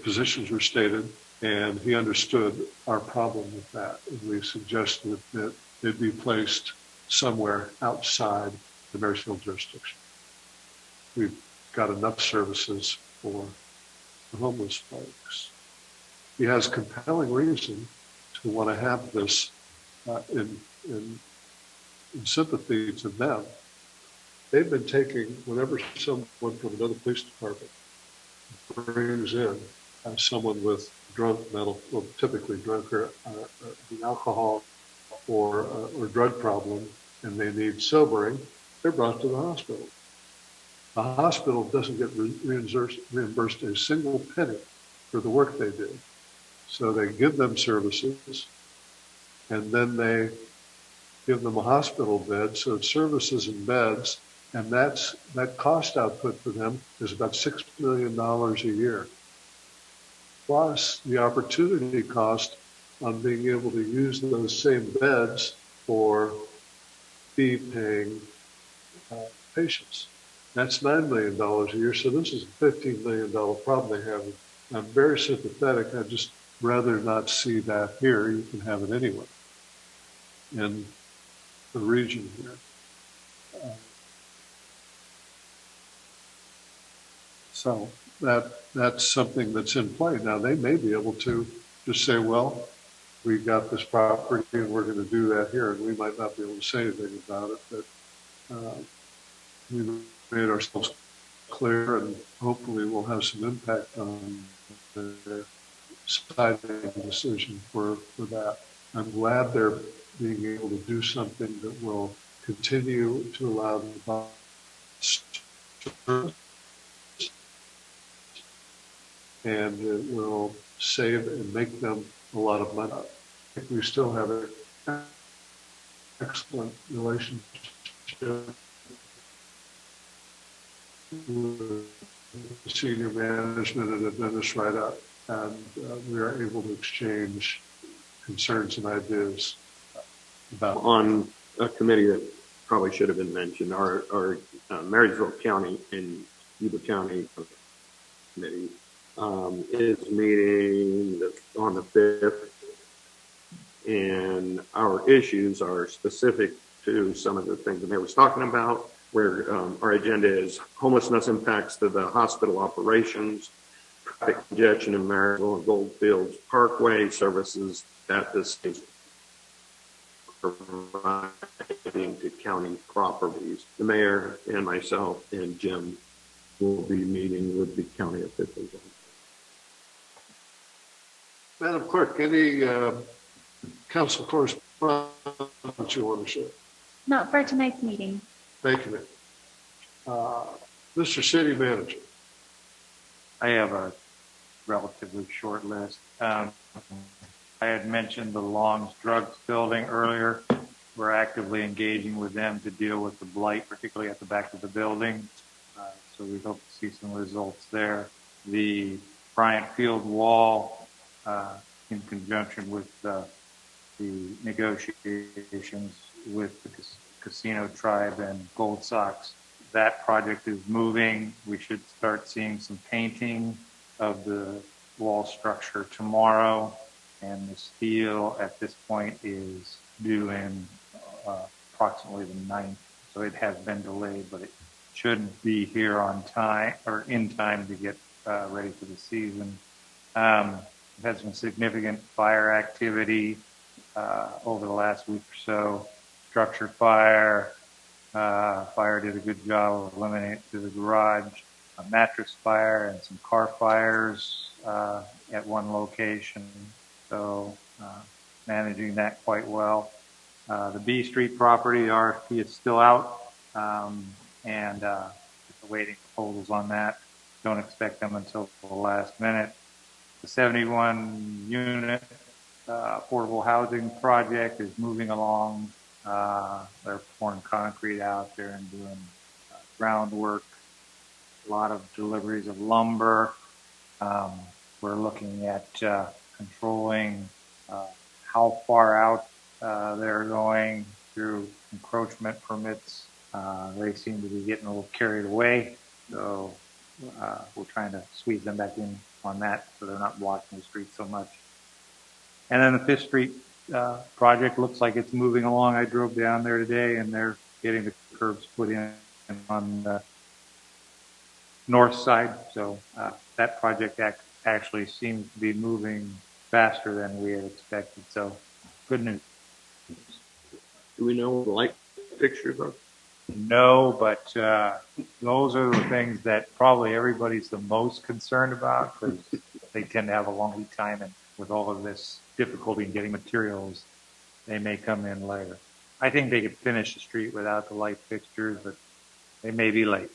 Positions were stated, and he understood our problem with that. And we suggested that it be placed somewhere outside the Marysville jurisdiction. We've got enough services for the homeless folks. He has compelling reason to want to have this in sympathy to them. They've been taking, whenever someone from another police department brings in someone with typically drunk or alcohol or drug problem, and they need sobering, they're brought to the hospital. The hospital doesn't get reimbursed a single penny for the work they did. So they give them services, and then they give them a hospital bed. So it's services and beds, and that cost output for them is about $6 million a year. Plus the opportunity cost on being able to use those same beds for fee-paying patients. That's $9 million a year. So this is a $15 million problem they have. I'm very sympathetic. I'd just rather not see that here. You can have it anyway in the region here. So that's something that's in play. Now, they may be able to just say, well, we got this property and we're going to do that here. And we might not be able to say anything about it, but we made ourselves clear, and hopefully we'll have some impact on their deciding decision for that. I'm glad they're being able to do something that will continue to allow the service, and it will save and make them a lot of money. I think we still have an excellent relationship senior management and have been this right up, and we are able to exchange concerns and ideas about. On a committee that probably should have been mentioned, our Marysville County and Yuba County Committee is meeting on the 5th, and our issues are specific to some of the things the mayor was talking about, where our agenda is homelessness impacts to the hospital operations, traffic congestion in Marysville and Goldfields Parkway, services at this station providing to county properties. The mayor and myself and Jim will be meeting with the county officials. Madam Clerk, any council correspondence you want to share? Not for tonight's meeting. Thank you, Mr. City Manager. I have a relatively short list. I had mentioned the Long's Drugs building earlier. We're actively engaging with them to deal with the blight, particularly at the back of the building. So we hope to see some results there. The Bryant Field wall, in conjunction with the negotiations with the Casino Tribe and Gold Sox, that project is moving. We should start seeing some painting of the wall structure tomorrow. And the steel at this point is due in approximately the 9th. So it has been delayed, but it should be here on time or in time to get ready for the season. We've had some significant fire activity over the last week or so. Structure fire. Fire did a good job of eliminating it through the garage. A mattress fire and some car fires at one location. So managing that quite well. The B Street property, the RFP is still out, and just awaiting proposals on that. Don't expect them until the last minute. The 71 unit affordable housing project is moving along. They're pouring concrete out there and doing groundwork. A lot of deliveries of lumber. We're looking at controlling how far out they're going through encroachment permits. They seem to be getting a little carried away, so we're trying to squeeze them back in on that so they're not blocking the street so much. And then the 5th Street project looks like it's moving along. I drove down there today, and they're getting the curbs put in on the north side. So that project actually seems to be moving faster than we had expected. So good news. Do we know what the light fixtures are? No, but those are the things that probably everybody's the most concerned about, because they tend to have a long lead time, and with all of this difficulty in getting materials, they may come in later. I think they could finish the street without the light fixtures, but they may be late.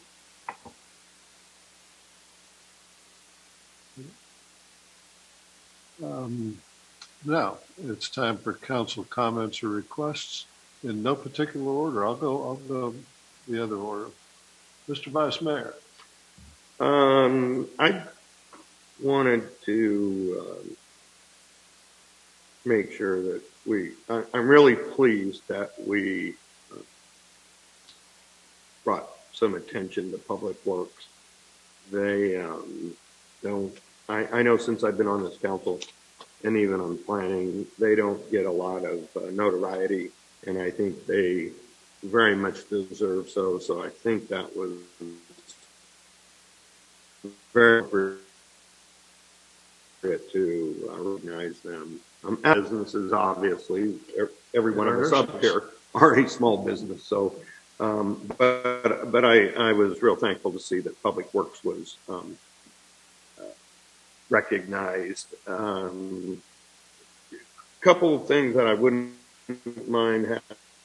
Now it's time for council comments or requests in no particular order. I'll go the other order. Mr. Vice Mayor. I wanted to make sure that I'm really pleased that we brought some attention to Public Works. They don't, I know since I've been on this council and even on planning, they don't get a lot of notoriety, and I think they very much deserve so. So I think that was very appropriate to recognize them. Businesses, obviously, every one of us up here are a small business. So, but I was real thankful to see that Public Works was recognized. Couple of things that I wouldn't mind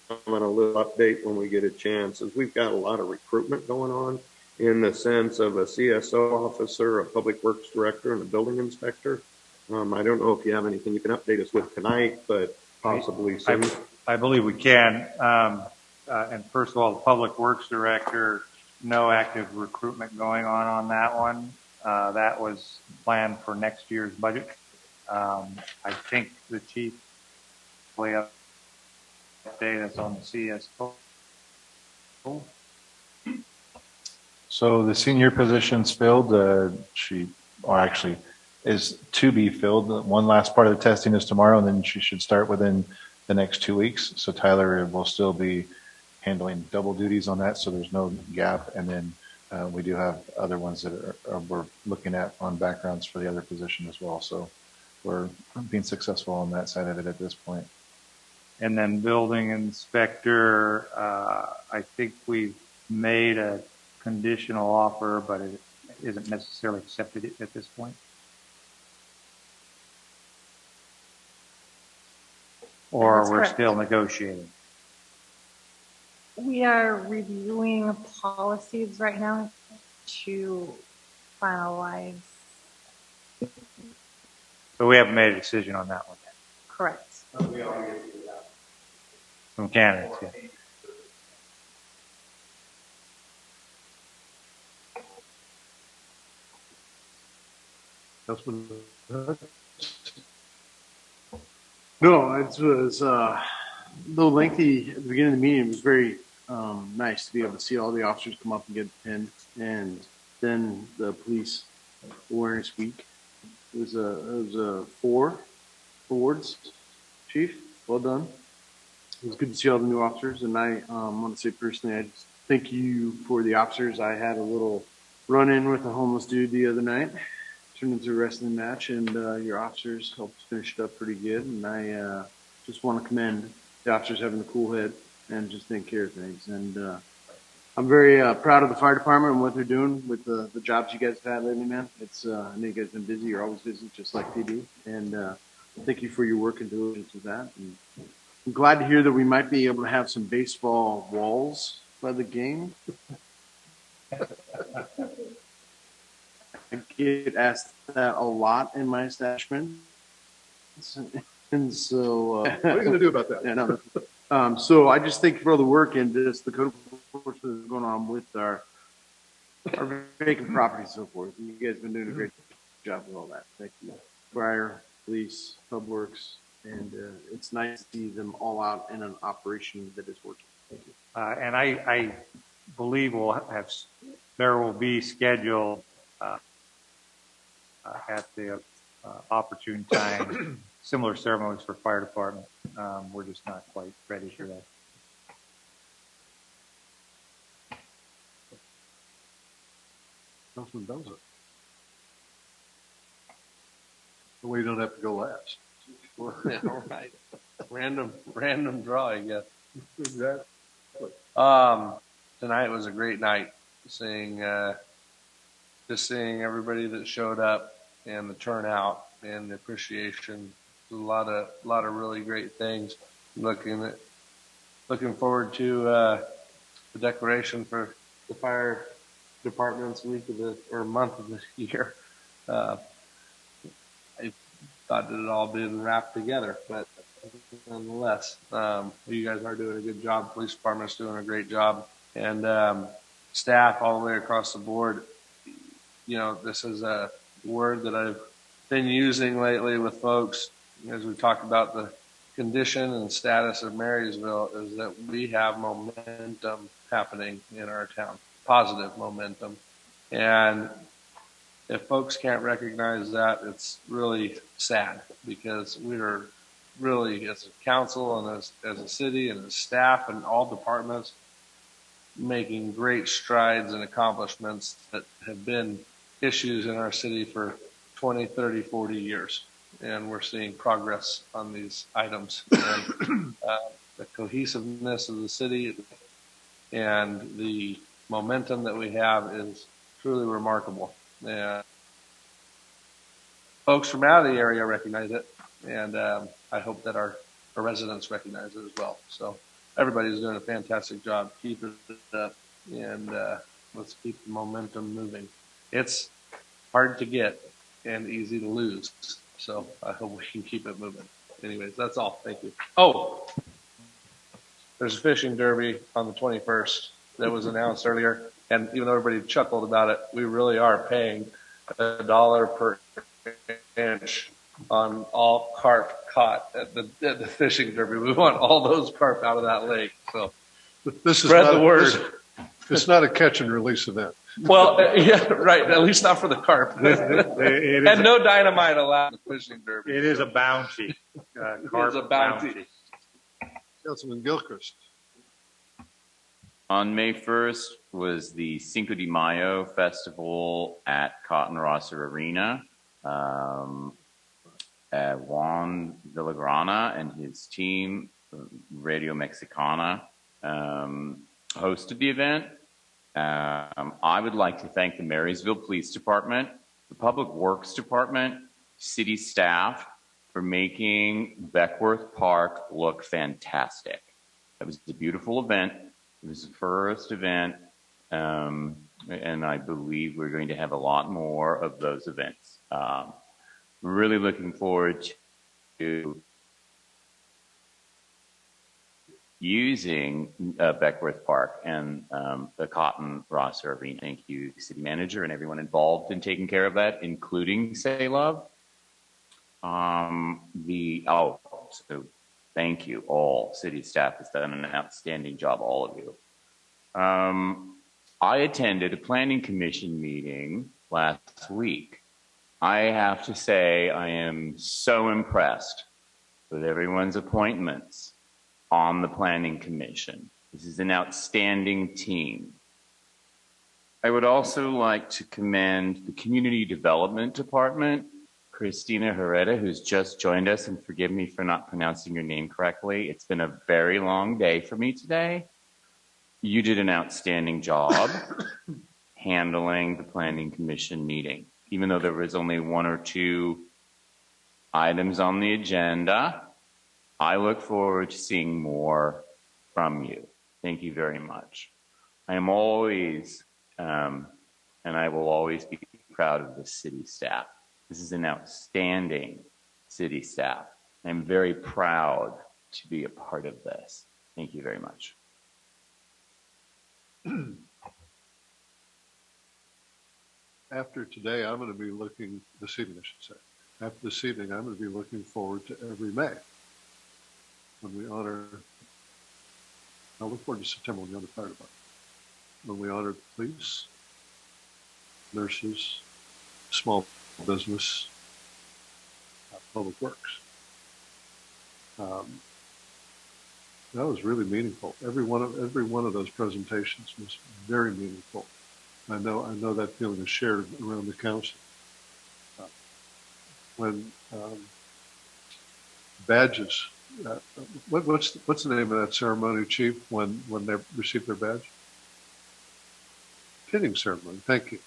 having a little update when we get a chance is we've got a lot of recruitment going on in the sense of a CSO officer, a Public Works director, and a building inspector. I don't know if you have anything you can update us with tonight, but possibly soon. I believe we can. And first of all, the Public Works director no active recruitment going on that one. That was planned for next year's budget. I think the chief will update us on the CSO. So the senior position's filled. Actually is to be filled. One last part of the testing is tomorrow, and then she should start within the next 2 weeks. So Tyler will still be handling double duties on that, so there's no gap. And then we do have other ones that we're looking at on backgrounds for the other position as well. So we're being successful on that side of it at this point. And then building inspector, I think we've made a conditional offer, but it isn't necessarily accepted at this point. Or That's we're correct. still negotiating. We are reviewing policies right now to finalize. So we haven't made a decision on that one yet. Correct. From candidates, yeah. No, it was a little lengthy at the beginning of the meeting. It was very nice to be able to see all the officers come up and get pinned, and then the police awareness week. It was a 4 awards. Chief, well done. It was good to see all the new officers, and I want to say personally, I just thank you for the officers. I had a little run-in with a homeless dude the other night. Turned into a wrestling match, and your officers helped finish it up pretty good. And I just want to commend the officers having a cool head and just taking care of things. And I'm very proud of the fire department and what they're doing with the jobs you guys have had lately, man. It's I know you guys have been busy. You're always busy, just like PD. And thank you for your work and diligence with that. And I'm glad to hear that we might be able to have some baseball walls by the game. I get asked that a lot in my establishment. And so, what are you going to do about that? Yeah, no. So I just thank you for all the work and just the code enforcement that's going on with our vacant properties and so forth. And you guys have been doing a great job with all that. Thank you. Fire, police, Public Works, and it's nice to see them all out in an operation that is working. Thank you. And I believe there will be scheduled at the opportune time similar ceremonies for fire department. We're just not quite ready for that. Councilman Belzer. The way you don't have to go last. Yeah, right. Random draw, I guess. Exactly. Tonight was a great night. Seeing everybody that showed up and the turnout and the appreciation. A lot of really great things. Looking forward to the declaration for the fire department's month of the year. I thought it had all been wrapped together, but nonetheless, you guys are doing a good job. Police department's doing a great job, and staff all the way across the board. You know, this is a word that I've been using lately with folks as we talk about the condition and status of Marysville, is that we have momentum happening in our town, positive momentum. And if folks can't recognize that, it's really sad, because we're really, as a council and as a city and as staff and all departments, making great strides and accomplishments that have been issues in our city for 20, 30, 40 years. And we're seeing progress on these items. And the cohesiveness of the city and the momentum that we have is truly remarkable. And folks from out of the area recognize it, and I hope that our residents recognize it as well. So everybody's doing a fantastic job. Keep it up, and let's keep the momentum moving. It's hard to get and easy to lose, so I hope we can keep it moving. Anyways, that's all. Thank you. Oh, there's a fishing derby on the 21st that was announced earlier. And even though everybody chuckled about it, we really are paying $1 per inch on all carp caught at the fishing derby. We want all those carp out of that lake. So this is spread not the word. It's not a catch and release event. Well, yeah, right. At least not for the carp. And no dynamite allowed in the fishing derby. It is a bounty. It's a bounty. Councilman Gilchrist. On May 1st was the Cinco de Mayo festival at Cotton Rosser Arena. Juan Villagrana and his team, Radio Mexicana, hosted the event. I would like to thank the Marysville Police Department, the Public Works Department, city staff for making Beckworth Park look fantastic. It was a beautiful event. It was the first event, and I believe we're going to have a lot more of those events. Really looking forward to using Beckworth Park and the Cotton Rosser Arena. Thank you, City Manager, and everyone involved in taking care of that, including Say Love. So thank you all. City staff has done an outstanding job, all of you. I attended a planning commission meeting last week. I have to say I am so impressed with everyone's appointments on the planning commission. This is an outstanding team. I would also like to commend the community development department, Christina Herrera, who's just joined us, and forgive me for not pronouncing your name correctly. It's been a very long day for me today. You did an outstanding job handling the planning commission meeting. Even though there was only 1 or 2 items on the agenda, I look forward to seeing more from you. Thank you very much. I am always, and I will always be proud of the city staff. This is an outstanding city staff. I'm very proud to be a part of this. Thank you very much. After today, I'm going to be looking, this evening I should say, after this evening, I'm going to be looking forward to every May when we honor, I look forward to September when we honor the fire department, when we honor the police, nurses, small business, public works. That was really meaningful. Every one of those presentations was very meaningful. I know that feeling is shared around the council. When badges, what's the name of that ceremony, Chief? When they receive their badge? Pinning ceremony. Thank you.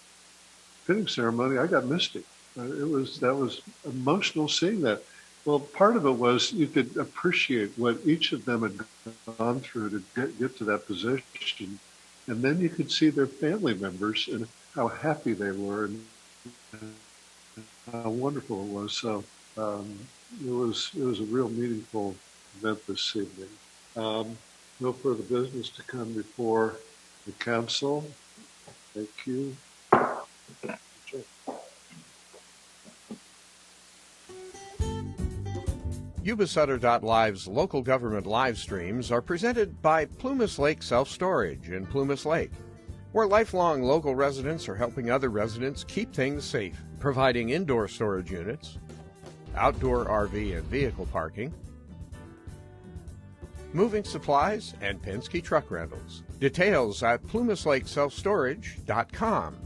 Pinning ceremony. I got misty. That was emotional seeing that. Well, part of it was you could appreciate what each of them had gone through to get to that position. And then you could see their family members and how happy they were and how wonderful it was. So it was a real meaningful event this evening. No further business to come before the council. Thank you. Yuba-Sutter.live's local government live streams are presented by Plumas Lake Self-Storage in Plumas Lake, where lifelong local residents are helping other residents keep things safe, providing indoor storage units, outdoor RV and vehicle parking, moving supplies, and Penske truck rentals. Details at plumaslakeselfstorage.com.